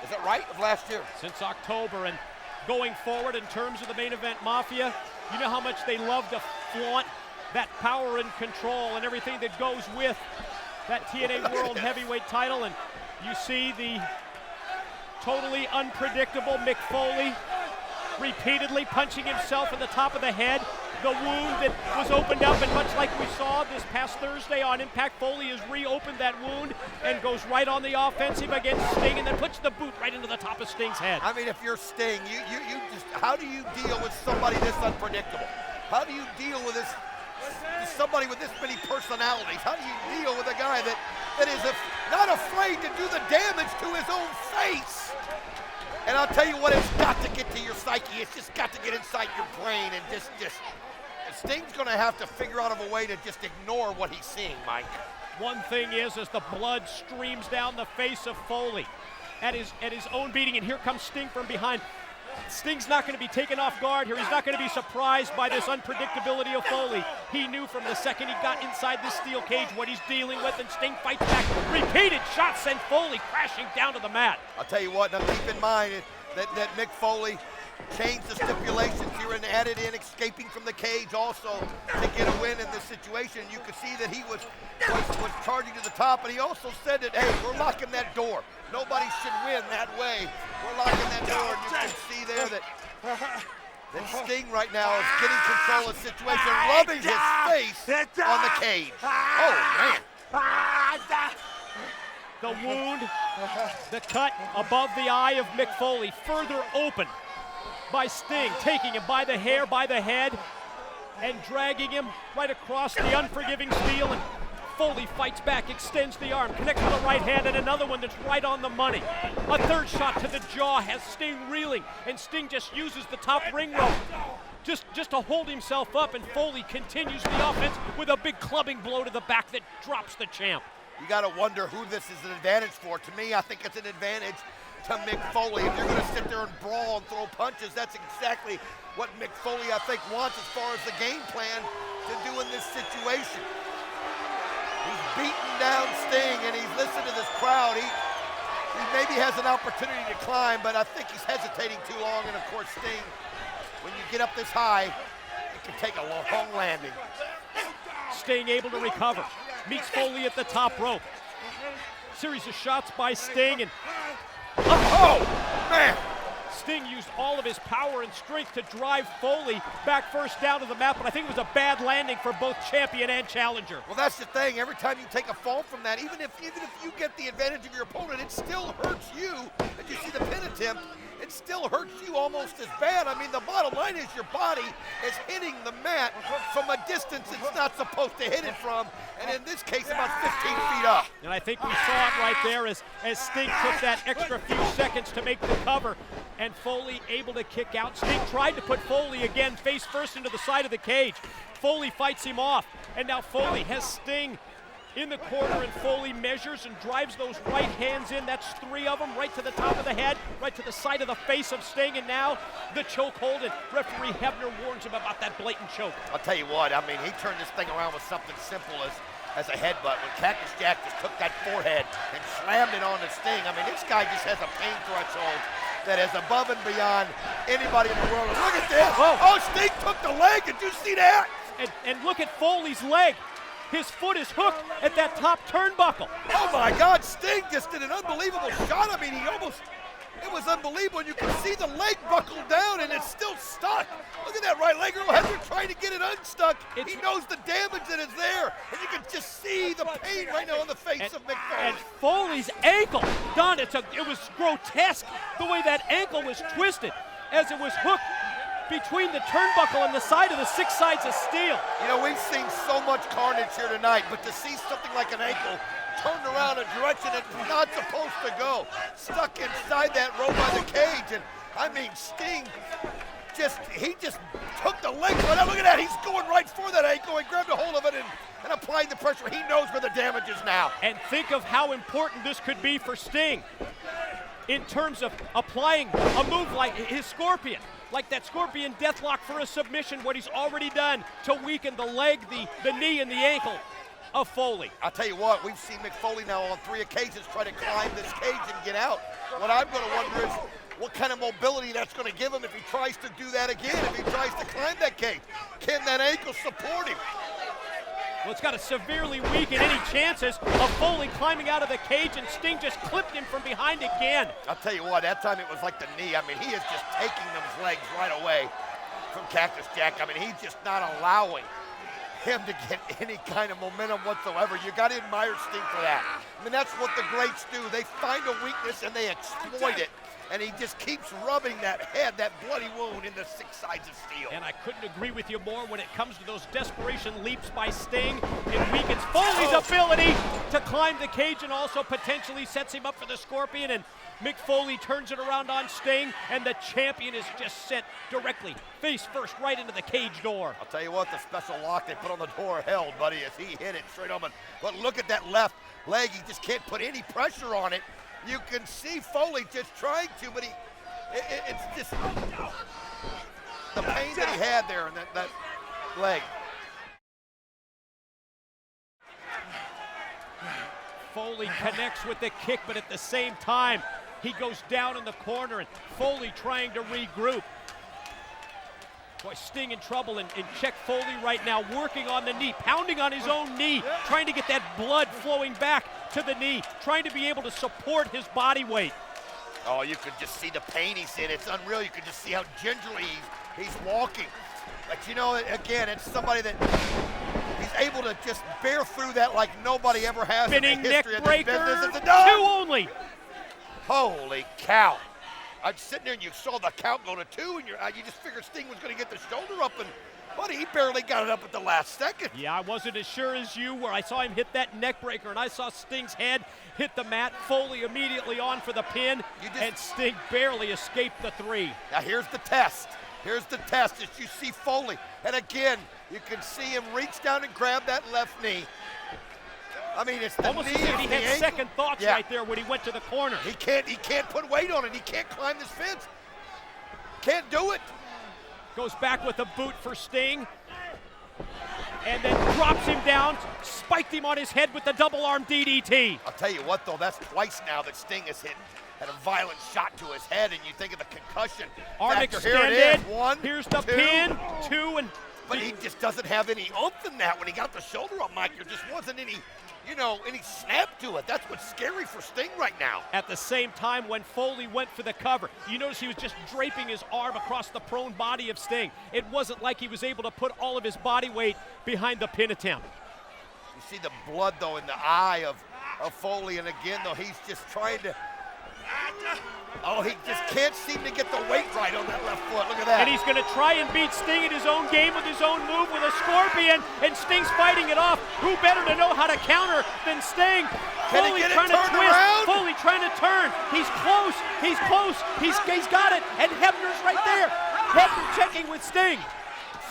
Is that right? Of last year? Since October, and going forward in terms of the main event Mafia, you know how much they love to flaunt that power and control and everything that goes with that TNA World Heavyweight title. And you see the totally unpredictable Mick Foley repeatedly punching himself in the top of the head. The wound that was opened up, and much like we saw this past Thursday on Impact, Foley has reopened that wound and goes right on the offensive against Sting, and then puts the boot right into the top of Sting's head. I mean, if you're Sting, you just, how do you deal with somebody this unpredictable? How do you deal with this, somebody with this many personalities? How do you deal with a guy that is not afraid to do the damage to his own face? And I'll tell you what, it's got to get to your psyche. It's just got to get inside your brain, and just Sting's going to have to figure out a way to just ignore what he's seeing, Mike. One thing is, as the blood streams down the face of Foley at his own beating, and here comes Sting from behind. Sting's not going to be taken off guard here. He's not going to be surprised by this unpredictability of Foley. He knew from the second he got inside this steel cage what he's dealing with, and Sting fights back. Repeated shots send Foley crashing down to the mat. I'll tell you what, now keep in mind that Mick Foley changed the stipulations here and added in escaping from the cage also to get a win in this situation. You could see that he was charging to the top, and he also said that, hey, we're locking that door. Nobody should win that way. We're locking that door, and you can see there that Sting right now is getting control of the situation, rubbing his face on the cage. Oh, man. The wound, the cut above the eye of Mick Foley, further open by Sting, taking him by the hair, by the head, and dragging him right across the unforgiving steel. And Foley fights back, extends the arm, connects with the right hand, and another one that's right on the money. A third shot to the jaw has Sting reeling, and Sting just uses the top ring rope just to hold himself up, and Foley continues the offense with a big clubbing blow to the back that drops the champ. You got to wonder who this is an advantage for. To me, I think it's an advantage to Mick Foley. If you're going to sit there and brawl and throw punches, that's exactly what Mick Foley, I think, wants as far as the game plan to do in this situation. He's beating down Sting, and he's listening to this crowd. He maybe has an opportunity to climb, but I think he's hesitating too long. And of course, Sting, when you get up this high, it can take a long landing. Sting able to recover, meets Foley at the top rope. Series of shots by Sting, and oh, man! Sting used all of his power and strength to drive Foley back first down to the mat, but I think it was a bad landing for both champion and challenger. Well, that's the thing. Every time you take a fall from that, even if you get the advantage of your opponent, it still hurts you. And you see the pin attempt, it still hurts you almost as bad. I mean, the bottom line is your body is hitting the mat from a distance it's not supposed to hit it from, and in this case, about 15 feet up. And I think we saw it right there as Sting took that extra few seconds to make the cover, and Foley able to kick out. Sting tried to put Foley again face first into the side of the cage. Foley fights him off, and now Foley has Sting in the corner, and Foley measures and drives those right hands in. That's three of them, right to the top of the head, right to the side of the face of Sting, and now the chokehold, and referee Hebner warns him about that blatant choke. I'll tell you what, I mean, he turned this thing around with something simple as a headbutt when Cactus Jack just took that forehead and slammed it on the Sting. I mean, this guy just has a pain threshold that is above and beyond anybody in the world. And look at this. Whoa. Oh, Sting took the leg. Did you see that? And look at Foley's leg. His foot is hooked at that top turnbuckle. Oh my God, Sting just did an unbelievable shot. I mean, it was unbelievable. You can see the leg buckle down and it's still stuck. Look at that right leg. Hebner trying to get it unstuck. He knows the damage that is there. And you can just see the pain right now on the face of Mick Foley. And Foley's ankle, Don, it was grotesque the way that ankle was twisted as it was hooked between the turnbuckle and the side of the six sides of steel. You know, we've seen so much carnage here tonight, but to see something like an ankle turned around a direction it's not supposed to go, stuck inside that rope by the cage, and I mean, Sting he just took the leg right out. Look at that, he's going right for that ankle. He grabbed a hold of it and applying the pressure. He knows where the damage is now. And think of how important this could be for Sting in terms of applying a move like his Scorpion. Like that Scorpion Deathlock for a submission, what he's already done to weaken the leg, the knee, and the ankle of Foley. I'll tell you what, we've seen Mick Foley now on 3 occasions try to climb this cage and get out. What I'm going to wonder is what kind of mobility that's going to give him if he tries to do that again, if he tries to climb that cage. Can that ankle support him? Well, it's got to severely weaken any chances of Foley climbing out of the cage, and Sting just clipped him from behind again. I'll tell you what, that time it was like the knee. I mean, he is just taking those legs right away from Cactus Jack. I mean, he's just not allowing him to get any kind of momentum whatsoever. You got to admire Sting for that. I mean, that's what the greats do. They find a weakness and they exploit it. And he just keeps rubbing that head, that bloody wound, in the 6 sides of steel. And I couldn't agree with you more when it comes to those desperation leaps by Sting. It weakens Foley's ability to climb the cage and also potentially sets him up for the Scorpion. And Mick Foley turns it around on Sting, and the champion is just sent directly, face first, right into the cage door. I'll tell you what, the special lock they put on the door held, buddy, as he hit it straight on. But look at that left leg. He just can't put any pressure on it. You can see Foley just trying to, but it's just the pain that he had there in that leg. Foley connects with the kick, but at the same time, he goes down in the corner, and Foley trying to regroup. Boy, Sting in trouble, and check Foley right now, working on the knee, pounding on his own knee, trying to get that blood flowing back to the knee, trying to be able to support his body weight. Oh, you could just see the pain he's in. It's unreal. You could just see how gingerly he's walking. But you know, again, it's somebody that he's able to just bear through that like nobody ever has in the history of this business. It's a done. 2 only. Holy cow. I'm sitting there and you saw the count go to 2, and you just figured Sting was going to get the shoulder up, and buddy, he barely got it up at the last second. Yeah, I wasn't as sure as you were. I saw him hit that neck breaker, and I saw Sting's head hit the mat. Foley immediately on for the pin, and Sting barely escaped the 3. Now here's the test. Here's the test as you see Foley. And again, you can see him reach down and grab that left knee. I mean, it's the almost knee, as if he the had ankle. second thoughts right there when he went to the corner. He can't put weight on it. He can't climb this fence. Can't do it. Goes back with a boot for Sting, and then drops him down, spiked him on his head with the double arm DDT. I'll tell you what, though, that's twice now that Sting has had a violent shot to his head, and you think of the concussion Arm factor. extended. Here it is. 1, here's the 2. pin, 2, and but he just doesn't have any oomph in that. When he got the shoulder up, Mike, there just wasn't any, any snap to it. That's what's scary for Sting right now. At the same time, when Foley went for the cover, you notice he was just draping his arm across the prone body of Sting. It wasn't like he was able to put all of his body weight behind the pin attempt. You see the blood, though, in the eye of Foley, and again, though, he's just trying to... Oh, he just can't seem to get the weight right on that left foot. Look at that. And he's going to try and beat Sting at his own game with his own move with a Scorpion, and Sting's fighting it off. Who better to know how to counter than Sting? Can he get it turned around? Foley trying to turn. He's close. He's close. He's got it. And Hebner's right there. Hebner checking with Sting.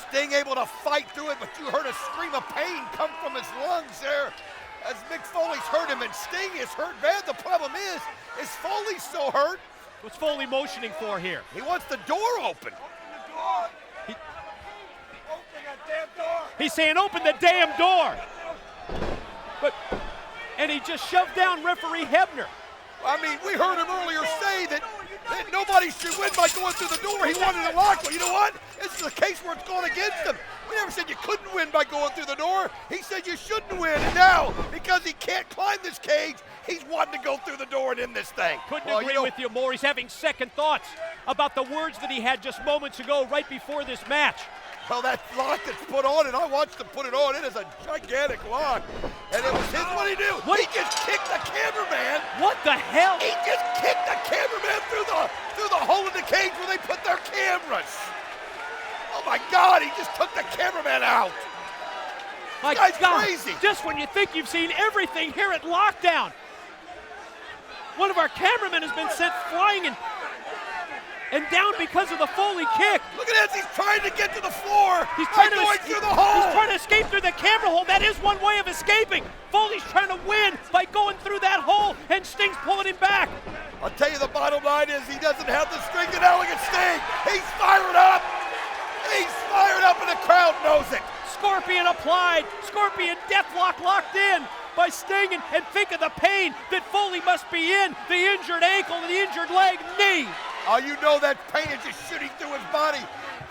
Sting able to fight through it, but you heard a scream of pain come from his lungs there as Mick Foley's hurt him, and Sting is hurt bad. The problem is Foley so hurt? What's Foley motioning for here? He wants the door open. He's saying, open the damn door. And he just shoved down referee Hebner. I mean, we heard him earlier say that nobody should win by going through the door. He wanted it locked. Well, you know what? This is a case where it's gone against him. We never said you couldn't win by going through the door. He said you shouldn't win. And now, because he can't climb this cage, he's wanting to go through the door and in this thing. Couldn't agree with you more. He's having second thoughts about the words that he had just moments ago right before this match. Well, that lock that's put on, and I watched him put it on. It is a gigantic lock. And it was his, what did he do? What? He just kicked the cameraman. What the hell? He just kicked the cameraman through the hole in the cage where they put their cameras. Oh my God, he just took the cameraman out. My This guy's God, crazy. just when you think you've seen everything here at Lockdown, one of our cameramen has been sent flying and down because of the Foley kick. Look at this, he's trying to get to the floor. He's trying to going through the hole. He's trying to escape through the camera hole. That is one way of escaping. Foley's trying to win by going through that hole, and Sting's pulling him back. I'll tell you, the bottom line is he doesn't have the strength and elegant Sting. He's fired up. He's fired up, and the crowd knows it. Scorpion applied. Scorpion Deathlock locked in by Sting, and think of the pain that Foley must be in. The injured ankle, the injured leg, knee. Oh, you know that pain is just shooting through his body.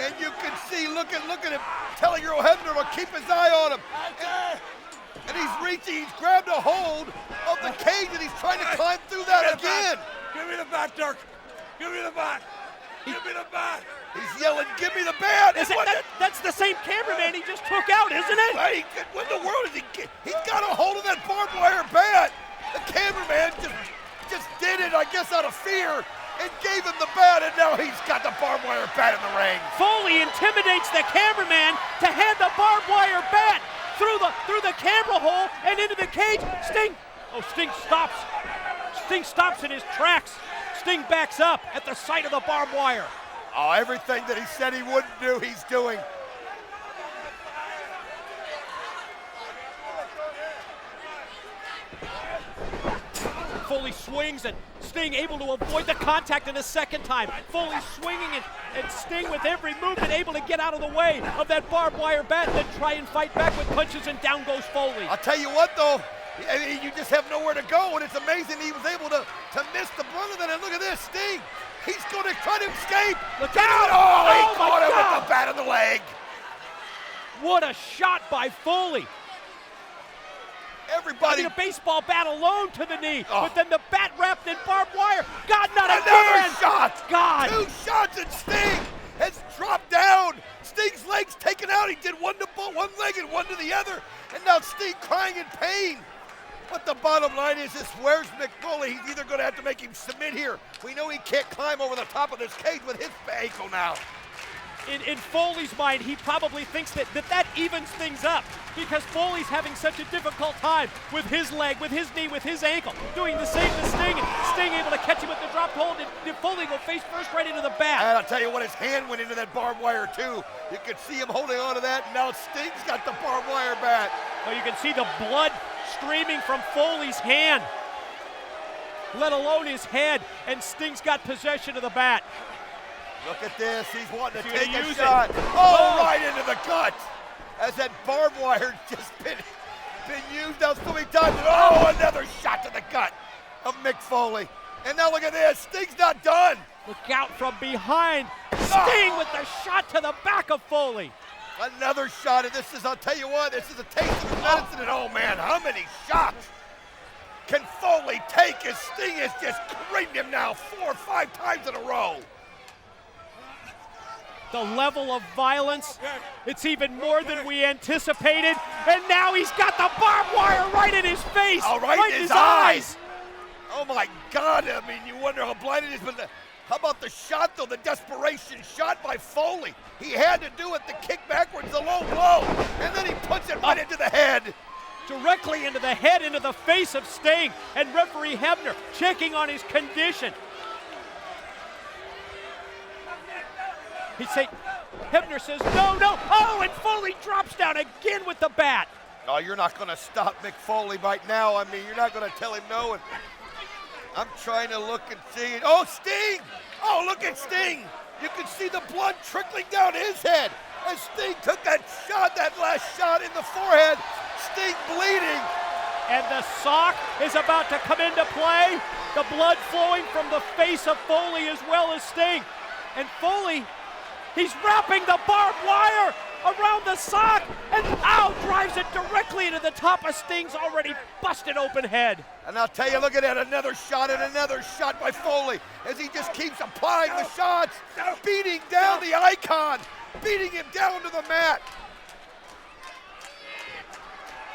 And you can see, look at him, telling your Hebner to keep his eye on him. And he's reaching, he's grabbed a hold of the cage and he's trying to climb through that again. Give me the bat, Dirk. Give me the bat. Give me the bat. He's yelling, give me the bat. That's the same cameraman he just took out, isn't it? Hey, what in the world is he? He's got a hold of that barbed wire bat. The cameraman just did it, I guess, out of fear, and gave him the bat, and now he's got the barbed wire bat in the ring. Foley intimidates the cameraman to hand the barbed wire bat through the camera hole and into the cage. Sting stops. Sting stops in his tracks. Sting backs up at the sight of the barbed wire. Oh, everything that he said he wouldn't do, he's doing. Foley swings and Sting able to avoid the contact in a second time. Foley swinging and Sting with every movement able to get out of the way of that barbed wire bat and then try and fight back with punches, and down goes Foley. I'll tell you what though, you just have nowhere to go, and it's amazing he was able to miss the brunt of it. And look at this, Sting. He's going to try to escape. Look out! Oh, he caught him with the bat in the leg. What a shot by Foley. Everybody. A baseball bat alone to the knee, but then the bat wrapped in barbed wire. God, not Another again! shot! God! 2 shots, and Sting has dropped down. Sting's legs taken out. He did one leg and one to the other, and now Sting crying in pain. But the bottom line is this, where's Mick Foley? He's either going to have to make him submit here. We know he can't climb over the top of this cage with his ankle now. In Foley's mind, he probably thinks that evens things up, because Foley's having such a difficult time with his leg, with his knee, with his ankle, doing the same to Sting, and Sting able to catch him with the dropped hold, and Foley will face first right into the bat. And I'll tell you what, his hand went into that barbed wire too. You could see him holding on to that, and now Sting's got the barbed wire bat. Oh, you can see the blood streaming from Foley's hand, let alone his head, and Sting's got possession of the bat. Look at this, he's wanting to take a shot. Oh, right into the gut. As that barbed wire just been used now so many times. And oh, another shot to the gut of Mick Foley. And now look at this, Sting's not done. Look out from behind. Sting with the shot to the back of Foley. Another shot, and this is, I'll tell you what, this is a taste of his medicine. And oh man, how many shots can Foley take as Sting has just creamed him now 4 or 5 times in a row? The level of violence, it's even more than we anticipated. And now he's got the barbed wire right in his face. Oh, right in his eyes. Oh my God, I mean, you wonder how blind it is, but how about the shot though, the desperation shot by Foley? He had to do it, the kick backwards, the low blow, and then he puts it right into the head. Directly into the head, into the face of Sting, and referee Hebner checking on his condition. Hebner says, no. Oh, and Foley drops down again with the bat. No, you're not going to stop Mick Foley right now. I mean, you're not going to tell him no. And I'm trying to look and see. Oh, Sting! Oh, look at Sting! You can see the blood trickling down his head as Sting took that shot, that last shot in the forehead. Sting bleeding. And the sock is about to come into play. The blood flowing from the face of Foley as well as Sting. And Foley, he's wrapping the barbed wire around the sock, and drives it directly into the top of Sting's already busted open head. And I'll tell you, look at that, another shot and another shot by Foley as he just keeps applying the shots, beating down the icon, beating him down to the mat.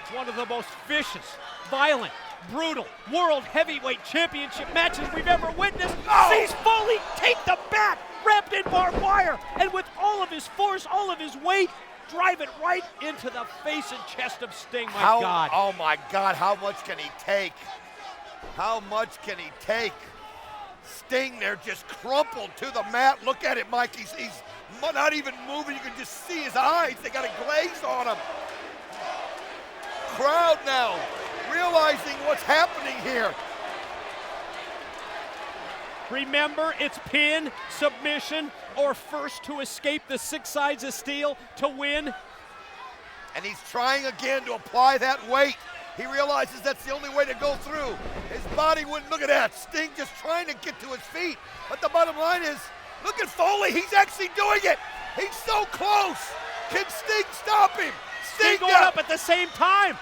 It's one of the most vicious, violent, brutal World Heavyweight Championship matches we've ever witnessed. Sees Foley take the bat, wrapped in barbed wire, and with all of his force, all of his weight, drive it right into the face and chest of Sting. God. Oh my God, how much can he take? How much can he take? Sting there just crumpled to the mat. Look at it, Mike. He's not even moving. You can just see his eyes. They got a glaze on him. Crowd now realizing what's happening here. Remember, it's pin, submission, or first to escape the 6 sides of steel to win. and he's trying again to apply that weight. He realizes that's the only way to go through. His body wouldn't. Look at that. Sting just trying to get to his feet. But the bottom line is, look at Foley. He's actually doing it. He's so close. Can Sting stop him? Sting going up at the same time.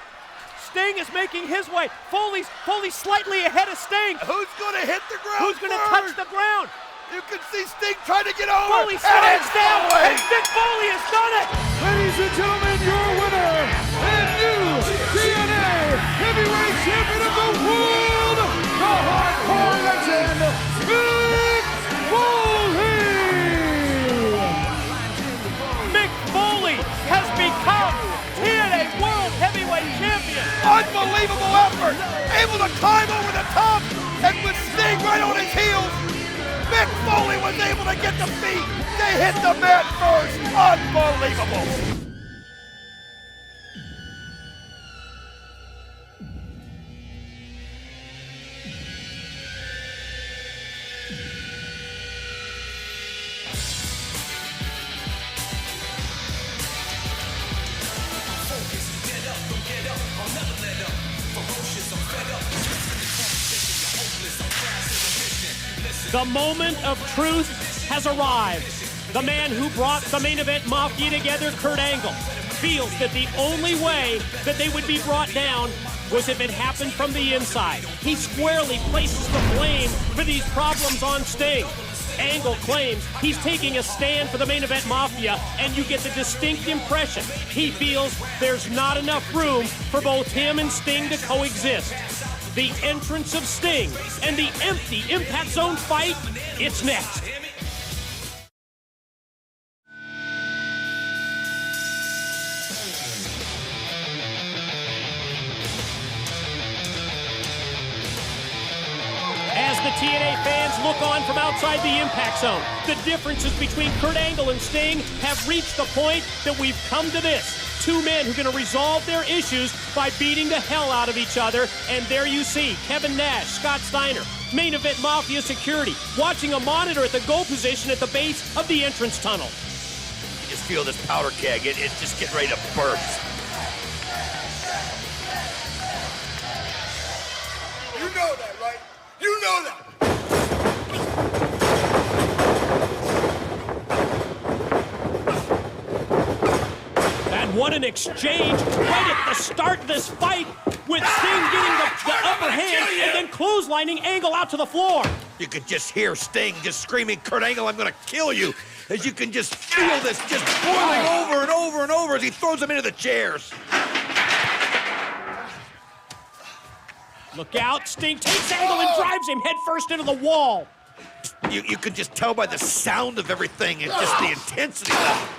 Sting is making his way. Foley's slightly ahead of Sting. Who's going to hit the ground? Who's going to touch the ground? You can see Sting trying to get over. Foley slides down, and Mick Foley has done it. Ladies and gentlemen, your winner and new TNA Heavyweight Champion of the World, the Hardcore Legend, Mick Foley! Mick Foley has become TNA World Heavyweight Champion. Unbelievable effort. Able to climb over the top, and with Sting right on his heels, Mick Foley was able to get the feet. They hit the mat first. Unbelievable. The moment of truth has arrived. The man who brought the main event Mafia together, Kurt Angle, feels that the only way that they would be brought down was if it happened from the inside. He squarely places the blame for these problems on Sting. Angle claims he's taking a stand for the main event Mafia, and you get the distinct impression he feels there's not enough room for both him and Sting to coexist. The entrance of Sting and the empty Impact Zone fight, it's next. As the TNA fans look on from outside the Impact Zone, the differences between Kurt Angle and Sting have reached the point that we've come to this. Two men who are going to resolve their issues by beating the hell out of each other. And there you see Kevin Nash, Scott Steiner, main event Mafia security, watching a monitor at the goal position at the base of the entrance tunnel. You just feel this powder keg. It's just getting ready to burst. You know that, right? You know that. What an exchange right at the start of this fight, with Sting getting the upper hand and then clotheslining Angle out to the floor. You could just hear Sting just screaming, Kurt Angle, I'm going to kill you. As you can just feel this just boiling over and over and over as he throws him into the chairs. Look out, Sting takes Angle and drives him headfirst into the wall. You could just tell by the sound of everything and just the intensity of it.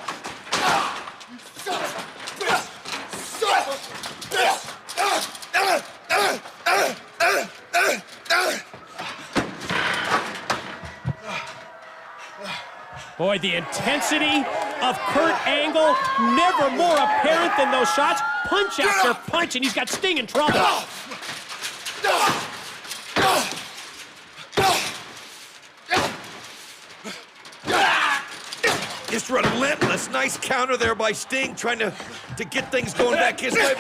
Boy, the intensity of Kurt Angle, never more apparent than those shots. Punch after punch, and he's got Sting in trouble. Just relentless. Nice counter there by Sting, trying to get things going back his way.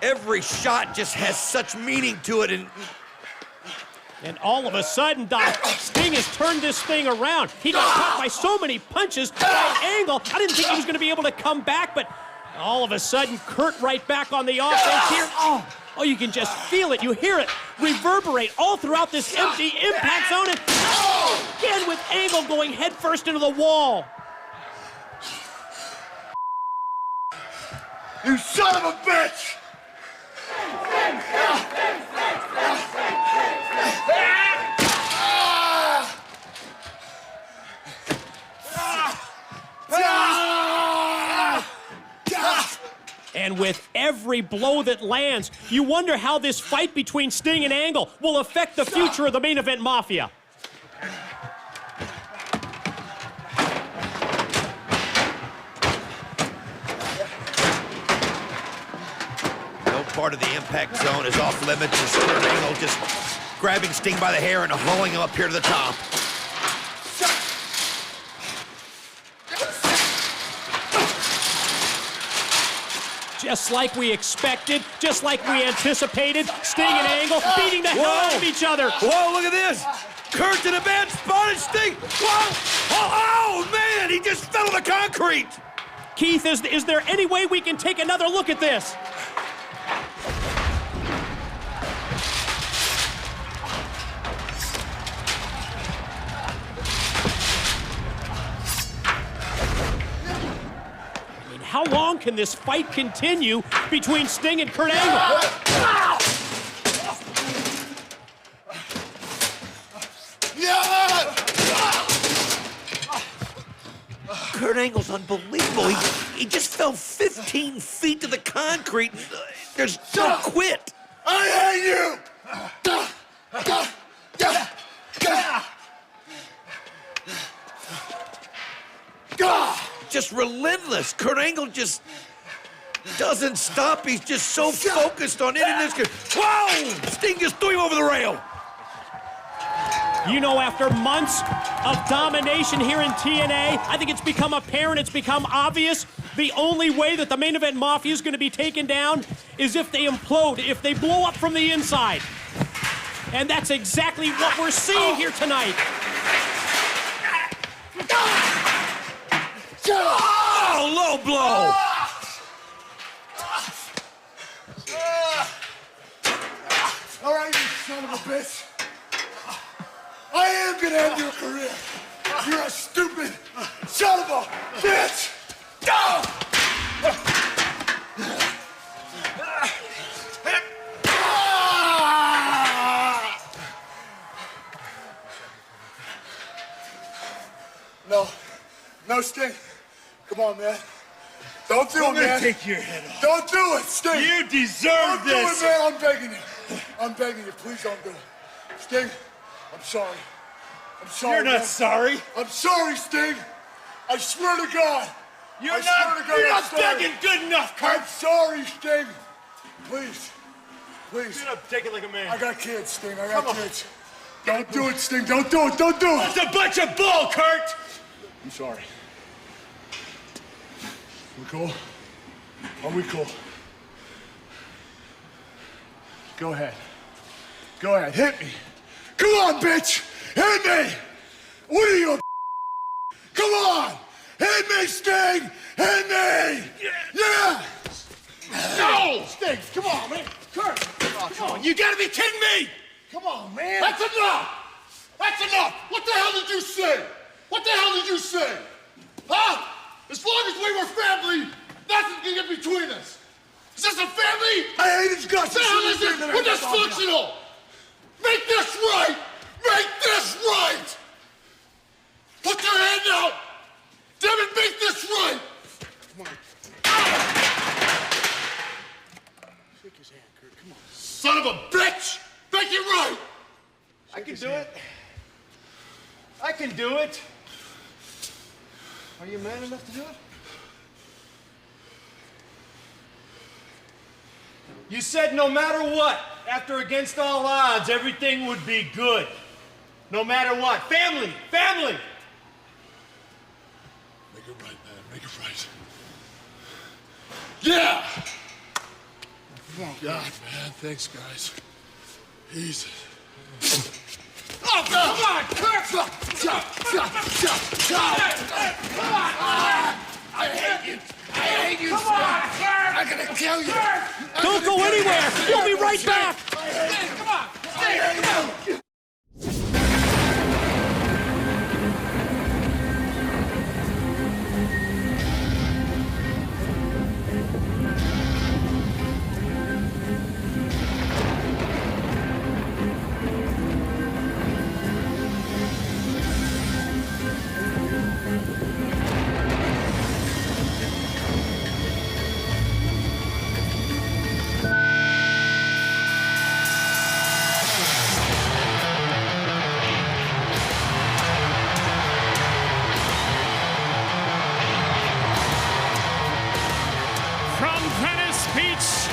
Every shot just has such meaning to it. And all of a sudden, Doc, Sting has turned this thing around. He got caught by so many punches by Angle. I didn't think he was going to be able to come back, but all of a sudden, Kurt right back on the offense here. Oh, you can just feel it. You hear it reverberate all throughout this empty Impact Zone. And again with Angle going headfirst into the wall. You son of a bitch! And with every blow that lands, you wonder how this fight between Sting and Angle will affect the future of the main event Mafia. No part of the Impact Zone is off limits. As Kurt Angle just grabbing Sting by the hair and hauling him up here to the top. Just like we expected, just like we anticipated, Sting and Angle beating the hell out of each other. Whoa, look at this. Kurt's in a bad spot and Sting. Whoa! Oh, man, he just fell on the concrete. Keith, is there any way we can take another look at this? How long can this fight continue between Sting and Kurt Angle? Kurt Angle's unbelievable. He just fell 15 feet to the concrete. There's no quit. I hate you! Just relentless. Kurt Angle just doesn't stop. He's just so focused on ending this. Whoa! Sting just threw him over the rail. You know, after months of domination here in TNA, I think it's become apparent, it's become obvious, the only way that the Main Event Mafia is going to be taken down is if they implode, if they blow up from the inside. And that's exactly what we're seeing here tonight. Oh, low blow. All right, you son of a bitch. I am gonna end your career. You're a stupid son of a bitch. No, Sting. Come on, man. Don't do it, man. Take your head off. Don't do it, Sting. You deserve this. Don't do it, man. I'm begging you. I'm begging you. Please don't do it. Sting, I'm sorry. I'm sorry. You're not man. sorry. I'm sorry, Sting. I swear to God. You're I swear to God, you're I'm not sorry. begging good enough, Kurt. I'm sorry, Sting. Please. Please. Get up, take it like a man. I got kids, Sting. I got kids. Don't do it, Sting. Don't do it. Don't do it. That's a bunch of bull, Kurt. I'm sorry. We cool? Are we cool? Go ahead. Go ahead. Hit me. Come on, bitch. Hit me. What are you? Come on. Hit me, Sting. Hit me. Yeah. No. Sting, come on, man. Kurt. Come on. You gotta be kidding me. Come on, man. That's enough. That's enough. What the hell did you say? What the hell did you say? Huh? As long as we were family, nothing can get between us. Is this a family? I hate his guts. What the hell is this? We're dysfunctional. Make this right. Make this right. Put your hand out. Damn it, make this right. Come on. Shake his hand, Kurt. Come on. Son of a bitch. Make it right. I can do it. I can do it. Are you man enough to do it? You said no matter what, after against all odds, everything would be good. No matter what. Family! Family! Make it right, man. Make it right. Yeah! Oh, God, man. Thanks, guys. Easy. Oh, come on! Kurt! I hate you! I hate you! Come on, Kurt! I'm gonna kill you! Don't go anywhere! You'll be right back! Come on! Stay! Come on!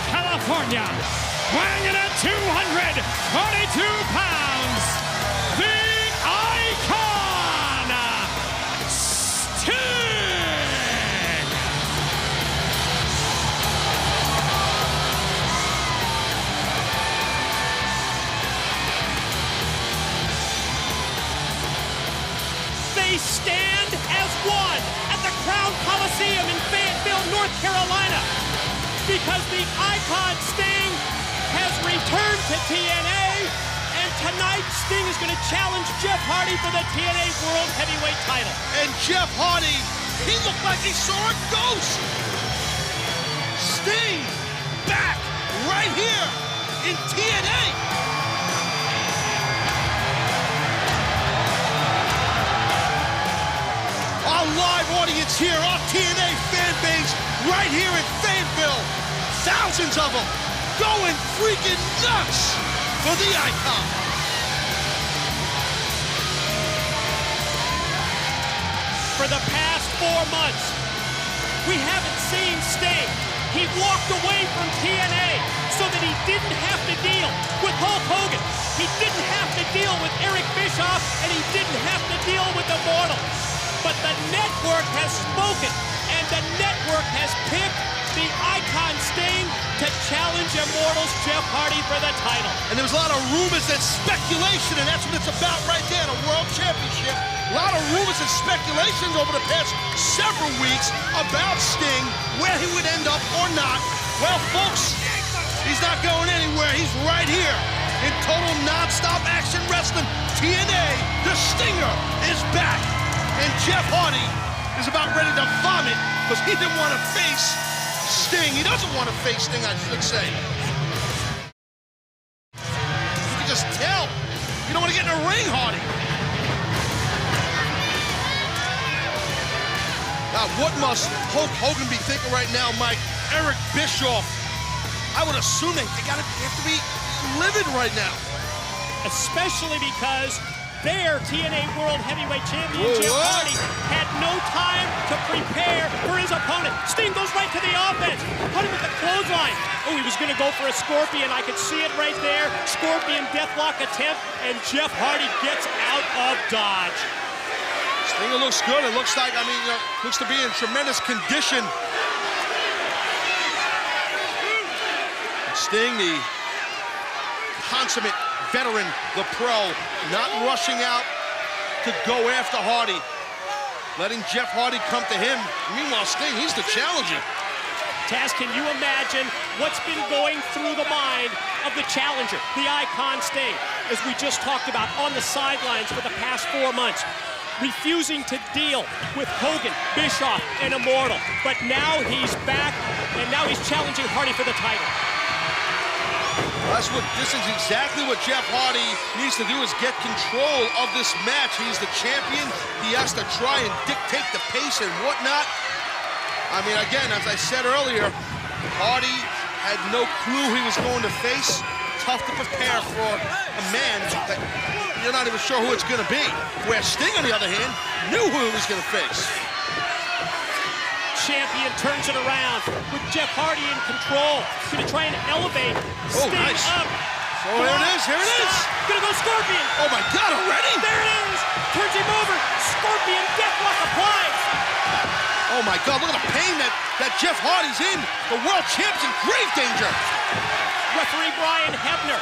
California, weighing in at 242 pounds, the Icon, Sting! They stand as one at the Crown Coliseum in Fayetteville, North Carolina, because the icon Sting has returned to TNA, and tonight Sting is going to challenge Jeff Hardy for the TNA World Heavyweight title. And Jeff Hardy, he looked like he saw a ghost. Sting back right here in TNA. Our live audience here, our TNA fan base, right here in Fayetteville. Thousands of them going freaking nuts for the icon. For the past 4 months, we haven't seen Sting. He walked away from TNA so that he didn't have to deal with Hulk Hogan. He didn't have to deal with Eric Bischoff, and he didn't have to deal with Immortal. But the network has spoken, and the network has picked the icon Sting to challenge Immortal's Jeff Hardy for the title. And there was a lot of rumors and speculation, and that's what it's about right there, the World Championship. A lot of rumors and speculations over the past several weeks about Sting, where he would end up or not. Well, folks, he's not going anywhere. He's right here in total non-stop action wrestling. TNA, the Stinger, is back. And Jeff Hardy is about ready to vomit because he didn't want to face Sting. He doesn't want to face Sting, I should say. You can just tell. You don't want to get in a ring, Hardy. Now, what must Hulk Hogan be thinking right now, Mike? Eric Bischoff. I would assume they have to be livid right now. Especially because their TNA World Heavyweight Champion, Jeff Hardy, had no time to prepare for his opponent. Sting goes right to the offense. Put him with the clothesline. Oh, he was going to go for a scorpion. I could see it right there. Scorpion deathlock attempt, and Jeff Hardy gets out of dodge. Stinger looks good. It looks like, looks to be in tremendous condition. Sting, the consummate veteran, the pro, not rushing out to go after Hardy, letting Jeff Hardy come to him. Meanwhile, Sting, he's the challenger. Taz, can you imagine what's been going through the mind of the challenger, the icon Sting, as we just talked about, on the sidelines for the past 4 months, refusing to deal with Hogan, Bischoff, and Immortal. But now he's back, and now he's challenging Hardy for the title. This is exactly what Jeff Hardy needs to do, is get control of this match. He's the champion. He has to try and dictate the pace and whatnot. I mean, again, as I said earlier, Hardy had no clue he was going to face. Tough to prepare for a man that you're not even sure who it's going to be. Where Sting, on the other hand, knew who he was going to face. Champion turns it around with Jeff Hardy in control. He's going to try and elevate Sting up. Oh, here it is, here it is. Going to go Scorpion. Oh, my God, already? There it is. Turns him over. Scorpion deathlock applies. Oh, my God, look at the pain that Jeff Hardy's in. The world champ's in grave danger. Referee Brian Hebner.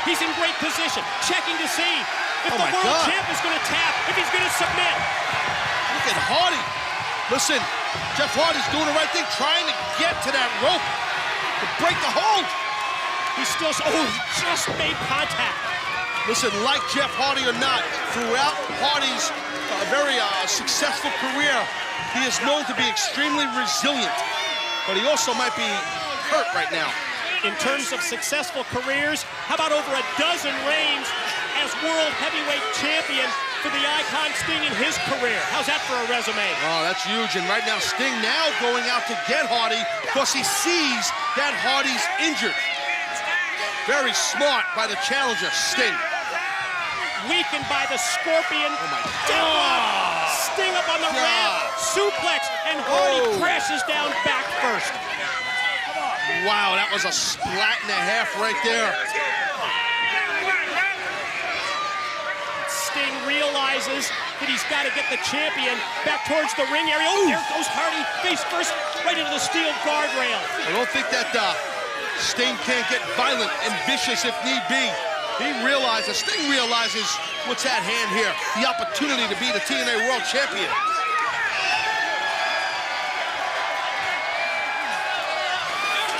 He's in great position, checking to see if the world champ is going to tap, if he's going to submit. Look at Hardy. Listen, Jeff Hardy's doing the right thing, trying to get to that rope to break the hold. He's still, he just made contact. Listen, like Jeff Hardy or not, throughout Hardy's very successful career, he is known to be extremely resilient, but he also might be hurt right now. In terms of successful careers, how about over a dozen reigns as World Heavyweight Champion for the icon Sting in his career? How's that for a resume? Oh, that's huge. And right now, Sting now going out to get Hardy because he sees that Hardy's injured. Very smart by the challenger, Sting. Weakened by the Scorpion. Oh, my God. Sting up on the ramp. Suplex, and Hardy crashes down back first. Wow, that was a splat and a half right there. Sting realizes that he's got to get the champion back towards the ring area. Oh, there goes Hardy, face first, right into the steel guardrail. I don't think that Sting can't get violent and vicious if need be. Sting realizes what's at hand here. The opportunity to be the TNA World Champion.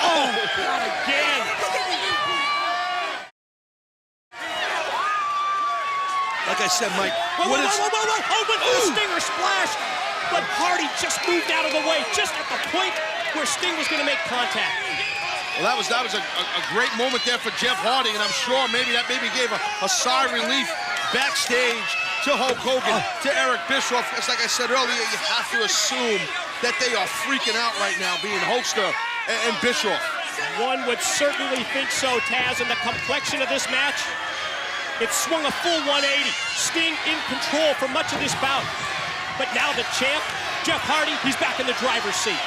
Oh, not again. Like I said, Mike, Whoa, went for the stinger splash, but Hardy just moved out of the way, just at the point where Sting was going to make contact. Well, that was a great moment there for Jeff Hardy, and I'm sure that maybe gave a sigh of relief backstage to Hulk Hogan, to Eric Bischoff. It's like I said earlier, you have to assume that they are freaking out right now, being Hulkster and Bischoff. One would certainly think so, Taz, and the complexion of this match, it swung a full 180. Sting in control for much of this bout. But now the champ, Jeff Hardy, he's back in the driver's seat.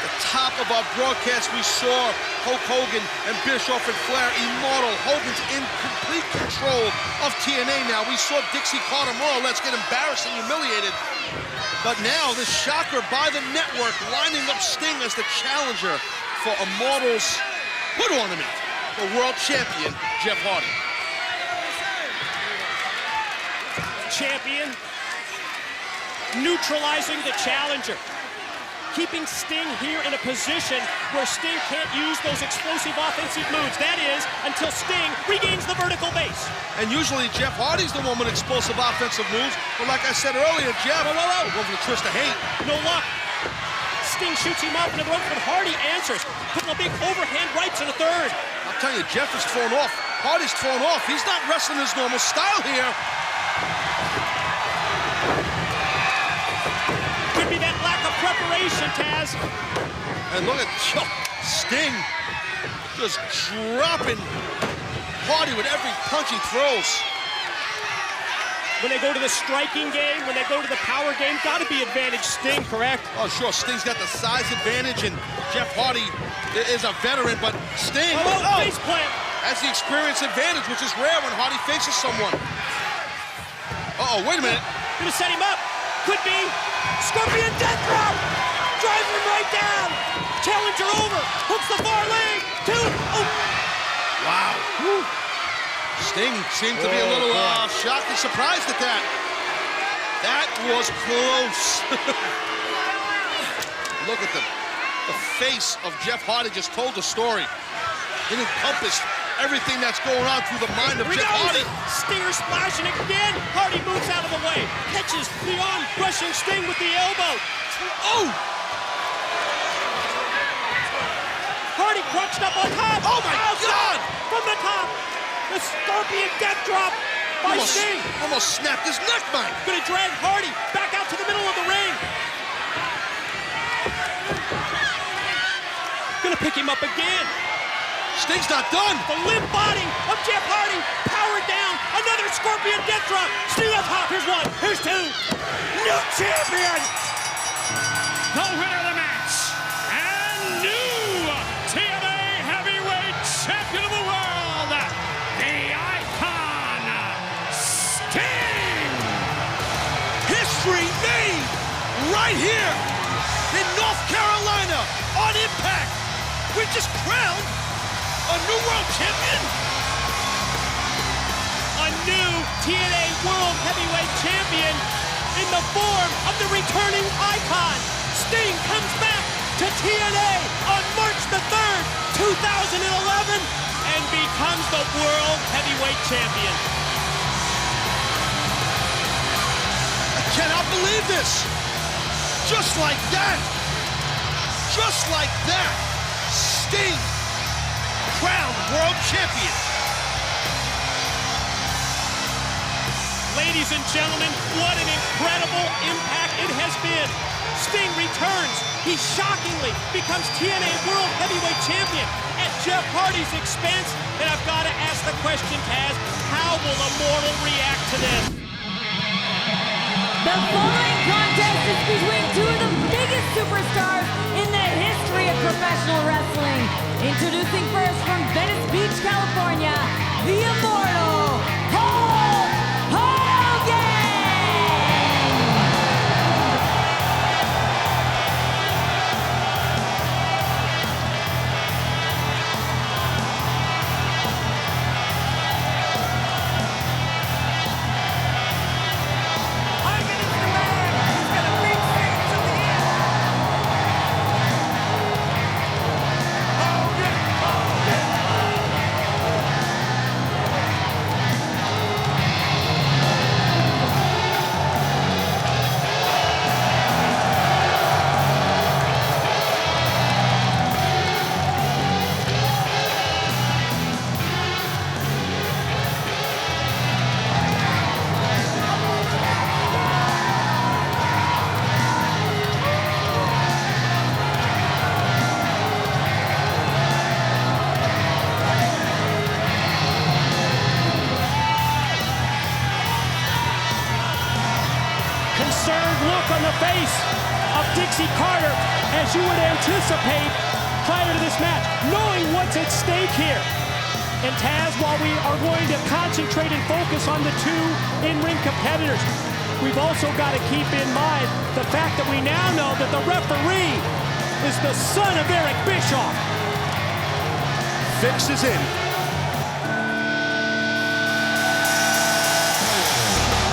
The top of our broadcast, we saw Hulk Hogan and Bischoff and Flair immortal. Hogan's in complete control of TNA now. We saw Dixie Carter more or less get embarrassed and humiliated. But now this shocker by the network lining up Sting as the challenger for Immortals' hood ornament, the world champion, Jeff Hardy. Champion, neutralizing the challenger. Keeping Sting here in a position where Sting can't use those explosive offensive moves. That is, until Sting regains the vertical base. And usually Jeff Hardy's the one with explosive offensive moves. But like I said earlier, Jeff, going for the twist of hate. No luck. Sting shoots him off into the ropes, but Hardy answers. Couple of big overhand rights in the third. I'll tell you, Jeff is thrown off. Hardy's thrown off. He's not wrestling his normal style here. Could be that lack of preparation, Taz. And look at Sting just dropping Hardy with every punch he throws. When they go to the striking game, when they go to the power game, gotta be advantage Sting, correct? Oh, sure, Sting's got the size advantage, and Jeff Hardy is a veteran, but Sting face plant. has the experience advantage, which is rare when Hardy faces someone. Uh-oh, wait a minute. Gonna set him up. Could be. Scorpion death drop. Drives him right down. Challenger over. Hooks the far leg. Two. Oh. Wow. Woo. Sting seemed to be a little shocked and surprised at that. That was close. Look at them. The face of Jeff Hardy just told the story. It encompassed everything that's going on through the mind of Jeff Hardy. Stinger splashing again. Hardy moves out of the way. Catches the arm, brushing Sting with the elbow. Oh! Hardy crunched up on top. Oh my God! From the top. The Scorpion death drop by Sting. Almost snapped his neck, Mike. Gonna drag Hardy back out to the middle of the ring. Gonna pick him up again. Sting's not done. The limp body of Jeff Hardy powered down. Another Scorpion death drop. Sting up top. Here's one. Here's two. New champion. The winner of the match and new TNA heavyweight champion of the world, the Icon, Sting. History made right here in North Carolina on Impact. We just crowned a new world champion. A new TNA World Heavyweight Champion in the form of the returning Icon. Sting comes back to TNA on March the 3rd, 2011, and becomes the World Heavyweight Champion. I cannot believe this. Just like that. Just like that. Sting, crowned world champion. Ladies and gentlemen, what an incredible impact it has been. Sting returns. He shockingly becomes TNA World Heavyweight Champion at Jeff Hardy's expense. And I've got to ask the question, Taz, how will Immortal react to this? The following contest is between two of the biggest superstars in the history of professional wrestling. Introducing first from Venice Beach, California, the Immortal, Hulk Hogan! concerned look on the face of Dixie Carter, as you would anticipate prior to this match, knowing what's at stake here. And Taz, while we are going to concentrate and focus on the two in-ring competitors, we've also got to keep in mind the fact that we now know that the referee is the son of Eric Bischoff. Fix is in.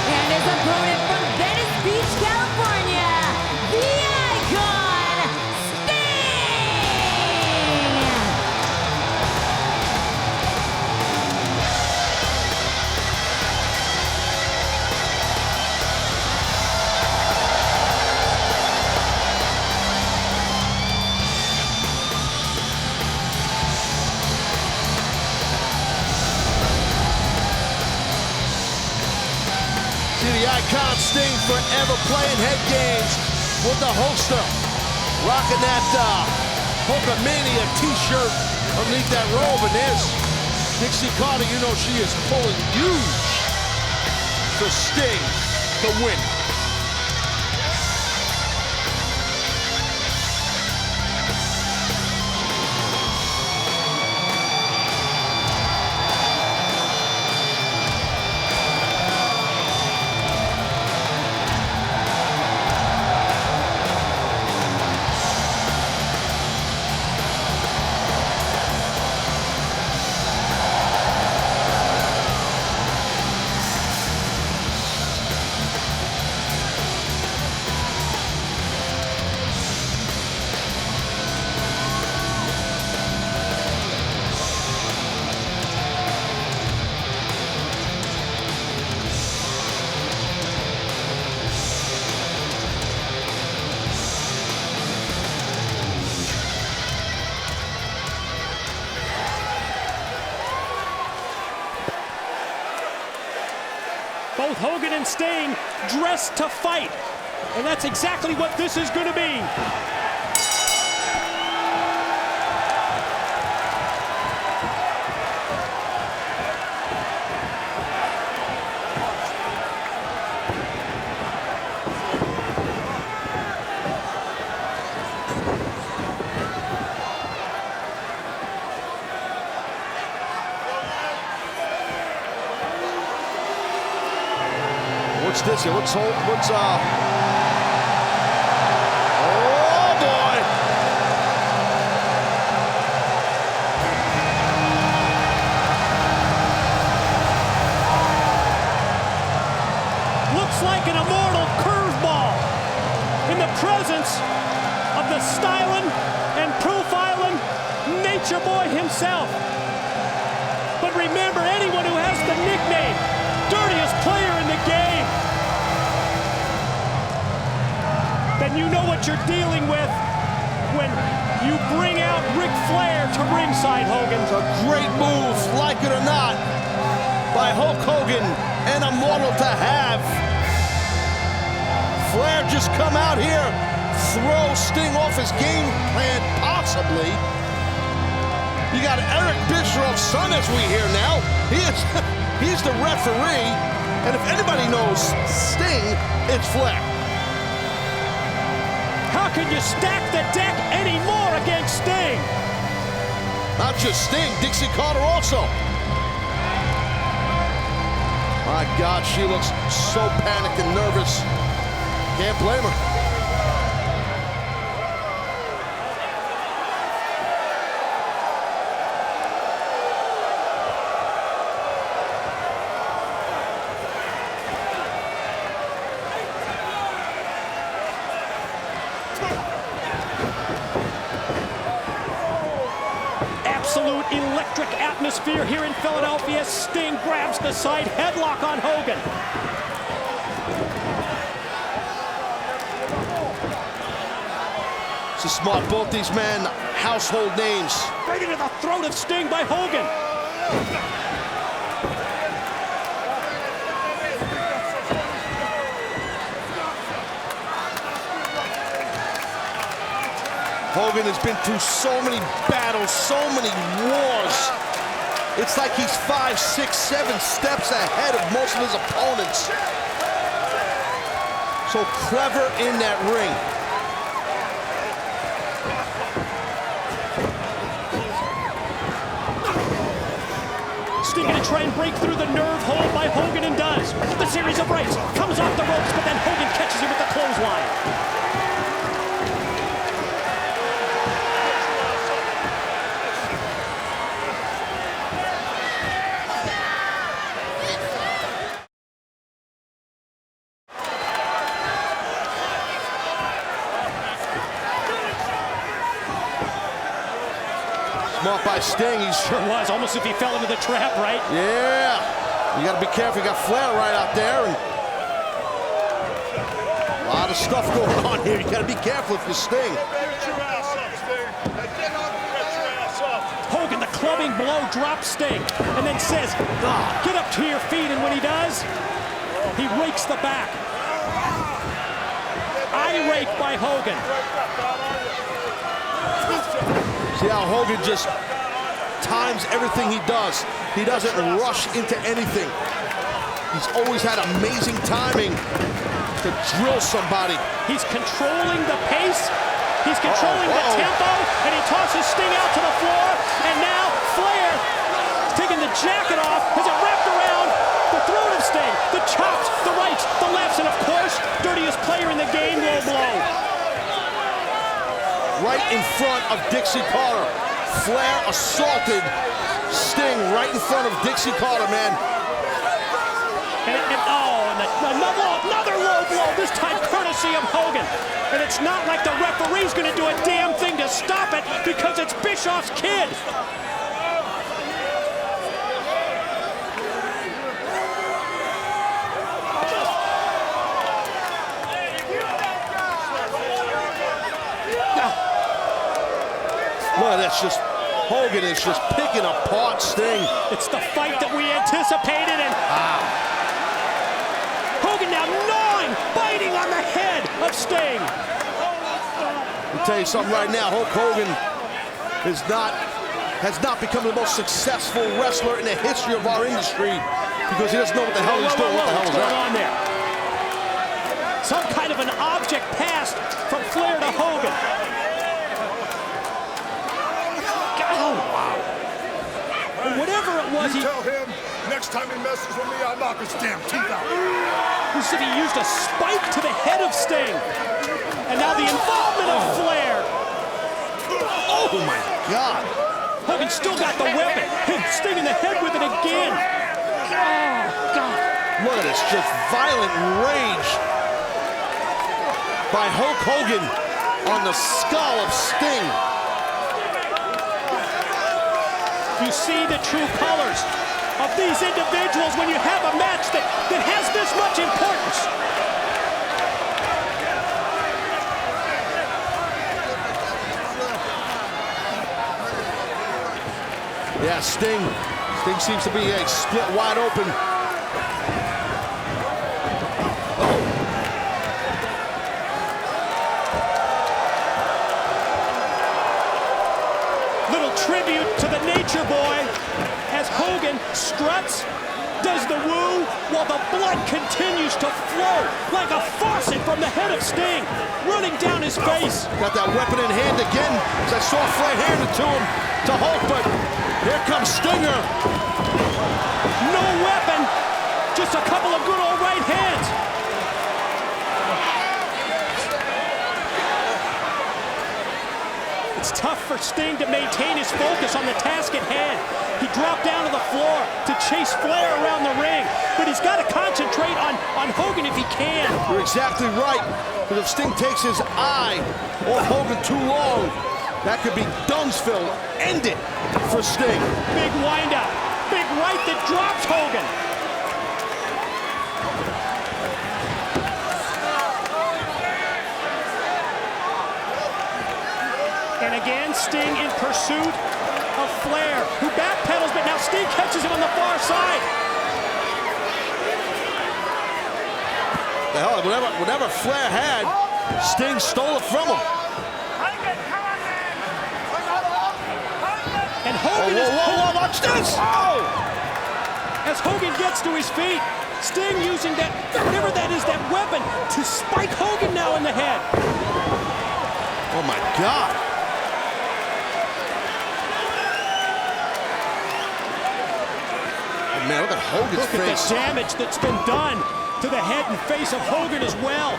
And his opponent from Venice Beach, California, the Icon, Sting! The Icon Sting forever playing head games with the holster. Rocking that Hulkamania t-shirt underneath that robe. And there's Dixie Carter. You know she is pulling huge for Sting to win. Both Hogan and Sting dressed to fight, and that's exactly what this is going to be. What's this here? What's oh boy! Looks like an immortal curveball in the presence of the styling and profiling nature boy himself. But remember, anyone who has the nickname dirtiest player in the game, then you know what you're dealing with when you bring out Ric Flair to ringside, Hogan. It's a great move, like it or not, by Hulk Hogan and Immortal to have. Flair just come out here, throw Sting off his game plan, possibly. You got Eric Bischoff's son, as we hear now. He's the referee, and if anybody knows Sting, it's Flair. How can you stack the deck anymore against Sting? Not just Sting, Dixie Carter also. My God, she looks so panicked and nervous. Can't blame her. Absolute electric atmosphere here in Philadelphia. Sting grabs the side headlock on Hogan. This is smart. Both these men, household names. Right into the throat of Sting by Hogan. Hogan has been through so many battles, so many wars. It's like he's 5, 6, 7 steps ahead of most of his opponents. So clever in that ring. Sting gonna try and break through the nerve hold by Hogan and does. The series of rights comes off the ropes, but then Hogan catches him with the clothesline. Smart by Sting. He Sure was, almost if he fell into the trap, right? Yeah. You got to be careful. You got Flair right out there. And a lot of stuff going on here. You got to be careful if you Sting. Hogan, the clubbing blow, drops Sting, and then says, get up to your feet. And when he does, he rakes the back. Eye rake by Hogan. See how Hogan just times everything he does. He doesn't rush into anything. He's always had amazing timing to drill somebody. He's controlling the pace. He's controlling the tempo, and he tosses Sting out to the floor. And now Flair is taking the jacket off. Has it wrapped around the throat of Sting? The chops, the rights, the lefts, and of course, dirtiest player in the game, low blow. Right in front of Dixie Carter. Flair assaulted Sting right in front of Dixie Carter, man. Another low blow, this time courtesy of Hogan. And it's not like the referee's gonna do a damn thing to stop it because it's Bischoff's kid. Well, that's just, Hogan is just picking apart Sting. It's the fight that we anticipated, and Hogan now gnawing, biting on the head of Sting. I'll tell you something right now, Hulk Hogan has not become the most successful wrestler in the history of our industry because he doesn't know what the hell he's doing. What the hell is What's that? going on there? Some kind of an object passed from Flair to Hogan. Whatever it was, you tell him next time he messes with me, I'll knock his damn teeth out. He said he used a spike to the head of Sting. And now the involvement of Flair. Oh my God. Hogan still got the weapon. Hit Sting in the head with it again. Oh, God. Look at this, just violent rage by Hulk Hogan on the skull of Sting. You see the true colors of these individuals when you have a match that has this much importance. Yeah, Sting seems to be split wide open. Little tribute to the Nature Boy as Hogan struts, does the woo, while the blood continues to flow like a faucet from the head of Sting, running down his face. Got that weapon in hand again, as I saw Flair hand it to him, to Hulk, but here comes Stinger. No weapon, just a couple of good old right hands. It's tough for Sting to maintain his focus on the task at hand. He dropped down to the floor to chase Flair around the ring, but he's got to concentrate on Hogan if he can. You're exactly right, because if Sting takes his eye off Hogan too long, that could be Dunsville. End it for Sting. Big windup, big right that drops Hogan. And again, Sting in pursuit of Flair, who backpedals, but now Sting catches him on the far side. The hell, whatever Flair had, Sting stole it from him. And Hogan whoa, watch this! Oh! As Hogan gets to his feet, Sting using that, whatever that is, that weapon to spike Hogan now in the head. Oh my God. Oh man, look at Hogan's face. Look at the damage that's been done to the head and face of Hogan as well.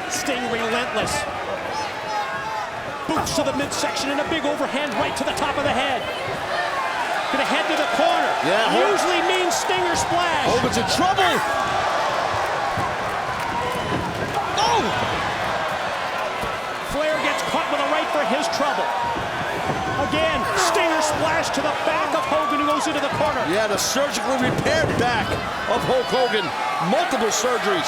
Sting relentless. Boots to the midsection and a big overhand right to the top of the head. Gonna head to the corner. Yeah, usually means Stinger splash. Hogan's in trouble. Oh! Flair gets caught with a right for his trouble. Again, Stinger splash to the back of Hogan, who goes into the corner. Yeah, the surgically repaired back of Hulk Hogan. Multiple surgeries.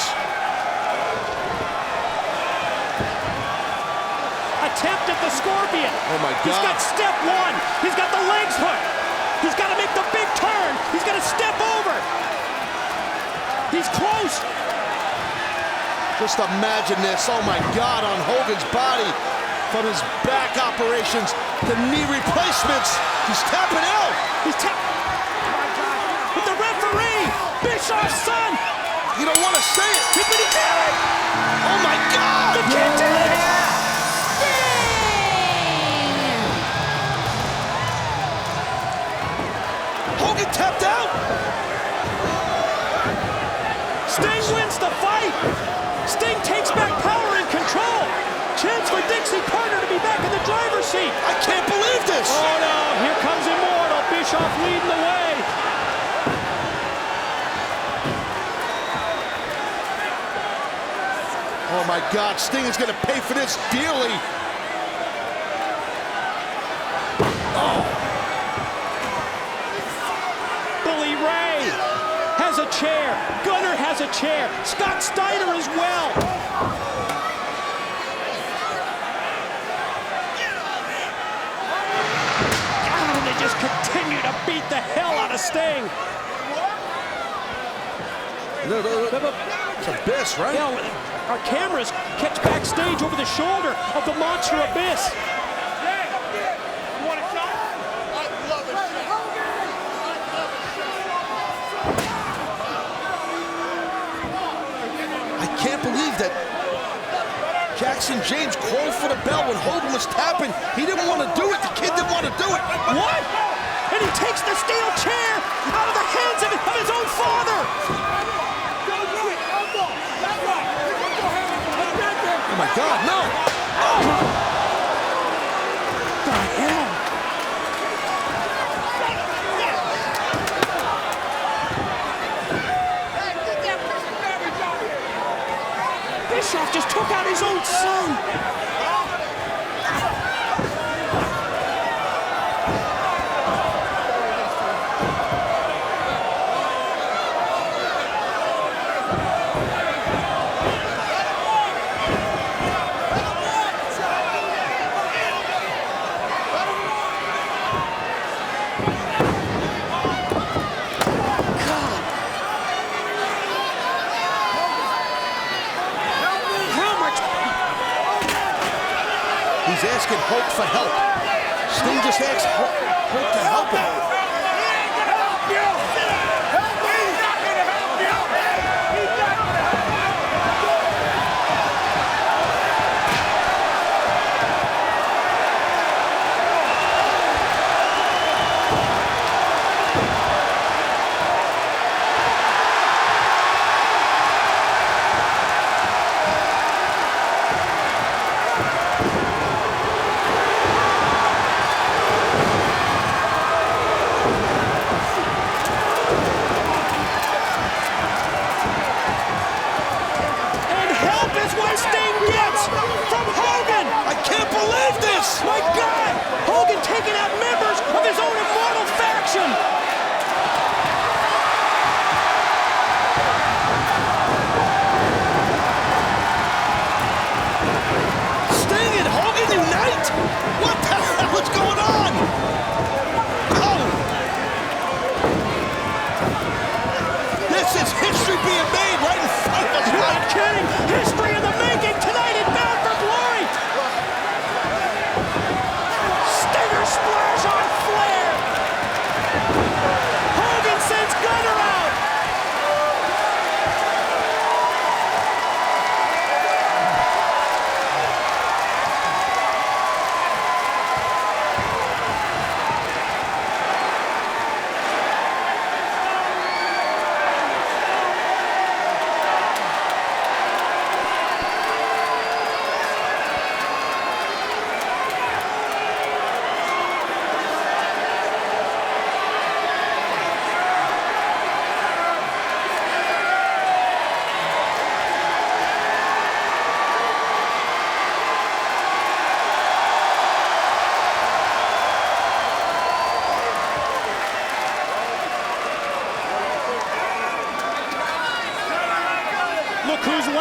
Attempt at the Scorpion. Oh my God. He's got step one. He's got the legs hooked. He's got to make the big turn. He's got to step over. He's close. Just imagine this. Oh my God, on Hogan's body. From his back operations, the knee replacements. He's tapping out. He's tapping. But the referee, Bischoff's son. You don't want to say it. But he did it. Oh my God. The kid did it. Hogan tapped out. Sting wins the fight. Sting takes back power and control. Chance for Dixie Carter to be back in the driver's seat. I can't believe this. Oh no, here comes Immortal. Bischoff leading the way. Oh my God, Sting is going to pay for this dearly. Bully Ray has a chair. Gunner has a chair. Scott Steiner as well. And they just continue to beat the hell out of Sting. It's Abyss, right? Yeah, our cameras catch backstage over the shoulder of the Monster Abyss. I can't believe that Jackson James called for the bell when Hogan was tapping. He didn't want to do it. The kid didn't want to do it. What? And he takes the steel chair out of the hands of his own father. Oh my God, no. Oh. The hell? Bischoff just took out his own son. He's asking Hulk for help. Sting just asks Hulk to help him.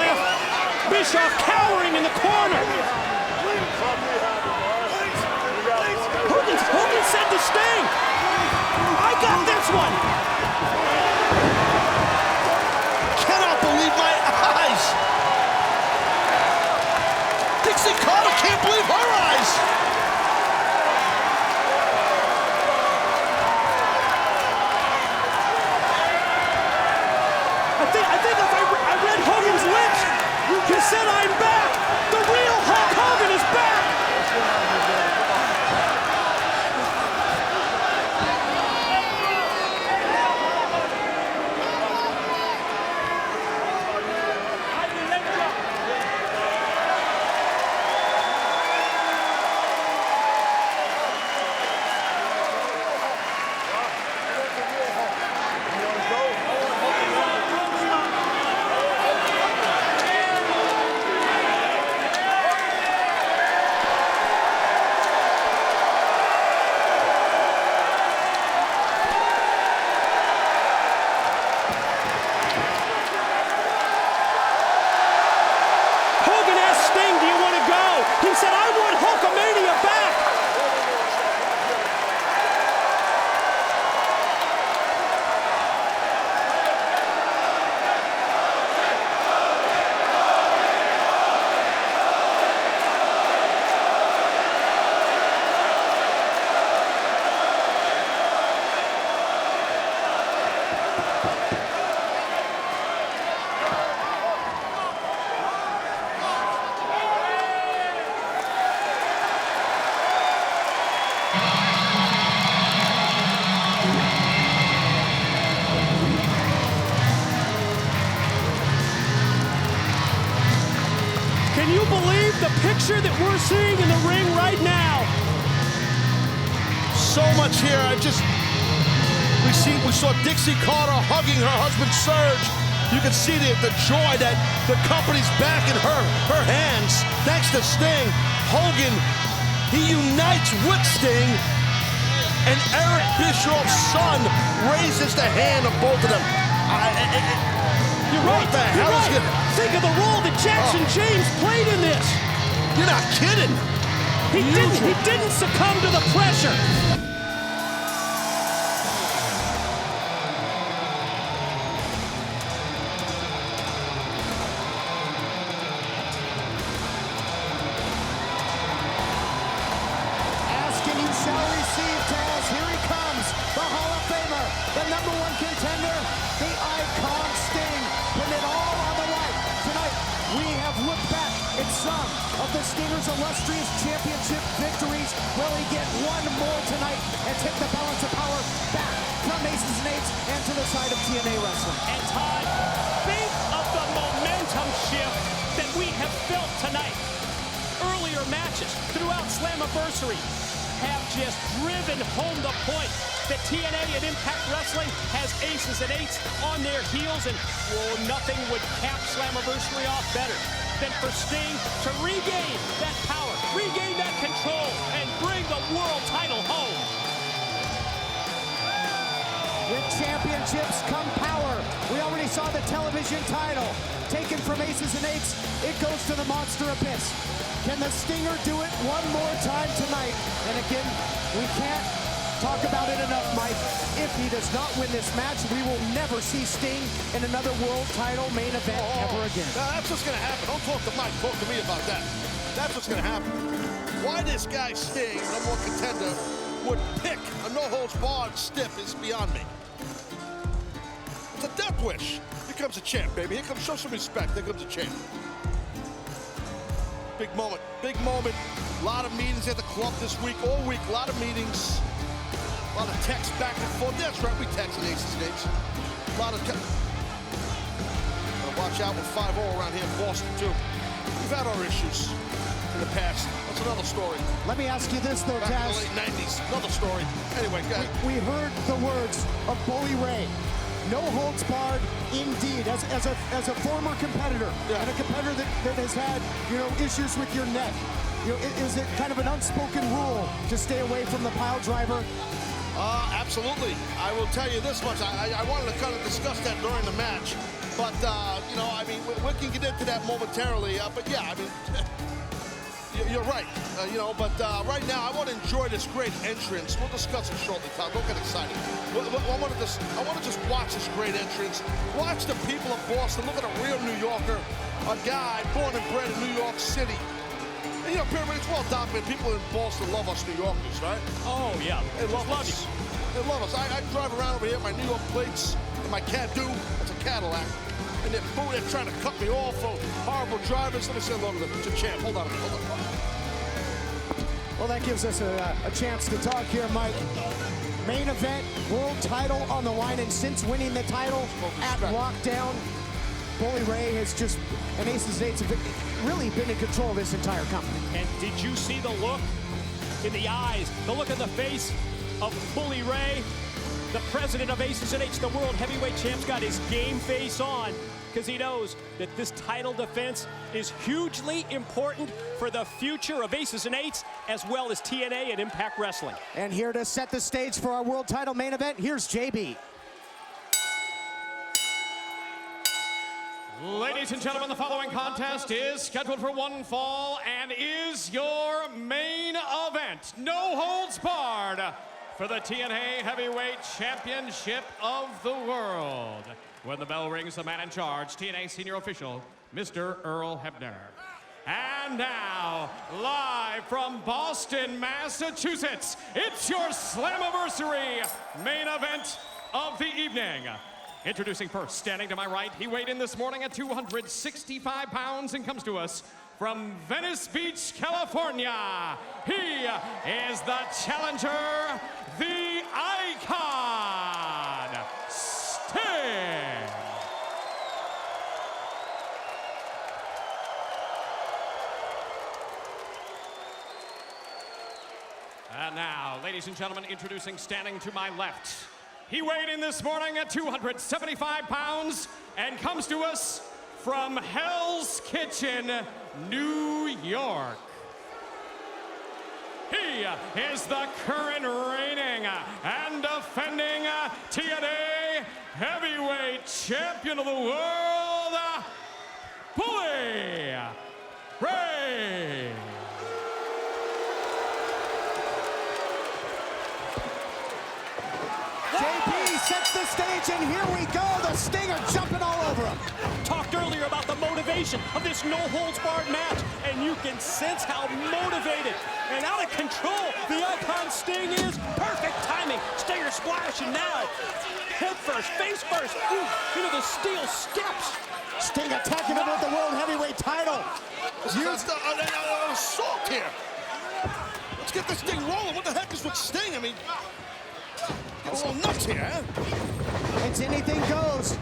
left. Bischoff cowering in the corner. Hogan said to Sting, I got this one. Cannot believe my eyes. Dixie Carter can't believe her eyes. I think if I read Hogan's lips, he said, I'm back. The real Hulk Hogan is back. Can you believe the picture that we're seeing in the ring right now? So much here. We saw Dixie Carter hugging her husband Serge. You can see the joy that the company's back in her hands. Thanks to Sting. Hogan, he unites with Sting, and Eric Bischoff's son raises the hand of both of them. You're right. What the hell is going on? Think of the role that Jackson James played in this. You're not kidding. He didn't succumb to the pressure. Asking you shall receive, Taz. Here he comes, the Hall of Famer, the #1 contender, the icon Sting, putting it all on the line. Tonight, we have looked back at some of the Stinger's illustrious championship victories. Will he get one more tonight and take the balance of power back from Aces and Eights and to the side of TNA Wrestling? And Todd, think of the momentum shift that we have felt tonight. Earlier matches throughout Slammiversary have just driven home the point that TNA and Impact Wrestling has Aces and Eights on their heels, and nothing would cap Slammiversary off better than for Sting to regain that power, regain that control, and bring the world title home. With championships come power. We already saw the television title taken from Aces and Eights. It goes to the Monster Abyss. Can the Stinger do it one more time tonight? And again, we can't talk about it enough, Mike. If he does not win this match, we will never see Sting in another world title main event ever again. That's what's going to happen. Don't talk to Mike. Talk to me about that. That's what's going to happen. Why this guy Sting, #1 contender, would pick a no-holds-barred stiff is beyond me. It's a death wish. Here comes a champ, baby. Here comes, show some respect. Here comes a champ. Big moment. Big moment. A lot of meetings at the club this week. All week. A lot of meetings. A lot of texts back and forth. That's right. We texted Aces and Eights. A lot of Gotta watch out with 5-0 around here in Boston, too. We've had our issues in the past. That's another story. Let me ask you this, though, Back in Taz. the late 90s. Another story. Anyway, go ahead. We heard the words of Bully Ray. No holds barred, indeed. As a former competitor, and a competitor that has had, issues with your neck, is it kind of an unspoken rule to stay away from the pile driver? Absolutely. I will tell you this much. I wanted to kind of discuss that during the match. But, you know, I mean, we can get into that momentarily. But, yeah, I mean, you're right. You know, but right now, I want to enjoy this great entrance. We'll discuss it shortly, Tom. Don't get excited. I want to just watch this great entrance. Watch the people of Boston. Look at a real New Yorker, a guy born and bred in New York City. And, you know, Pyramid, it's well documented. People in Boston love us New Yorkers, right? Oh, yeah. They love us. They love us. I drive around over here, my New York plates, and my Can-Do, it's a Cadillac. And they're trying to cut me off for horrible drivers. Let me say hello to Champ. Hold on. Well, that gives us a chance to talk here, Mike. Main event, world title on the line, and since winning the title at Lockdown, Bully Ray has just, and Aces and Eights have really been in control of this entire company. And did you see the look in the eyes, the look in the face of Bully Ray? The president of Aces and Eights, the world heavyweight champ's got his game face on because he knows that this title defense is hugely important for the future of Aces and Eights as well as TNA and Impact Wrestling. And here to set the stage for our world title main event, here's JB. Ladies and gentlemen, the following contest is scheduled for one fall and is your main event. No holds barred for the TNA Heavyweight Championship of the World. When the bell rings, the man in charge, TNA Senior Official, Mr. Earl Hebner. And now, live from Boston, Massachusetts, it's your Slammiversary main event of the evening. Introducing first, standing to my right, he weighed in this morning at 265 pounds and comes to us from Venice Beach, California. He is the challenger, the icon, Sting. And now, ladies and gentlemen, introducing standing to my left. He weighed in this morning at 275 pounds and comes to us from Hell's Kitchen, New York. He is the current reigning and defending TNA Heavyweight Champion of the World, Bully Ray. JP sets the stage, and here we go. The Stinger jumping all over him. Talked earlier about the motivation of this no-holds-barred match, and you can sense how motivated and out of control the icon Sting is. Perfect timing. Stinger splashing now. Head first, face first. Ooh, into the steel steps. Sting attacking him with the World Heavyweight title. Use the assault here. Let's get this thing rolling. What the heck is with Sting? I mean, get a little nuts here, huh? It's anything goes.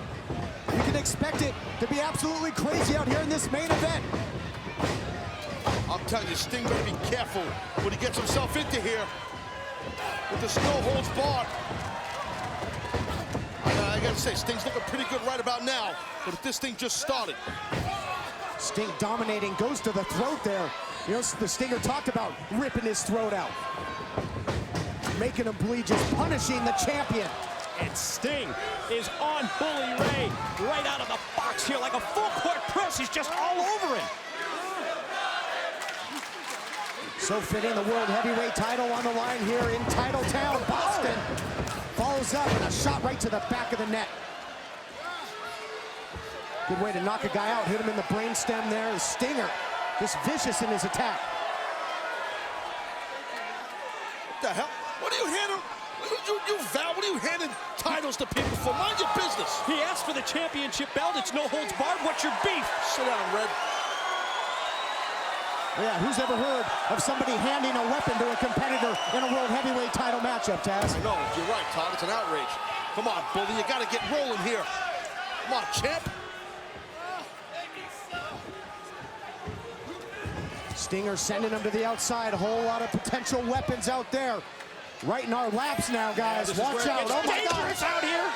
You can expect it to be absolutely crazy out here in this main event. I'm telling you, Sting better be careful what he gets himself into here with the no holds barred. I gotta say, Sting's looking pretty good right about now, but if this thing just started. Sting dominating, goes to the throat there. You know, the Stinger talked about ripping his throat out. Making him bleed, just punishing the champion. And Sting is on Bully Ray right out of the box here like a full court press. He's just all over him. So fitting, the World Heavyweight title on the line here in Title Town, Boston. Follows up and a shot right to the back of the neck. Good way to knock a guy out, hit him in the brainstem there. Stinger, just vicious in his attack. What the hell? What are you handing? Val, what are you handing titles to people for? Mind your business. He asked for the championship belt. It's no holds barred. What's your beef? Sit down, Red. Yeah, who's ever heard of somebody handing a weapon to a competitor in a World Heavyweight title matchup, Taz? No, you're right, Todd. It's an outrage. Come on, Bully, you got to get rolling here. Come on, champ. Stinger sending him to the outside. A whole lot of potential weapons out there. Right in our laps now, guys. Yeah, watch out. Oh, my God. Dangerous out here.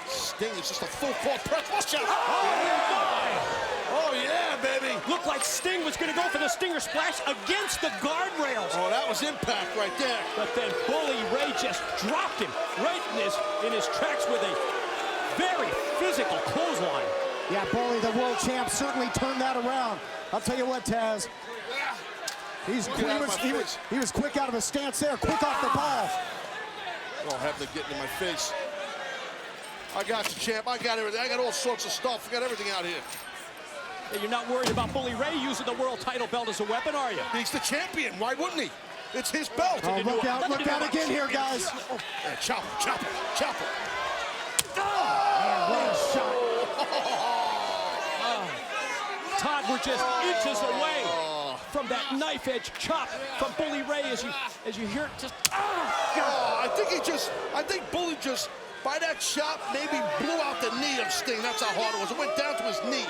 Sting is just a full court press. Watch out. Oh, Oh, yeah, baby. Look looked like Sting was going to go for the Stinger Splash against the guardrails. Oh, that was impact right there. But then Bully Ray just dropped him right in his tracks with a very physical clothesline. Yeah, Bully, the world champ, certainly turned that around. I'll tell you what, Taz. He was quick out of his stance there, quick off the ball. Oh, have them getting in my face. I got you, champ. I got everything. I got all sorts of stuff. I got everything out here. Hey, you're not worried about Bully Ray using the world title belt as a weapon, are you? He's the champion. Why wouldn't he? It's his belt. Oh, look out again here, guys. Yeah, chop him. What a shot. Todd, we're just inches away from that knife edge chop from Bully Ray as you hear it just. I think Bully just, by that shot, maybe blew out the knee of Sting. That's how hard it was. It went down to his knee.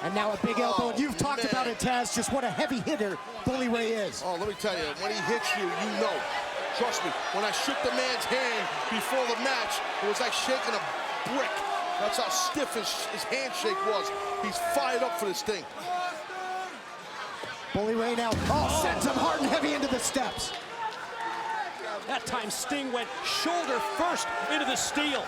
And now a big elbow, and you've talked about it, Taz, just what a heavy hitter Bully Ray is. Oh, let me tell you, when he hits you, you know. Trust me, when I shook the man's hand before the match, it was like shaking a brick. That's how stiff his handshake was. He's fired up for this thing. Bully Ray now, sends him hard and heavy into the steps. That time Sting went shoulder first into the steel.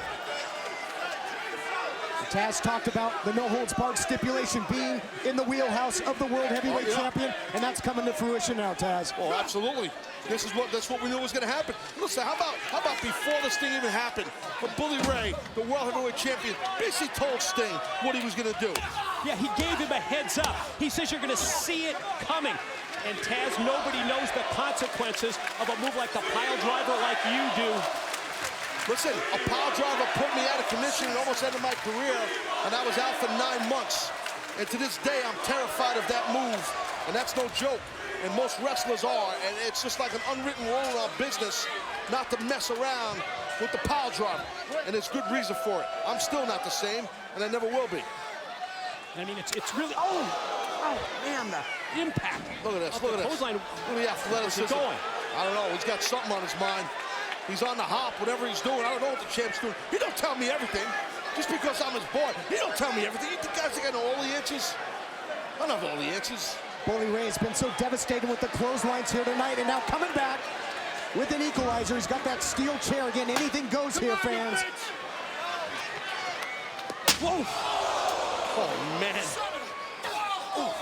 Taz talked about the no-holds-barred stipulation being in the wheelhouse of the World Heavyweight Champion, and that's coming to fruition now, Taz. Oh, absolutely. That's what we knew was going to happen. Listen, how about before this thing even happened, when Bully Ray, the World Heavyweight Champion, basically told Sting what he was going to do. Yeah, he gave him a heads up. He says you're going to see it coming. And Taz, nobody knows the consequences of a move like the pile driver like you do. Listen, a pile driver put me out of commission and almost ended my career, and I was out for 9 months. And to this day, I'm terrified of that move, and that's no joke. And most wrestlers are, and it's just like an unwritten rule in our business not to mess around with the pile driver, and there's good reason for it. I'm still not the same, and I never will be. I mean, it's really, man, the impact. Look at this, look at this. Look at the athleticism. Going? I don't know, he's got something on his mind. He's on the hop, whatever he's doing. I don't know what the champ's doing. He don't tell me everything. Just because I'm his boy, he don't tell me everything. You guys think I know all the answers? I don't know all the answers. Bully Ray has been so devastating with the clotheslines here tonight, and now coming back with an equalizer. He's got that steel chair again. Anything goes here, fans. Whoa! Oh, man.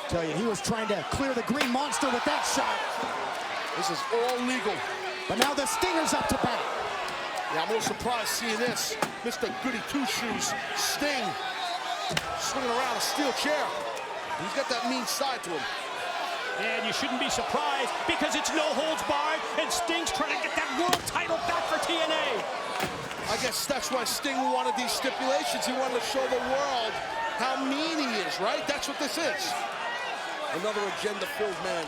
Tell you, he was trying to clear the green monster with that shot. This is all legal. But now the Stinger's up to bat. Yeah, I'm a little surprised seeing this. Mr. Goody Two-Shoes, Sting, swinging around a steel chair. He's got that mean side to him. And you shouldn't be surprised because it's no holds barred, and Sting's trying to get that world title back for TNA. I guess that's why Sting wanted these stipulations. He wanted to show the world how mean he is, right? That's what this is. Another agenda-filled man.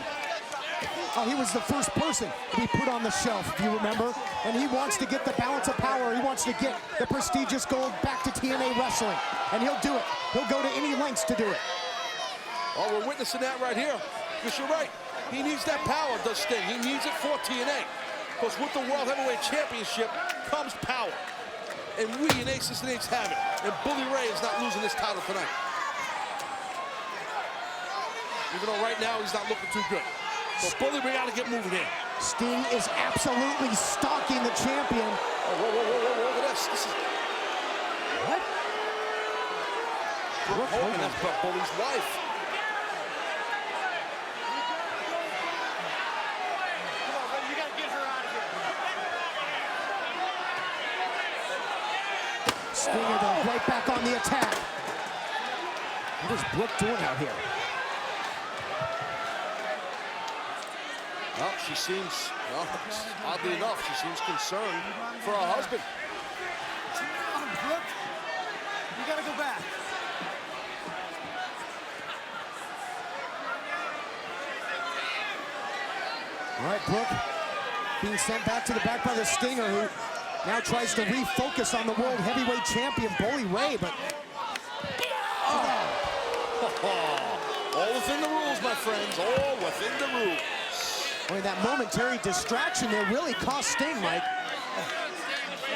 Oh, he was the first person to be put on the shelf, if you remember. And he wants to get the balance of power. He wants to get the prestigious gold back to TNA Wrestling. And he'll do it. He'll go to any lengths to do it. Oh, we're witnessing that right here. Because you're right. He needs that power, does Sting. He needs it for TNA. Because with the World Heavyweight Championship comes power. And we in Aces and Eights have it. And Bully Ray is not losing this title tonight. Even though right now he's not looking too good. So Bully, we got to get moving here. Sting is absolutely stalking the champion. Oh, whoa, look at this. This is... What? Brooke Hogan, that's Bully's wife. You got to get her out of here. Stinger, though, right back on the attack. What is Brooke doing out here? Well, she seems, well, oddly enough, she seems concerned for her husband. Brooke, you got to go back. All right, Brooke being sent back to the back by the Stinger, who now tries to refocus on the World Heavyweight Champion, Bully Ray, but... All within the rules, my friends, all within the rules. Boy, that momentary distraction there really cost Sting, Mike.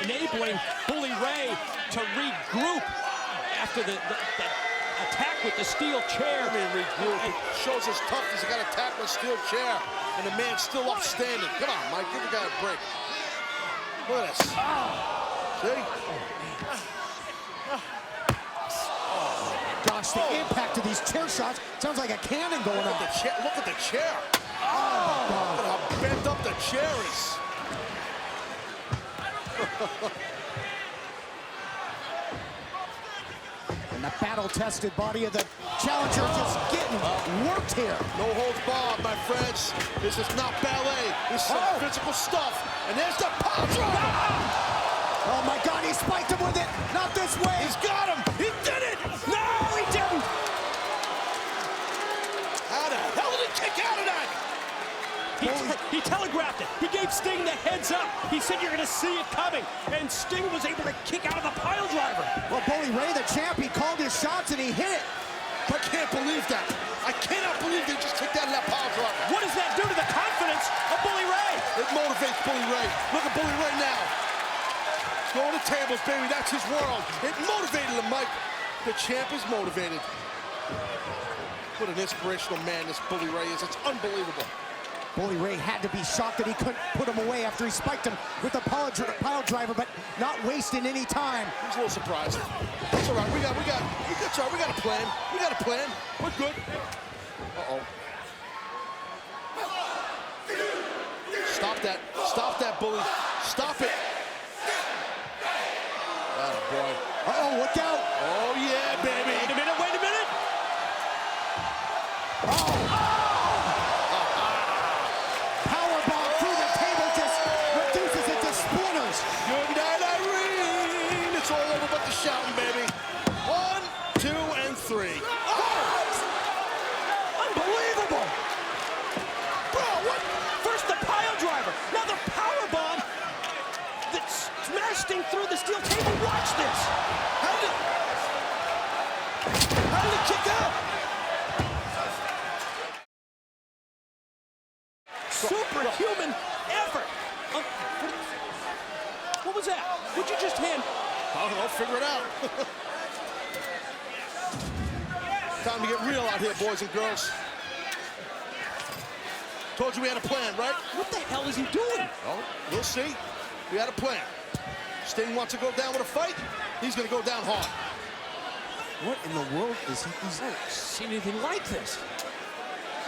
Enabling Bully Ray to regroup after the attack with the steel chair. I mean, regroup. It shows his toughness. He got attacked with a steel chair, and the man's still upstanding. Come on, Mike, give the guy a break. Look at this. See? Gosh, the impact of these chair shots sounds like a cannon going on. Look at the chair. Oh, look at how bent up the chair is. And the battle-tested body of the challenger just getting worked here. No holds barred, my friends. This is not ballet. This is some physical stuff. And there's the power driver. Oh my God, he spiked him with it. Not this way. He's got him. He did it. No, he didn't. How the hell did he kick out of that? He telegraphed it. He gave Sting the heads up. He said you're going to see it coming. And Sting was able to kick out of the pile driver. Well, Bully Ray, the champ, he called his shots and he hit it. I can't believe that. I cannot believe they just kicked out of that pile driver. What does that do to the confidence of Bully Ray? It motivates Bully Ray. Look at Bully Ray now. He's going to tables, baby. That's his world. It motivated him, Mike. The champ is motivated. What an inspirational man this Bully Ray is. It's unbelievable. Bully Ray had to be shocked that he couldn't put him away after he spiked him with the pile driver, but not wasting any time. He's a little surprised. That's all right. We got a plan. We got a plan. We're good. Uh-oh. Stop that. Stop that, Bully. Stop it. Atta boy. Uh-oh, look out. Oh, yeah, baby. Wait a minute, wait a minute. Powerbomb through the table just reduces it to splinters. Good night, Irene. It's all over but the shouting, baby. 1, 2, and 3. Unbelievable. Bro, what? First the pile driver, now the powerbomb that smashed Sting through the steel table. Watch this. How did it kick out? Superhuman effort. What was that? What'd you just hand? I don't know, figure it out. Time to get real out here, boys and girls. Told you we had a plan, right? What the hell is he doing? Oh, we'll see. We had a plan. Sting wants to go down with a fight. He's going to go down hard. What in the world is he? I haven't seen anything like this.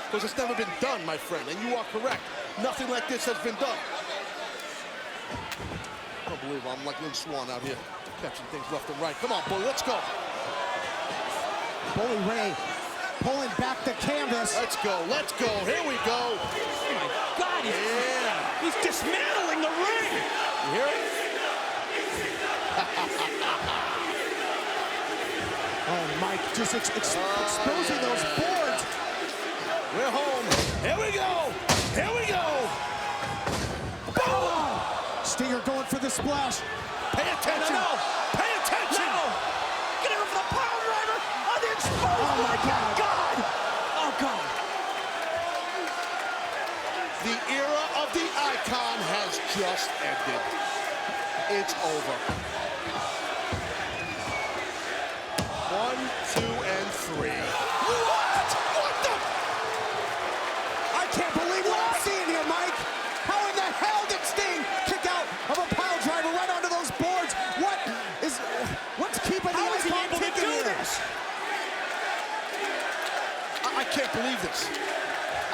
Because it's never been done, my friend, and you are correct. Nothing like this has been done. I don't believe I'm like Lynn Swan out here, catching things left and right. Come on, Bully, let's go. Bully Ray pulling back the canvas. Let's go, let's go. Here we go. Oh my God, Yeah. he's dismantling the ring. You hear it? Oh, Mike, just exposing those boards. We're home. Here we go. Here we go. Boom! Stinger going for the splash. Pay attention. No. Pay attention. No! Get him for the power driver on the exposed. Oh my God. Oh God! The era of the icon has just ended. It's over. 1, 2, and 3. What? What the? I can't believe what I'm seeing here, Mike. How in the hell did Sting kick out of a pile driver right onto those boards? What's keeping the How is he icon able to ticking do here? this? I can't believe this.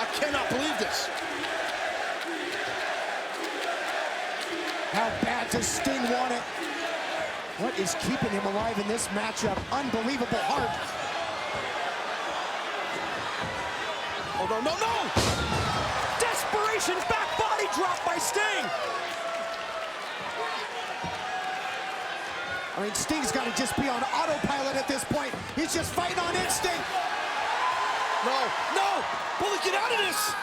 I cannot believe this. How bad does Sting want it? What is keeping him alive in this matchup? Unbelievable heart. Oh, no, no, no! Desperation back body drop by Sting. I mean, Sting's got to just be on autopilot at this point. He's just fighting on instinct. No, no! Bully, get out of this!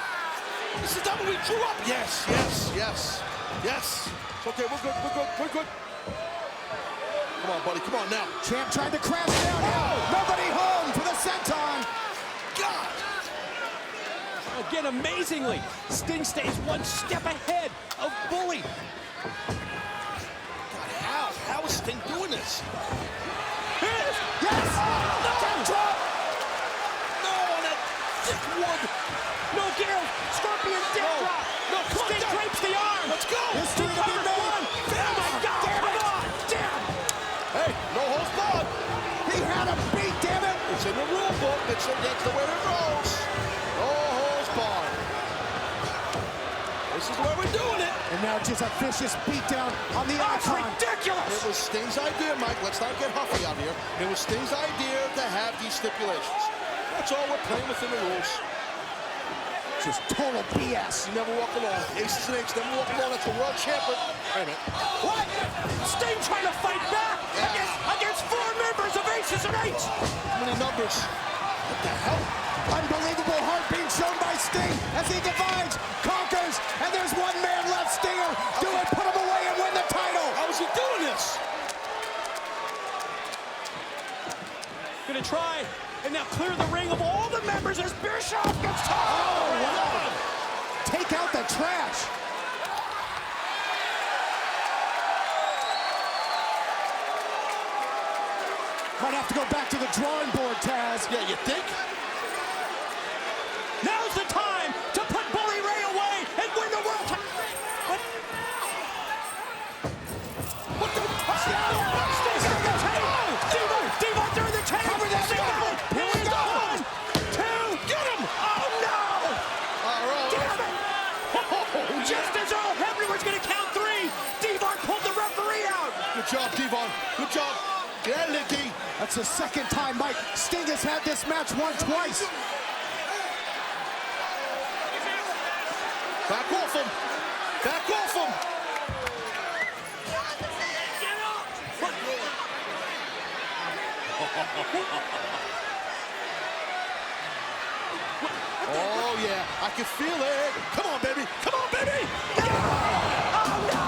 This is not what we grew up. Yes, yes, yes, yes. It's okay, we're good, we're good, we're good. Come on, buddy, come on now. Champ tried to crash down here. Nobody home for the senton. God! Again, amazingly, Sting stays one step ahead of Bully. God, how? How is Sting doing this? Here it is. Yes! Dead drop! No, on that thick wood. No gear. Scorpion dead drop. No, come on, Sting down. drapes the arm. Let's go. History to be Covered made. one. Oh my God. Damn it. Come on. Damn. Hey, no holds barred. He had him beat, damn it! It's in the rule book. That's the way it rolls. No holds barred. This is where we're doing it. And now just a vicious beatdown on the That's icon. ridiculous. It was Sting's idea, Mike. Let's not get huffy out here. It was Sting's idea to have these stipulations. That's all we're playing within the rules. Just total BS. You never walk alone. Aces and eights never walk alone. That's a world champion. Wait a minute. What? Sting trying to fight back against 4 members of Aces and Eights. How many numbers? What the hell? Unbelievable heart being shown by Sting as he divides, conquers, and there's one man left. Stinger, do it, put him away and win the title. How is he doing this? Gonna try and now clear the ring of all the members as Bischoff gets tossed. Oh, wow. Take out the trash. Might have to go back to the drawing board, Taz. Yeah, you think? Now's the time to put Bully Ray away and win the world title. What the? Sting's on the table. Diva through the table. Cover that Diva. Here we go. 1, 2. Get him. Oh, no. All right. Damn it. Just as everyone's going to count 3, Devon pulled the referee out. Good job, Devon. Good job. Get out of there, D. That's the second time, Mike. Sting has had this match won twice. Back off him. Back off him. Oh, yeah. I can feel it. Come on, baby. Come on, baby. Oh, no.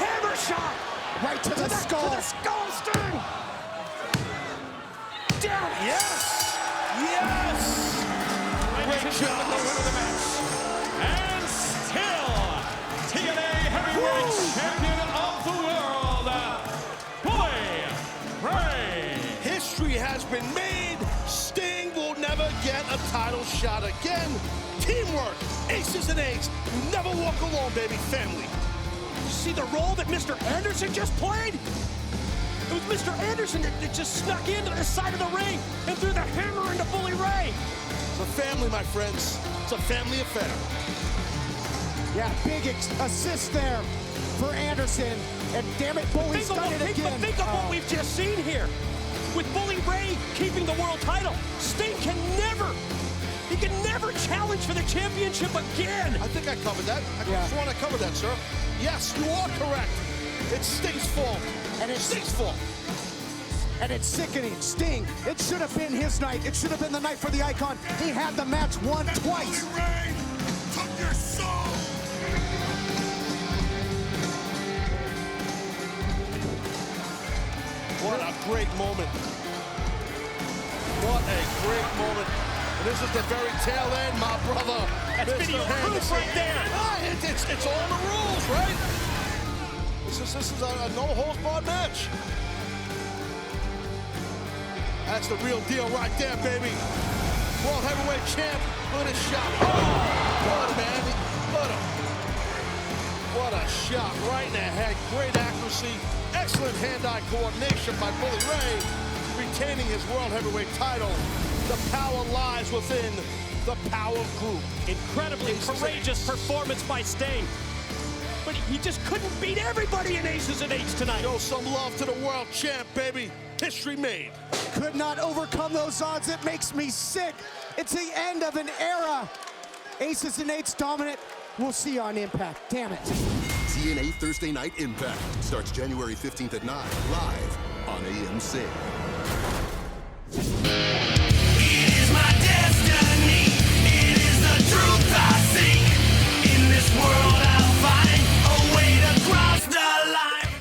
Hammer shot. Right to the skull. To the skull, Sting. Down. Yes. Yes. Great job. The winner of the match. And still, TNA Heavyweight Champion of the World, Bully Ray. History has been made. Sting will never get a title shot again. Teamwork, aces and eights. You never walk alone, baby. Family. See the role that Mr. Anderson just played? It was Mr. Anderson that just snuck into the side of the ring and threw the hammer into Bully Ray. It's a family, my friends. It's a family affair. Yeah, big assist there for Anderson. And damn it, Bully's done it again. Think of what we've just seen here. With Bully Ray keeping the world title, Sting can never challenge for the championship again. I think I covered that. I just want to cover that, sir. Yes, you are correct. It's Sting's fault. And it's Sting's fault. And it's sickening. Sting, it should have been his night. It should have been the night for the icon. He had the match won twice. Ray took your soul. What a great moment. What a great moment. And this is the very tail end, my brother. That's Mr. video proof Anderson. right there. It's all in the rules, right? This is a no-holds-barred match. That's the real deal right there, baby. World Heavyweight Champ. Look at his shot. Oh, good, man. Put him. What a shot right in the head. Great accuracy. Excellent hand-eye coordination by Bully Ray, retaining his World Heavyweight title. The power lies within the Power Group. Incredibly courageous performance by Sting. But he just couldn't beat everybody in Aces and Eights tonight. Show some love to the world champ, baby. History made. Could not overcome those odds. It makes me sick. It's the end of an era. Aces and Eights dominant. We'll see you on Impact. Damn it. TNA Thursday Night Impact starts January 15th at 9, live on AMC.